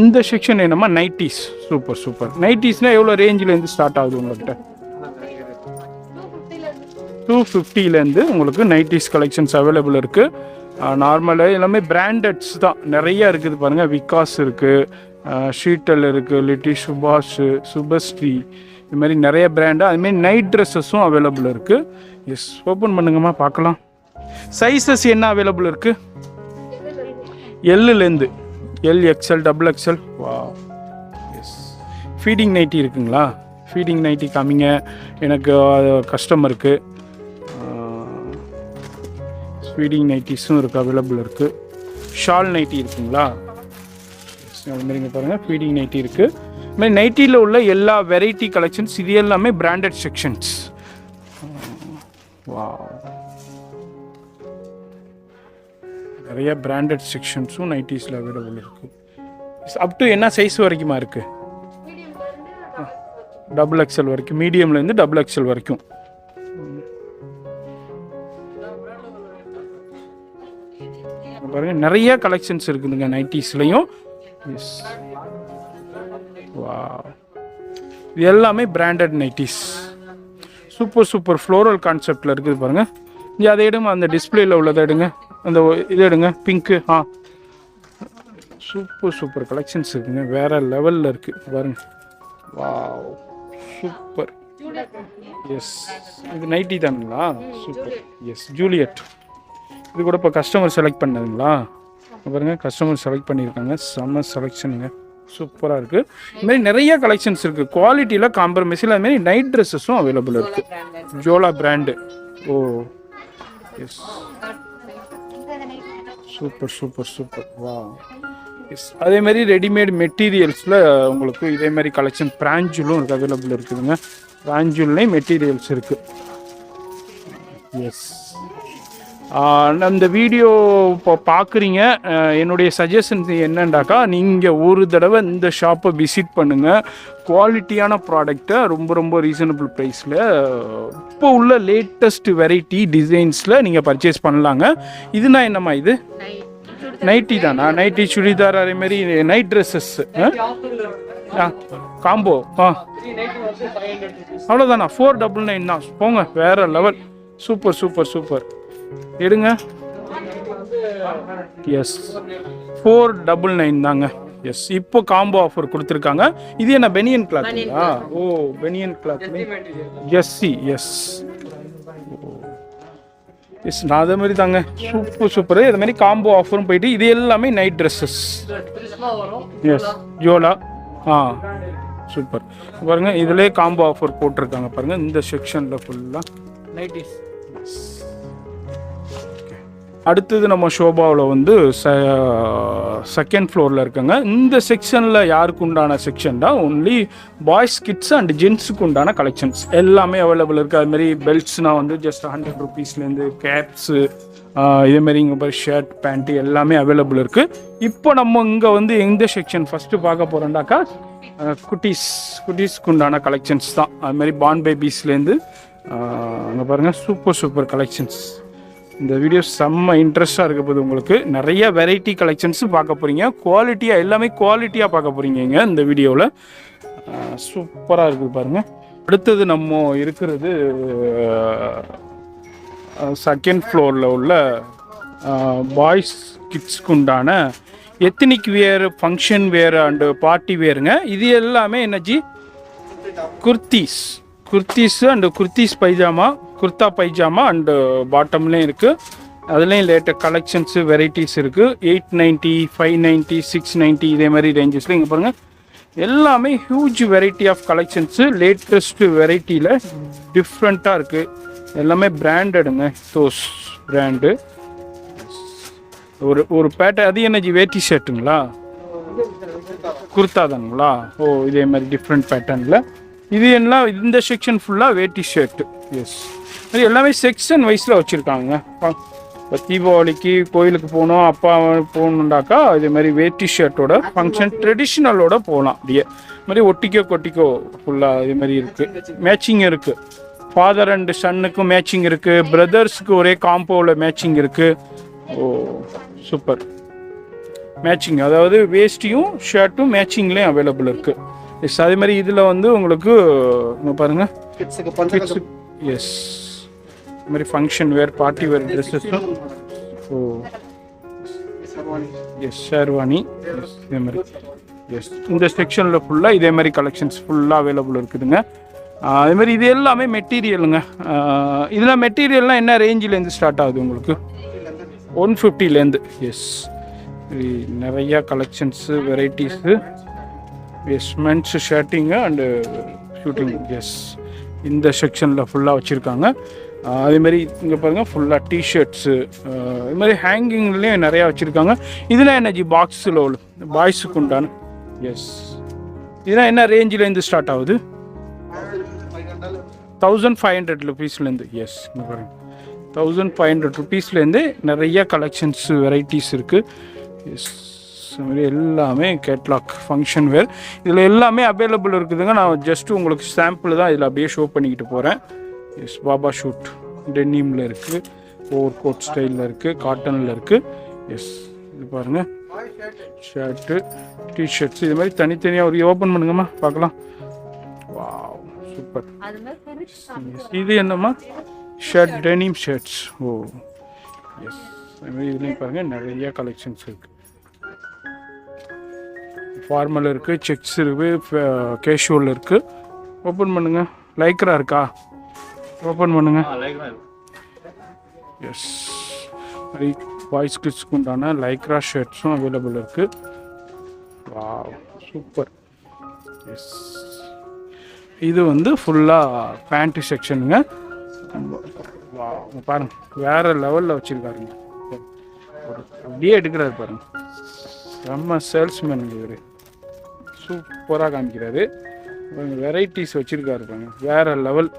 இந்த செக்ஷன் என்னம்மா? நைட்டிஸ். சூப்பர். நைட்டிஸ்னால் எவ்வளோ ரேஞ்சிலேருந்து ஸ்டார்ட் ஆகுது உங்கள்கிட்ட? 250லேருந்து உங்களுக்கு நைட்டிஸ் கலெக்ஷன்ஸ் அவைலபிள் இருக்குது. நார்மலாக எல்லாமே பிராண்டட்ஸ் தான் நிறையா இருக்குது பாருங்கள். விகாஸ் இருக்குது, ஷீட்டல் இருக்குது, லிட்டி, சுபாஷ், சுபஸ்ரீ, இது மாதிரி நிறைய பிராண்டு. அதுமாரி நைட் ட்ரெஸ்ஸஸும் அவைலபிள் இருக்குது. எஸ், ஓப்பன் பண்ணுங்கம்மா பார்க்கலாம். சைஸஸ் என்ன அவைலபிள் இருக்குது? எல்லுலேருந்து எல், எக்ஸ்எல், டபுள் எக்ஸ்எல். வா, எஸ். ஃபீடிங் நைட்டி இருக்குங்களா? ஃபீடிங் நைட்டி காமிங்க எனக்கு கஸ்டமருக்கு. ஃபீடிங் நைட்டிஸும் இருக்குது, அவைலபிள் இருக்குது. ஷால் நைட்டி இருக்குங்களா? அதுமாரிங்க பாருங்கள், ஃபீடிங் நைட்டி இருக்குது. இதுமாதிரி நைட்டியில் உள்ள எல்லா வெரைட்டி கலெக்ஷன்ஸ் இது எல்லாமே பிராண்டட் செக்ஷன்ஸ். வா, நிறைய பிராண்டட் செக்ஷன்ஸும் நைட்டிஸில் அவைலபிள் இருக்குது. அப் டு என்ன சைஸ் வரைக்குமா இருக்குது? டபுள் எக்ஸ்எல் வரைக்கும், மீடியம்லேருந்து டபுள் எக்ஸ்எல் வரைக்கும். பாருங்க நிறைய கலெக்ஷன்ஸ் இருக்குதுங்க நைட்டிஸ்லையும். எஸ், வா, இது எல்லாமே பிராண்டட் நைட்டிஸ். சூப்பர் ஃப்ளோரல் கான்செப்டில் இருக்குது பாருங்கள். இங்கே அதை எடுங்க, அந்த டிஸ்பிளேயில் உள்ளதை எடுங்க, அந்த இது எடுங்க, பிங்க்கு. சூப்பர் கலெக்ஷன்ஸ் இருக்குங்க, வேறு லெவலில் இருக்குது பாருங்கள். Wow, super. எஸ், இது நைட்டி தானுங்களா? சூப்பர். Yes, Juliet. இது கூட இப்போ கஸ்டமர் செலக்ட் பண்ணதுங்களா? பாருங்கள், கஸ்டமர் செலக்ட் பண்ணியிருக்காங்க. செம்ம செலெக்ஷனுங்க. சூப்பராக இருக்குது. இதுமாரி நிறைய கலெக்ஷன்ஸ் இருக்குது, குவாலிட்டியில் காம்ப்ரமைஸ் இல்லை. அதுமாரி நைட் ட்ரெஸ்ஸஸும் அவைலபிள் இருக்குது. ஜோலா பிராண்டு. ஓ எஸ், சூப்பர் சூப்பர் சூப்பர். வா எஸ். அதேமாதிரி ரெடிமேட் மெட்டீரியல்ஸில் உங்களுக்கு இதேமாதிரி கலெக்ஷன் பிராஞ்சுலும் இருக்குது, அவைலபிள் இருக்குதுங்க. பிராஞ்சுல்லையும் மெட்டீரியல்ஸ் இருக்குது. எஸ். அந்த வீடியோ இப்போ பார்க்குறீங்க, என்னுடைய சஜஷன்ஸ் என்னண்டாக்கா, நீங்கள் ஒரு தடவை இந்த ஷாப்பை விசிட் பண்ணுங்கள். குவாலிட்டியான ப்ராடக்டை ரொம்ப ரொம்ப ரீசனபிள் ப்ரைஸில் இப்போ உள்ள லேட்டஸ்ட் வெரைட்டி டிசைன்ஸில் நீங்கள் பர்ச்சேஸ் பண்ணலாங்க. இதுனா என்னம்மா இது? நைட்டி தானா? நைட்டி, சுடிதார், அதேமாரி நைட் ட்ரெஸ்ஸஸ் காம்போ. அவ்வளோதானா? 499 தான். போங்க, வேறு லெவல். Super super super. எடுங்க. எஸ், 499 தாங்க. எஸ், இப்போ காம்போ ஆஃபர் கொடுத்துருக்காங்க. இது என்ன பெனியன் கிளாத்துங்களா? ஓ, பெனியன் கிளாத். எஸ்சி. எஸ் எஸ், நான் அதே மாதிரி தாங்க. Super super. இது மாதிரி காம்போ ஆஃபரும் போயிட்டு, இது எல்லாமே நைட் ட்ரெஸ்ஸஸ். எஸ், ஜோலா. சூப்பர். பாருங்கள், இதிலே காம்போ ஆஃபர் போட்டிருக்காங்க பாருங்கள். இந்த செக்ஷனில் ஃபுல்லாக நைட்டிஸ். அடுத்தது நம்ம ஷோபாவில் வந்து செகண்ட் ஃப்ளோரில் இருக்குங்க. இந்த செக்ஷனில் யாருக்கு உண்டான செக்ஷன் தான், ஒன்லி பாய்ஸ், கிட்ஸ் அண்ட் ஜென்ஸுக்கு உண்டான கலெக்ஷன்ஸ் எல்லாமே அவைலபிள் இருக்குது. அதுமாரி பெல்ட்ஸ்னால் வந்து ஜஸ்ட் 100 ருபீஸ்லேருந்து கேப்ஸு, இதேமாரி இங்கே பாரு ஷர்ட், பேண்ட்டு எல்லாமே அவைலபிள் இருக்குது. இப்போ நம்ம இங்கே வந்து எந்த செக்ஷன் ஃபஸ்ட்டு பார்க்க போகிறோம்டாக்கா, குட்டீஸ்க்கு உண்டான கலெக்ஷன்ஸ் தான். அதுமாரி பார்ன் பேபிஸ்லேருந்து அங்கே பாருங்கள், சூப்பர் சூப்பர் கலெக்ஷன்ஸ். இந்த வீடியோ செம்ம இன்ட்ரெஸ்டாக இருக்க போது உங்களுக்கு. நிறைய வெரைட்டி கலெக்ஷன்ஸும் பார்க்க போகிறீங்க, குவாலிட்டியாக எல்லாமே குவாலிட்டியாக பார்க்க போகிறீங்க இந்த வீடியோவில். சூப்பராக இருக்குது பாருங்கள். அடுத்தது நம்ம இருக்கிறது செகண்ட் ஃப்ளோரில் உள்ள பாய்ஸ் கிட்ஸ்க்கு உண்டான ethnic wear, function wear and party வேருங்க. இது எல்லாமே என்னஜி kurtis and kurtis pyjama, kurta pyjama and பாட்டம்லேயும் இருக்குது. அதுலேயும் லேட்டஸ்ட் கலெக்ஷன்ஸு வெரைட்டிஸ் இருக்குது. 890, 590, 690 இதே மாதிரி ரேஞ்சஸில் இங்கே பாருங்கள். எல்லாமே huge variety of collections, latest வெரைட்டியில் டிஃப்ரெண்ட்டாக இருக்குது. எல்லாமே பிராண்டடுங்க, தோஸ் பிராண்டு. ஒரு பேட்டை. அது என்னஜி வேட்டி ஷர்ட்டுங்களா? குர்தா தானுங்களா? ஓ, இதே மாதிரி டிஃப்ரெண்ட் பேட்டர்னில். இது எல்லாம் இந்த செக்ஷன் ஃபுல்லாக வேட்டி ஷர்ட்டு. எஸ், இது எல்லாமே செக்ஷன் வைஸில் வச்சுருக்காங்க. இப்போ தீபாவளிக்கு கோயிலுக்கு போகணும், அப்பா போகணுண்டாக்கா இதே மாதிரி வேட்டி ஷர்ட்டோட ஃபங்க்ஷன் ட்ரெடிஷ்னலோட போகலாம். அப்படியே மாதிரி ஒட்டிக்கோ ஃபுல்லாக இதே மாதிரி இருக்குது. மேட்சிங் இருக்குது. ஃபாதர் அண்ட் சன்னுக்கும் மேட்சிங் இருக்குது. பிரதர்ஸுக்கு ஒரே காம்போவில் மேட்சிங் இருக்குது. ஓ, சூப்பர். மேட்சிங், அதாவது வேஷ்டியும் ஷர்ட்டும் மேட்சிங்லேயும் அவைலபிள் இருக்குது. எஸ், அதே மாதிரி இதில் வந்து உங்களுக்கு பாருங்கள், எஸ், இது மாதிரி ஃபங்க்ஷன் வேர், பார்ட்டி வேர் ட்ரெஸ்ஸஸும். ஓ எஸ், ஷேர்வானி. எஸ், இதே மாதிரி. எஸ், இந்த செக்ஷனில் ஃபுல்லாக இதே மாதிரி கலெக்ஷன்ஸ் ஃபுல்லாக அவைலபிள் இருக்குதுங்க. அதேமாதிரி இது எல்லாமே மெட்டீரியலுங்க. இதில் மெட்டீரியல்லாம் என்ன ரேஞ்சிலேருந்து ஸ்டார்ட் ஆகுது உங்களுக்கு? 150லேருந்து. எஸ், நிறையா collections, varieties. Yes, men's shirting and suiting. Yes, இந்த செக்ஷனில் ஃபுல்லாக வச்சுருக்காங்க. அதேமாரி இங்கே பாருங்கள், ஃபுல்லாக டிஷர்ட்ஸு, இதுமாதிரி ஹேங்கிங்லேயும் நிறையா வச்சுருக்காங்க. இதெல்லாம் என்னஜி பாக்ஸில் உள்ள பாய்ஸுக்கு உண்டான. எஸ், இதெல்லாம் என்ன ரேஞ்சிலேருந்து ஸ்டார்ட் ஆகுது? 1500 ருபீஸ்லேருந்து. எஸ், இங்கே பாருங்கள், 1500 ருபீஸ்லேருந்து நிறைய கலெக்ஷன்ஸ், வெரைட்டிஸ் இருக்குது. எஸ், மாதிரி எல்லாமே கேட்லாக், ஃபங்க்ஷன் வேர், இதில் எல்லாமே அவைலபிள் இருக்குதுங்க. நான் ஜஸ்ட்டு உங்களுக்கு சாம்பிள் தான் இதில் அப்படியே ஷோ பண்ணிக்கிட்டு போகிறேன். எஸ், பாபா ஷூட் டென்னிமில் இருக்குது, ஓவர் கோட் ஸ்டைலில் இருக்குது, காட்டனில் இருக்குது. எஸ், இது பாருங்கள், ஷர்ட்டு, டிஷர்ட்ஸ், இது மாதிரி தனித்தனியாக ஒரு ஓப்பன் பண்ணுங்கம்மா பார்க்கலாம். Wow, super. இது என்னம்மா? Shirt, denim shirts. Oh yes, அதுமாதிரி இதுலேயும் பாருங்கள் நிறைய கலெக்ஷன்ஸ் இருக்குது. ஃபார்மல் இருக்குது, செக்ஸ் இருக்குது, கேஷுவல் இருக்குது. ஓப்பன் பண்ணுங்கள். லைக்ரா இருக்கா? ஓப்பன் பண்ணுங்கள். எஸ், பாய்ஸ் கிட்ஸ்க்கு உண்டான லைக்ரா ஷர்ட்ஸும் அவைலபிள் இருக்குது. Wow, super. எஸ், இது வந்து ஃபுல்லாக பேண்ட்டு செக்ஷனுங்க. பாருங்க வேறு லெவலில் வச்சுருக்காருங்க. அப்படியே எடுக்கிறாரு பாருங்க. நம்ம சேல்ஸ்மேன் இவர் சூப்பராக காமிக்கிறாரு. வெரைட்டிஸ் வச்சுருக்காரு பாருங்க, வேறு லெவல்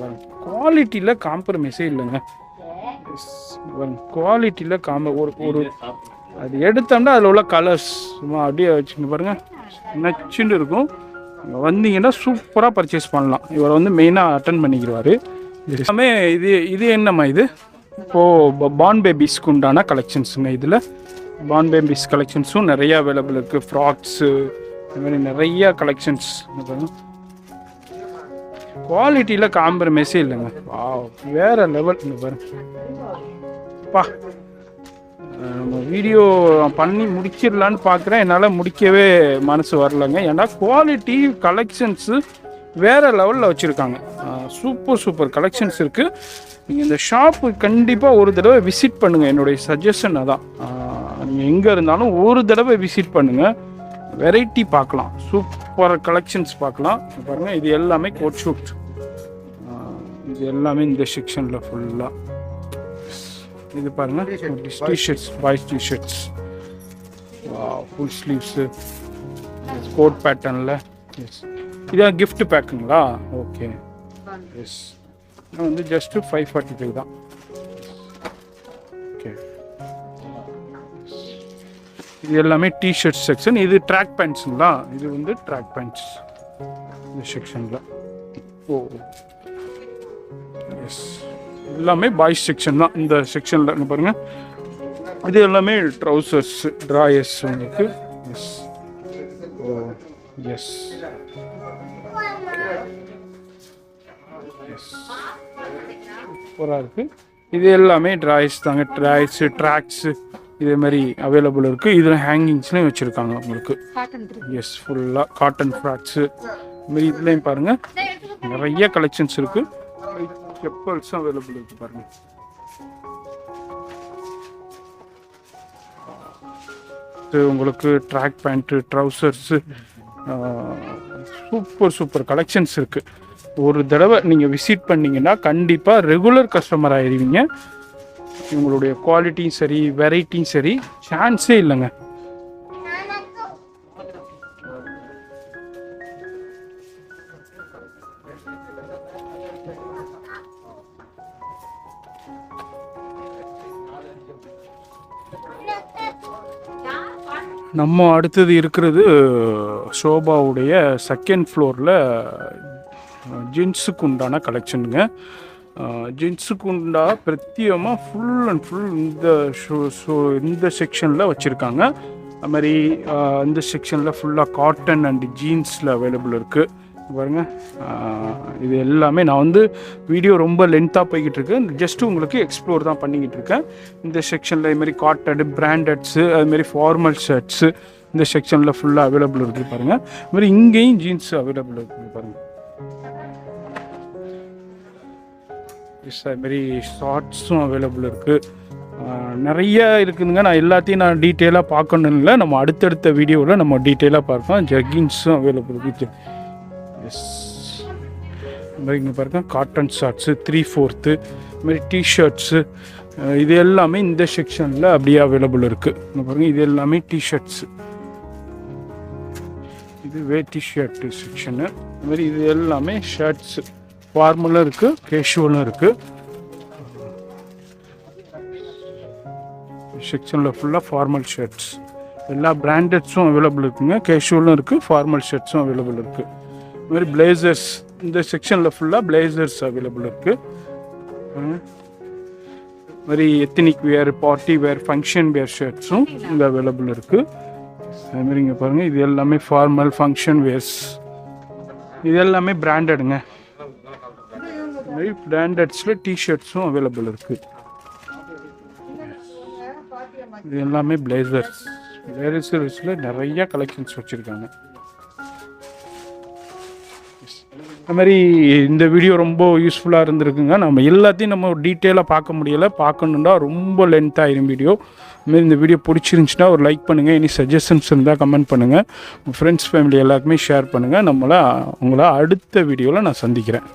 பாருங்க. குவாலிட்டியில் காம்ப்ரமைஸே இல்லைங்க. குவாலிட்டியில் ஒரு அது எடுத்தோம்னா அதில் உள்ள கலர்ஸ் சும்மா அப்படியே வச்சுங்க பாருங்கள், நச்சுன்னு இருக்கும். வந்தீங்கன்னா சூப்பராக பர்ச்சேஸ் பண்ணலாம். இவரை வந்து மெயினாக அட்டன் பண்ணிக்கிறாரு. எல்லாமே இது என்னம்மா இது இப்போது பார்ன் பேபிஸ்க்கு உண்டான கலெக்ஷன்ஸுங்க. இதில் பார்ன் பேபிஸ் கலெக்ஷன்ஸும் நிறையா அவைலபிள் இருக்குது. ஃப்ராக்ஸு இந்த மாதிரி நிறையா கலெக்ஷன்ஸ். குவாலிட்டியில் காம்ப்ரமைஸே இல்லைங்க. வேறு லெவல். இந்த பாருங்க பா, நம்ம வீடியோ பண்ணி முடிச்சிடலான்னு பார்க்குறேன், என்னால் முடிக்கவே மனசு வரலைங்க. ஏன்னா குவாலிட்டி கலெக்ஷன்ஸு வேறு லெவலில் வச்சுருக்காங்க. சூப்பர் கலெக்ஷன்ஸ் இருக்குது. நீங்கள் இந்த ஷாப்பு கண்டிப்பாக ஒரு தடவை விசிட் பண்ணுங்கள். என்னுடைய சஜஷன் அதான். நீங்கள் எங்கே இருந்தாலும் ஒரு தடவை விசிட் பண்ணுங்கள், வெரைட்டி பார்க்கலாம், சூப்பர் கலெக்ஷன்ஸ் பார்க்கலாம். பாருங்கள் இது எல்லாமே கோட் ஷூட். இது எல்லாமே இந்த செக்ஷனில் ஃபுல்லாக. இது பாருங்கள் T-shirts, boys T-shirts, full sleeves, coat பேட்டர்னில். எஸ், இதான் கிஃப்ட் பேக்குங்களா? ஓகே. எஸ், வந்து ஜஸ்ட்டு 545 தான். ஓகே, இது எல்லாமே டிஷர்ட் செக்ஷன். இது ட்ராக் பேண்ட்ஸுங்களா? இது வந்து ட்ராக் பேண்ட்ஸ் இந்த செக்ஷனில். ஓ எஸ், எல்லாமே பாய்ஸ் செக்ஷன் தான் இந்த செக்ஷனில் பாருங்கள். இது எல்லாமே ட்ரௌசர்ஸ், ட்ராயர்ஸ் உங்களுக்கு. எஸ், ஓ எஸ் எஸ், சூப்பராக இருக்குது. இது எல்லாமே ட்ராயர்ஸ் தாங்க. ட்ராயர்ஸு, ட்ராக்ஸு இதே மாதிரி அவைலபிள் இருக்குது. இதில் ஹேங்கிங்ஸ்லேயும் வச்சுருக்காங்க உங்களுக்கு. எஸ், ஃபுல்லாக காட்டன் ஃப்ராக்ஸு இதுமாரி இதுலேயும் பாருங்கள் நிறைய கலெக்ஷன்ஸ் இருக்குது. செப்பல்ஸும் அவைலபிள் இருக்குது பாருங்கள். இது உங்களுக்கு track pant, trousers, super collections இருக்குது. ஒரு தடவை நீங்கள் விசிட் பண்ணிங்கன்னா கண்டிப்பாக ரெகுலர் கஸ்டமர் ஆகிடுவீங்க. உங்களுடைய குவாலிட்டியும் சரி, வெரைட்டியும் சரி, சான்ஸே இல்லைங்க. நம்ம அடுத்தது இருக்கிறது ஷோபாவுடைய செகண்ட் ஃப்ளோரில் ஜீன்ஸுக்கு உண்டான கலெக்ஷனுங்க. ஜீன்ஸுக்கு உண்டா பிரத்யேகமாக ஃபுல் அண்ட் ஃபுல் இந்த செக்ஷனில் வச்சுருக்காங்க. அது மாதிரி இந்த செக்ஷனில் ஃபுல்லாக காட்டன் அண்ட் ஜீன்ஸில் அவைலபிள் இருக்குது பாருங்கள். இது எல்லாமே நான் வந்து வீடியோ ரொம்ப லென்த்தாக போய்கிட்டு இருக்கேன், ஜஸ்ட்டு உங்களுக்கு எக்ஸ்ப்ளோர் தான் பண்ணிக்கிட்டு இருக்கேன். இந்த செக்ஷனில் இதுமாரி காட்டனு, பிராண்டட்ஸு, அதுமாரி ஃபார்மல் ஷர்ட்ஸு இந்த செக்ஷனில் ஃபுல்லாக அவைலபிள் இருக்குது பாருங்கள். இதுமாதிரி இங்கேயும் ஜீன்ஸ் அவைலபிள் இருக்குது பாருங்கள். அதுமாரி ஷார்ட்ஸும் அவைலபிள் இருக்குது. நிறைய இருக்குதுங்க. நான் எல்லாத்தையும் நான் டீட்டெயிலாக பார்க்கணும் இல்லை, நம்ம அடுத்தடுத்த வீடியோவில் நம்ம டீட்டெயிலாக பார்ப்போம். ஜக்கின்ஸும் அவைலபிள் இருக்குது. எஸ், இந்த மாதிரி இங்கே பாருங்கள் காட்டன் ஷார்ட்ஸு 3/4 இதுமாதிரி டிஷர்ட்ஸு இது எல்லாமே இந்த செக்ஷனில் அப்படியே அவைலபிள் இருக்குது. இங்கே பாருங்கள் இது எல்லாமே டிஷர்ட்ஸு, இது வேட்டி ஷர்ட்டு செக்ஷனு. இதுமாதிரி இது எல்லாமே ஷர்ட்ஸு, ஃபார்மலும் இருக்குது, கேஷுவலும் இருக்குது. செக்ஷனில் ஃபுல்லாக ஃபார்மல் ஷர்ட்ஸ், எல்லா பிராண்டட்ஸும் அவைலபிள் இருக்குங்க. கேஷுவலும் இருக்குது, ஃபார்மல் ஷர்ட்ஸும் அவைலபிள் இருக்குது. இது மாதிரி பிளேசர்ஸ் இந்த செக்ஷனில் ஃபுல்லாக பிளேசர்ஸ் அவைலபிள் இருக்குது. இது மாதிரி எத்தனிக் வேர், பார்ட்டி வேர், ஃபங்க்ஷன் வேர் ஷர்ட்ஸும் இங்கே அவைலபிள் இருக்குது. அதுமாரி இங்கே பாருங்கள் இது எல்லாமே ஃபார்மல் ஃபங்க்ஷன் வேர்ஸ், இது எல்லாமே பிராண்டடுங்க. இதுமாதிரி பிராண்டட்ஸில் டிஷர்ட்ஸும் அவைலபிள் இருக்குது. இது எல்லாமே பிளேசர்ஸ், பிளேசர்ஸில் நிறைய கலெக்ஷன்ஸ் வச்சுருக்காங்க. அது மாதிரி இந்த வீடியோ ரொம்ப யூஸ்ஃபுல்லாக இருந்திருக்குங்க. நம்ம எல்லாத்தையும் நம்ம டீட்டெயிலாக பார்க்க முடியலை, பார்க்கணுன்னா ரொம்ப லென்த் ஆயிரும் வீடியோ. அதுமாரி இந்த வீடியோ பிடிச்சிருந்துச்சுன்னா ஒரு லைக் பண்ணுங்கள். எனி சஜஷன்ஸ் இருந்தால் கமெண்ட் பண்ணுங்கள். உங்கள் ஃப்ரெண்ட்ஸ் ஃபேமிலி எல்லாருக்குமே ஷேர் பண்ணுங்கள். உங்களை அடுத்த வீடியோவில் நான் சந்திக்கிறேன்.